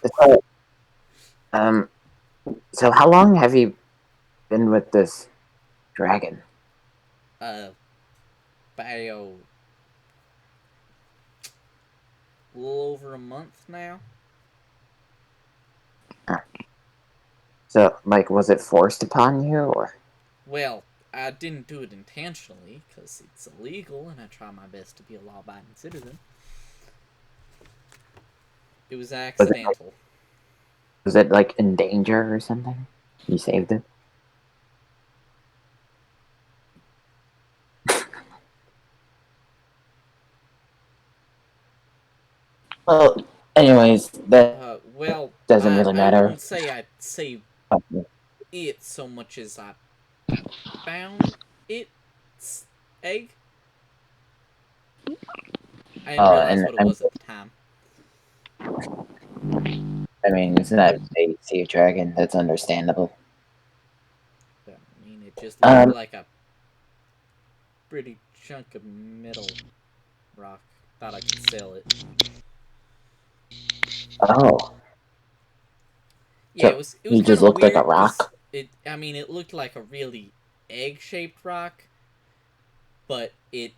so, so how long have you been with this dragon? Bio... a little over a month now. So, like, was it forced upon you, or? Well, I didn't do it intentionally, because it's illegal, and I try my best to be a law-abiding citizen. It was accidental. Was it like in danger or something? You saved it? Well, anyways, that Well, doesn't really I matter. wouldn't say I'd save it so much as I found its egg. I didn't realize what it was at the time. I mean, it's not a sea dragon. That's understandable. I mean, it just looked like a pretty chunk of metal rock. Thought I could sell it. Oh. Yeah, So it was he kind just of looked like weird. a rock? I mean, it looked like a really egg-shaped rock, but the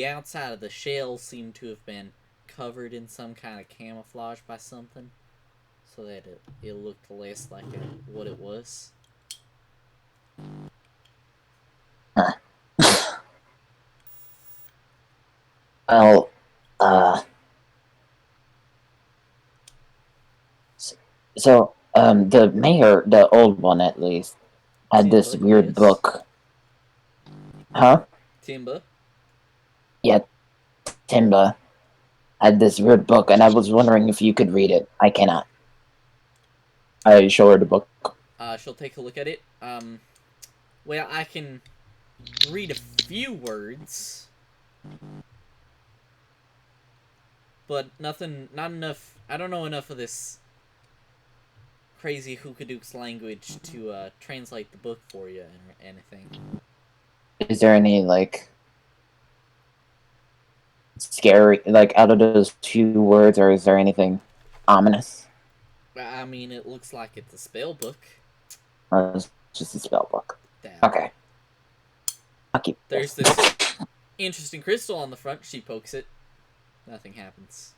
outside of the shell seemed to have been covered in some kind of camouflage by something, so that it looked less like what it was. Well, so, the mayor, the old one at least, had this Timba, weird yes. book. Huh? Timba. Yeah, Timba had this weird book, and I was wondering if you could read it. I cannot. I show her the book. She'll take a look at it. Well, I can read a few words, but not enough. I don't know enough of this crazy Hookadook's language to translate the book for you or anything. Is there any, like, scary, like, out of those 2 words, or is there anything ominous? I mean, it looks like it's a spell book. Or is it just a spell book? Damn. Okay. I'll keep There's this interesting crystal on the front. She pokes it. Nothing happens.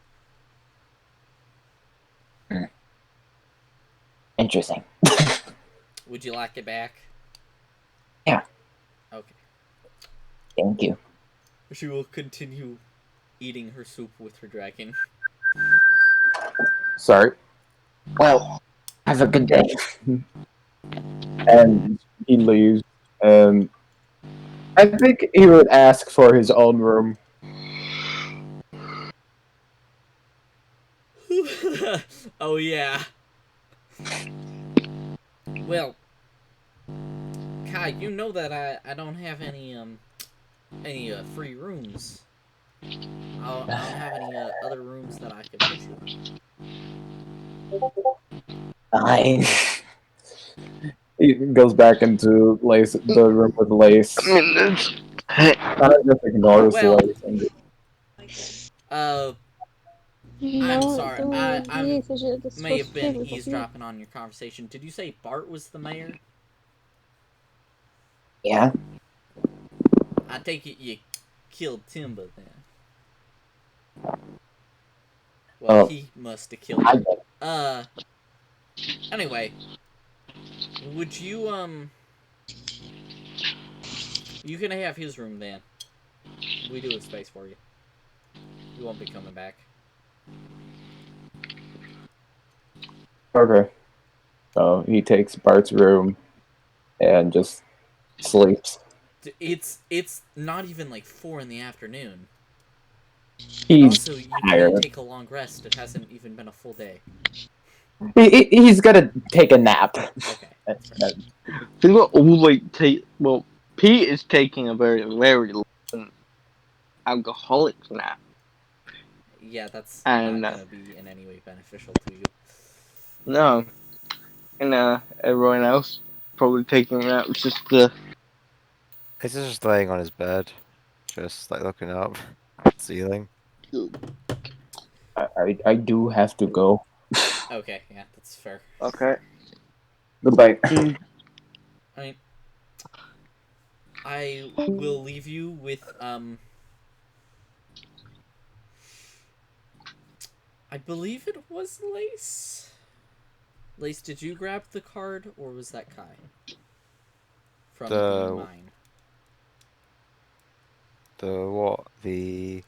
Interesting. Would you like it back? Yeah. Okay. Thank you. She will continue eating her soup with her dragon. Sorry. Well, have a good day. And he leaves. And I think he would ask for his own room. Oh yeah. Well, Kai, you know that I don't have any free rooms. I don't have any other rooms that I could put you in. Fine. He goes back into the room with Lace. I mean, it's... Just ignores Well, Lace. And I'm sorry. I may have been eavesdropping on your conversation. Did you say Bart was the mayor? yeah. I take it you killed Timba then. Well, Oh. he must have killed I him. get Anyway, would you you can have his room then. We do have space for you. You won't be coming back. Okay. So he takes Bart's room and just sleeps. It's not even like 4 in the afternoon. He's Also, you tired. can't take a long rest. It hasn't even been a full day. He's gonna take a nap. Okay. They were all like well, Pete is taking a very long alcoholic nap. Yeah, that's And, not gonna be in any way beneficial to you. No. And everyone else probably taking a nap. It's just the He's just laying on his bed, just like looking up at the ceiling. I do have to go. Okay, yeah, that's fair. okay. Goodbye. I mean, I will leave you with I believe it was Lace. Lace, did you grab the card or was that Kai? From the mine. The what? The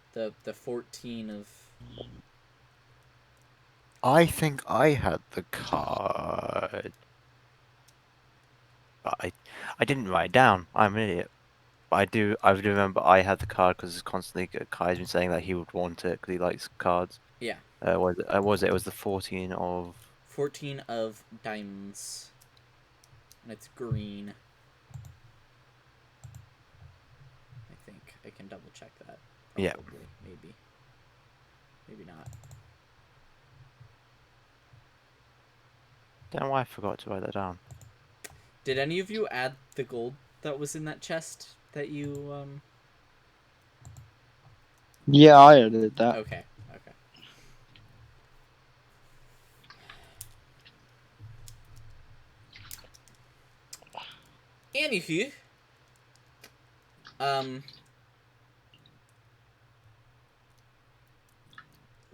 14 of. I think I had the card. But I didn't write it down. I'm an idiot. But I do remember I had the card because constantly Kai's been saying that he would want it because he likes cards. Yeah. What was it? It was the 14 of 14 of diamonds. And it's green. I think I can double check that. Probably. Yeah. Maybe. Maybe not. Don't know why I forgot to write that down. Did any of you add the gold that was in that chest that you Yeah, I added that. Okay. Anywho,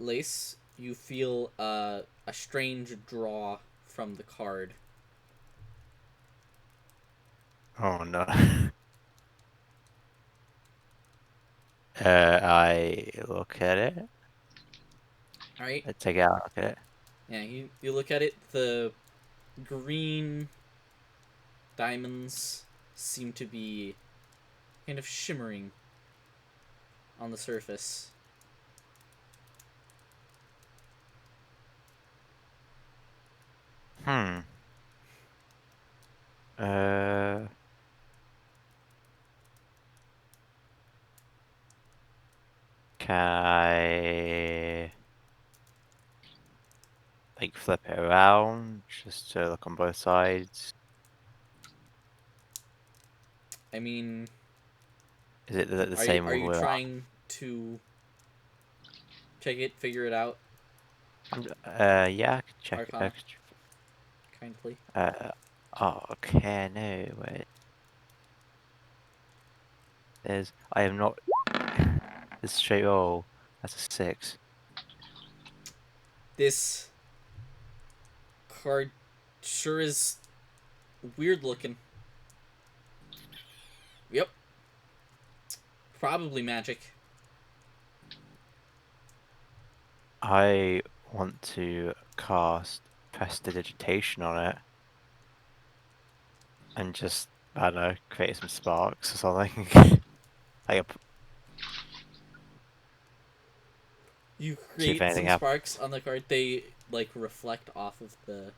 Lace, you feel a strange draw from the card. Oh no. I look at it. Alright? I take it out, look at it. Yeah, you look at it, the green diamonds seem to be kind of shimmering on the surface. Hmm. Can I like flip it around just to look on both sides? I mean, Is it the are same you, all are the you way around? trying to figure it out, Yeah, I could check it. Arcana? Kindly. Oh, okay, no, wait. I am not. This straight roll. That's a 6. This card sure is weird looking. Yep. Probably magic. I want to cast Prestidigitation on it. And just, I don't know, create some sparks or something. like a, You see if create anything some happens. sparks on the card. They like reflect off of the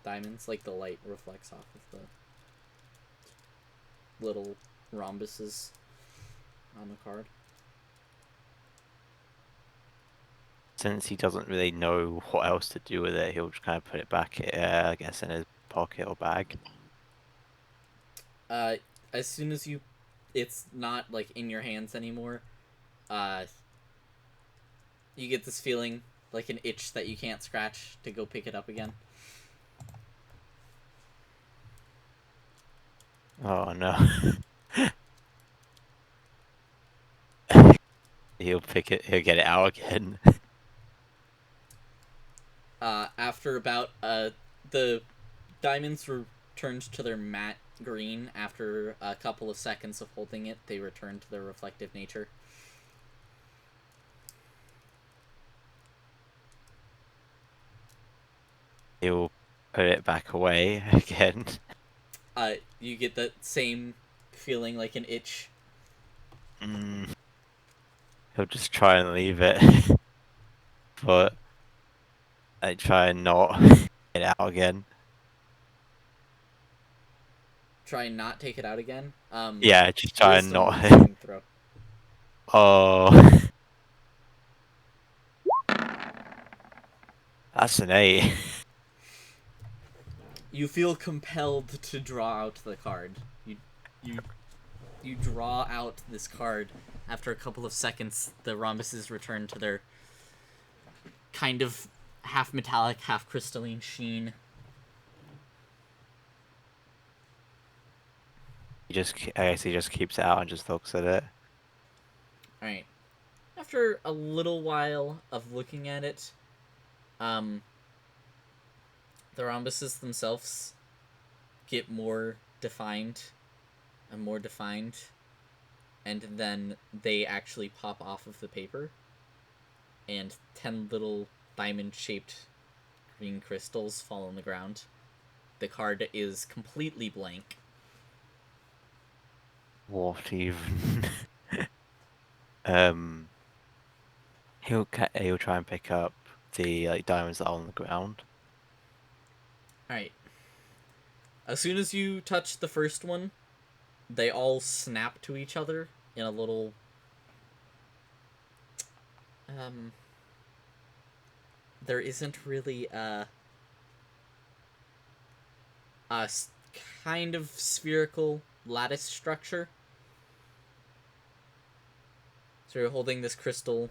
diamonds, like the light reflects off of the little rhombuses on the card. Since he doesn't really know what else to do with it, he'll just kind of put it back, I guess, in his pocket or bag. As soon as it's not like in your hands anymore, you get this feeling like an itch that you can't scratch to go pick it up again. Oh no. He'll get it out again. After about the diamonds returned to their matte green. After a couple of seconds of holding it, they return to their reflective nature. He'll put it back away again. You get that same feeling like an itch. He'll just try and leave it. But I try and not get it out again. Try and not take it out again. Yeah, just try and Wisdom not. saving throw. Oh. That's an 8. You feel compelled to draw out the card. You draw out this card. After a couple of seconds, the rhombuses return to their kind of half metallic, half crystalline sheen. I guess he just keeps it out and just looks at it. Alright. After a little while of looking at it, the rhombuses themselves get more defined and more defined, and then they actually pop off of the paper, and 10 little diamond-shaped green crystals fall on the ground. The card is completely blank. What even? He'll try and pick up the diamonds that are on the ground. Alright. As soon as you touch the first one, they all snap to each other in a little there isn't really a kind of spherical lattice structure. So you're holding this crystal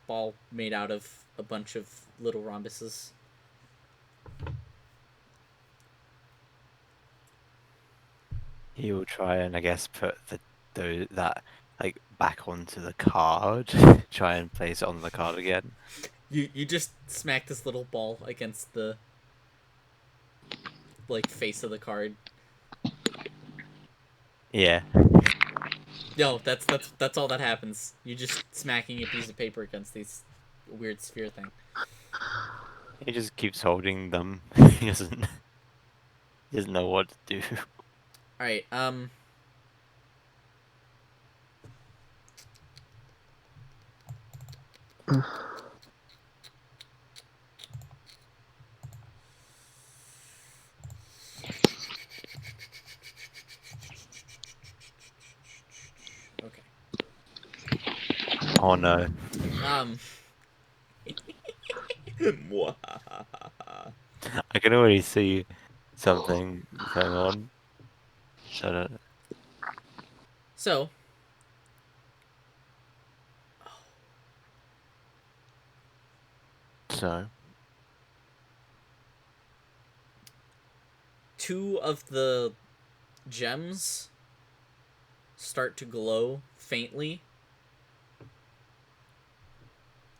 ball made out of a bunch of little rhombuses. He will try and, I guess, put that back onto the card. Try and place it on the card again. You just smack this little ball against the face of the card. Yeah. No, that's all that happens. You just smacking a piece of paper against this weird sphere thing. He just keeps holding them. He doesn't know what to do. Alright, okay. Oh no. I can already see something going on. I don't. So, So, two of the gems start to glow faintly,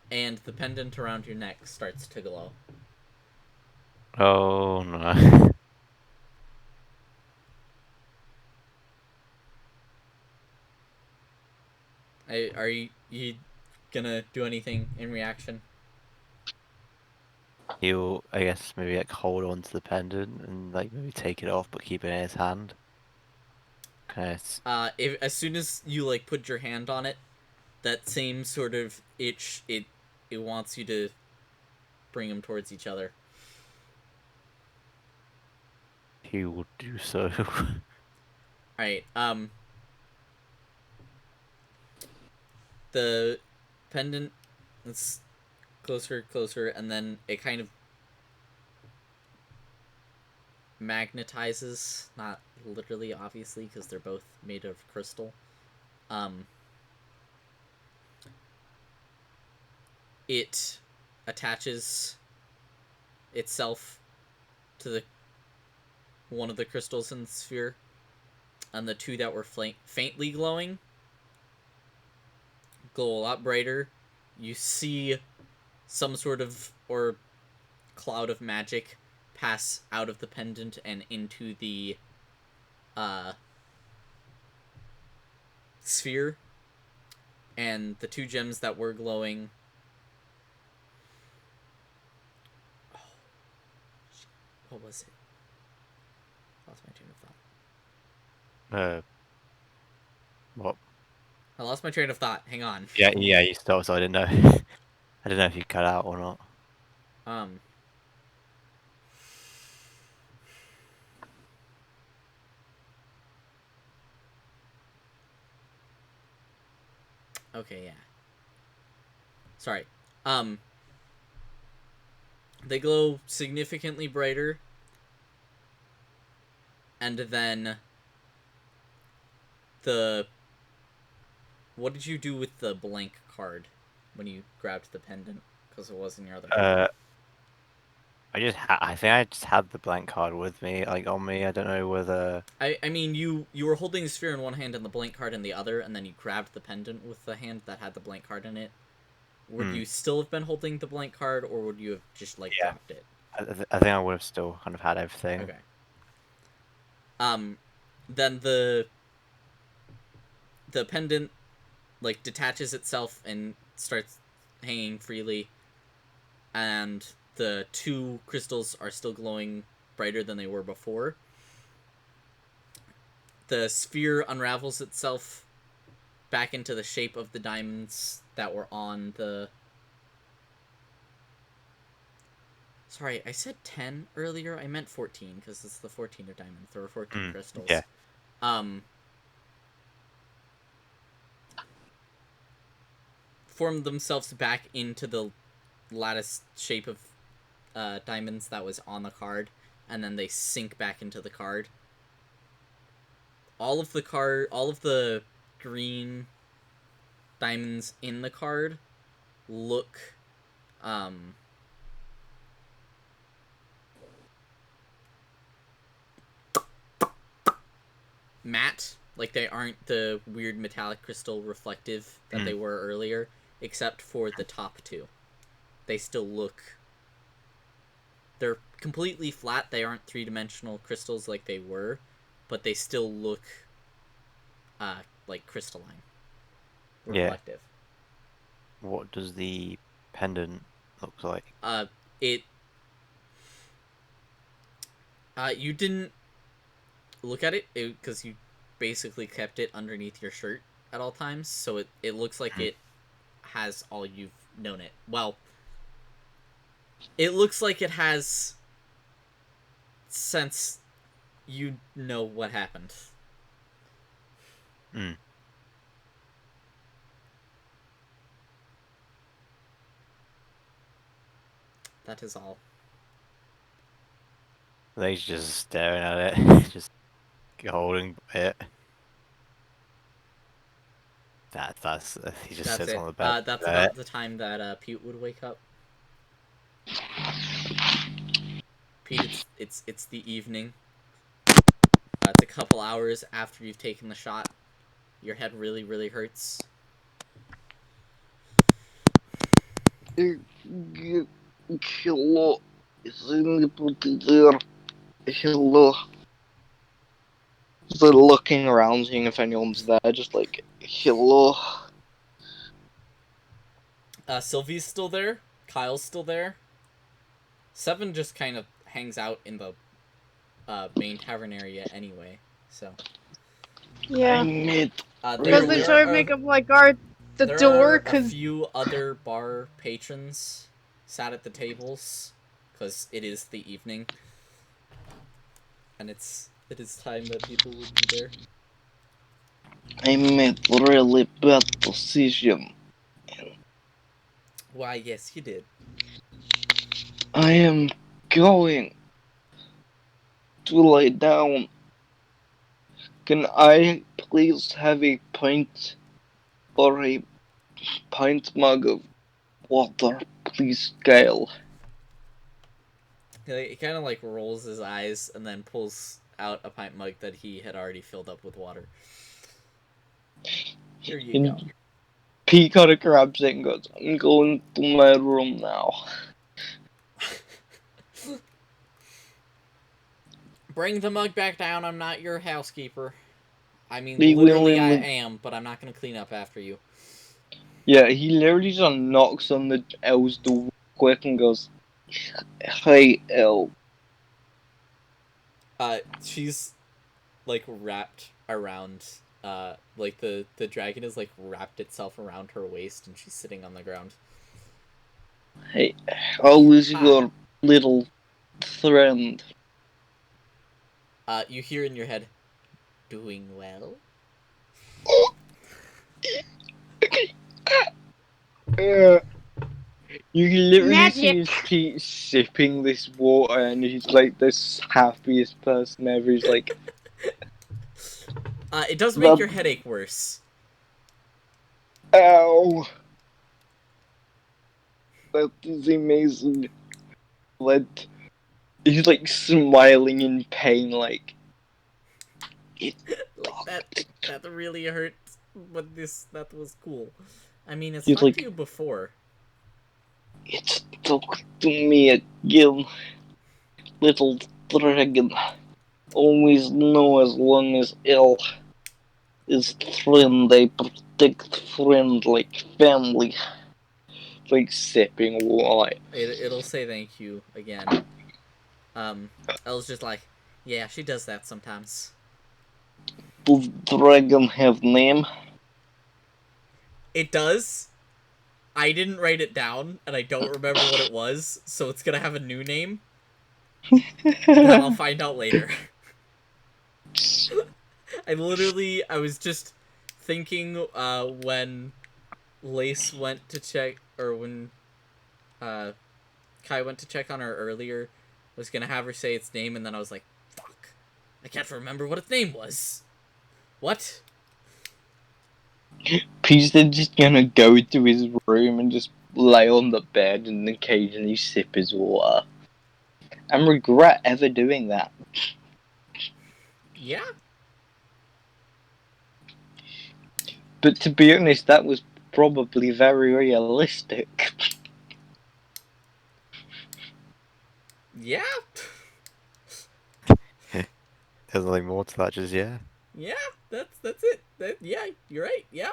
and the pendant around your neck starts to glow. oh no. Are you gonna do anything in reaction? He'll, I guess, maybe like hold on to the pendant and like maybe take it off, but keep it in his hand. Kind of. If as soon as you like put your hand on it, that same sort of itch, it wants you to bring them towards each other. He will do so. Alright, the pendant is closer, and then it kind of magnetizes, not literally, obviously, because they're both made of crystal. It attaches itself to the one of the crystals in the sphere, and the two that were faintly glowing glow a lot brighter. You see some sort of or cloud of magic pass out of the pendant and into the sphere, and the two gems that were glowing. Oh, what was it? Lost my train of thought. What? I lost my train of thought. Hang on. Yeah, you stopped, so I didn't know. I didn't know if you cut out or not. Okay, yeah. Sorry. They glow significantly brighter, and then what did you do with the blank card when you grabbed the pendant? Because it was in your other hand. I think I just had the blank card with me, like on me. I don't know whether. I mean, you were holding the sphere in one hand and the blank card in the other, and then you grabbed the pendant with the hand that had the blank card in it. Would you still have been holding the blank card, or would you have just dropped it? I think I would have still kind of had everything. Okay. Then the pendant detaches itself and starts hanging freely, and the two crystals are still glowing brighter than they were before. The sphere unravels itself back into the shape of the diamonds that were on the... Sorry, I said 10 earlier. I meant 14, because it's the 14 of diamonds. There were 14 crystals. Yeah. Formed themselves back into the lattice shape of diamonds that was on the card, and then they sink back into the card. All of the green diamonds in the card look matte, like they aren't the weird metallic crystal reflective that they were earlier, except for the top two. They still look... They're completely flat. They aren't three-dimensional crystals like they were, but they still look like crystalline, reflective. Yeah. What does the pendant look like? You didn't look at it because you basically kept it underneath your shirt at all times, so it looks like it has all you've known it. Well, it looks like it has since you know what happened. That is all. He's just staring at it, just holding it. That's he just That's sits it. on the bed. That's about the time that Pete would wake up. Pete, it's the evening. It's a couple hours after you've taken the shot. Your head really, really hurts. Hello. Is anybody there? Hello. Just looking around, seeing if anyone's there. Just like, hello. Sylvie's still there. Kyle's still there. Seven just kind of hangs out in the main tavern area anyway. So. Yeah. I made Because they try to make up like guard the there door, are a because few other bar patrons sat at the tables, because it is the evening, and it is time that people would be there. I made really bad decision. Why, yes, you did. I am going to lay down. Can I please have a pint or a pint mug of water, please, Kyle? He kind of like rolls his eyes and then pulls out a pint mug that he had already filled up with water. Here you go. Pete kind of grabs it and goes, I'm going to my room now. Bring the mug back down. I'm not your housekeeper. I mean, He literally I literally- am, but I'm not going to clean up after you. Yeah, he literally just knocks on the Elle's door quick and goes, Hey, Elle. She's like wrapped around like the dragon is like wrapped itself around her waist and she's sitting on the ground. Hey, how is your little friend? You hear in your head, doing well? You can literally see Magic. his Pete sipping this water and he's like the happiest person ever. He's like, It does make The- your headache worse. Ow! That is amazing. But he's like smiling in pain, like, Like that really hurt, but that was cool. I mean, it's He's talked like- to you before. It's talk to me again, little dragon. Always know as long as Elle is friend, they protect friend like family. Like sipping water. It'll say thank you again. Elle's just like, yeah, she does that sometimes. Does dragon have name? It does. I didn't write it down, and I don't remember what it was, so it's gonna have a new name that I'll find out later. I was just thinking when Lace went to check, or when Kai went to check on her earlier, was gonna have her say its name, and then I was like, fuck, I can't remember what its name was. What? Pete's then just gonna go to his room and just lay on the bed and occasionally sip his water. And regret ever doing that. Yeah? But to be honest, that was probably very realistic. Yeah? There's nothing more to that, just yeah. Yeah, that's it. Yeah, you're right. Yeah.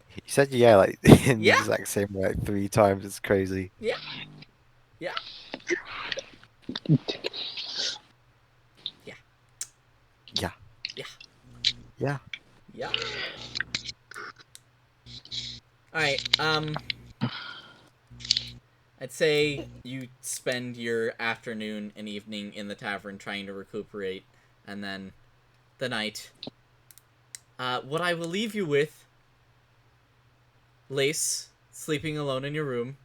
He said yeah like in Yeah. the exact same way like 3 times. It's crazy. Yeah. Yeah. Yeah. Yeah. Yeah. Yeah. Alright, I'd say you spend your afternoon and evening in the tavern trying to recuperate, and then the night. What I will leave you with, Lace, sleeping alone in your room.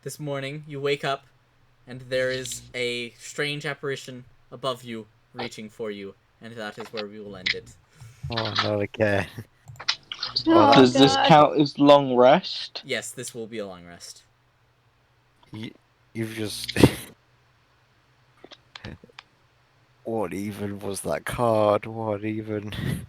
This morning, you wake up, and there is a strange apparition above you, reaching for you, and that is where we will end it. Oh, not again. Oh, that's- Does this God. count as long rest? Yes, this will be a long rest. You've just. What even was that card? What even?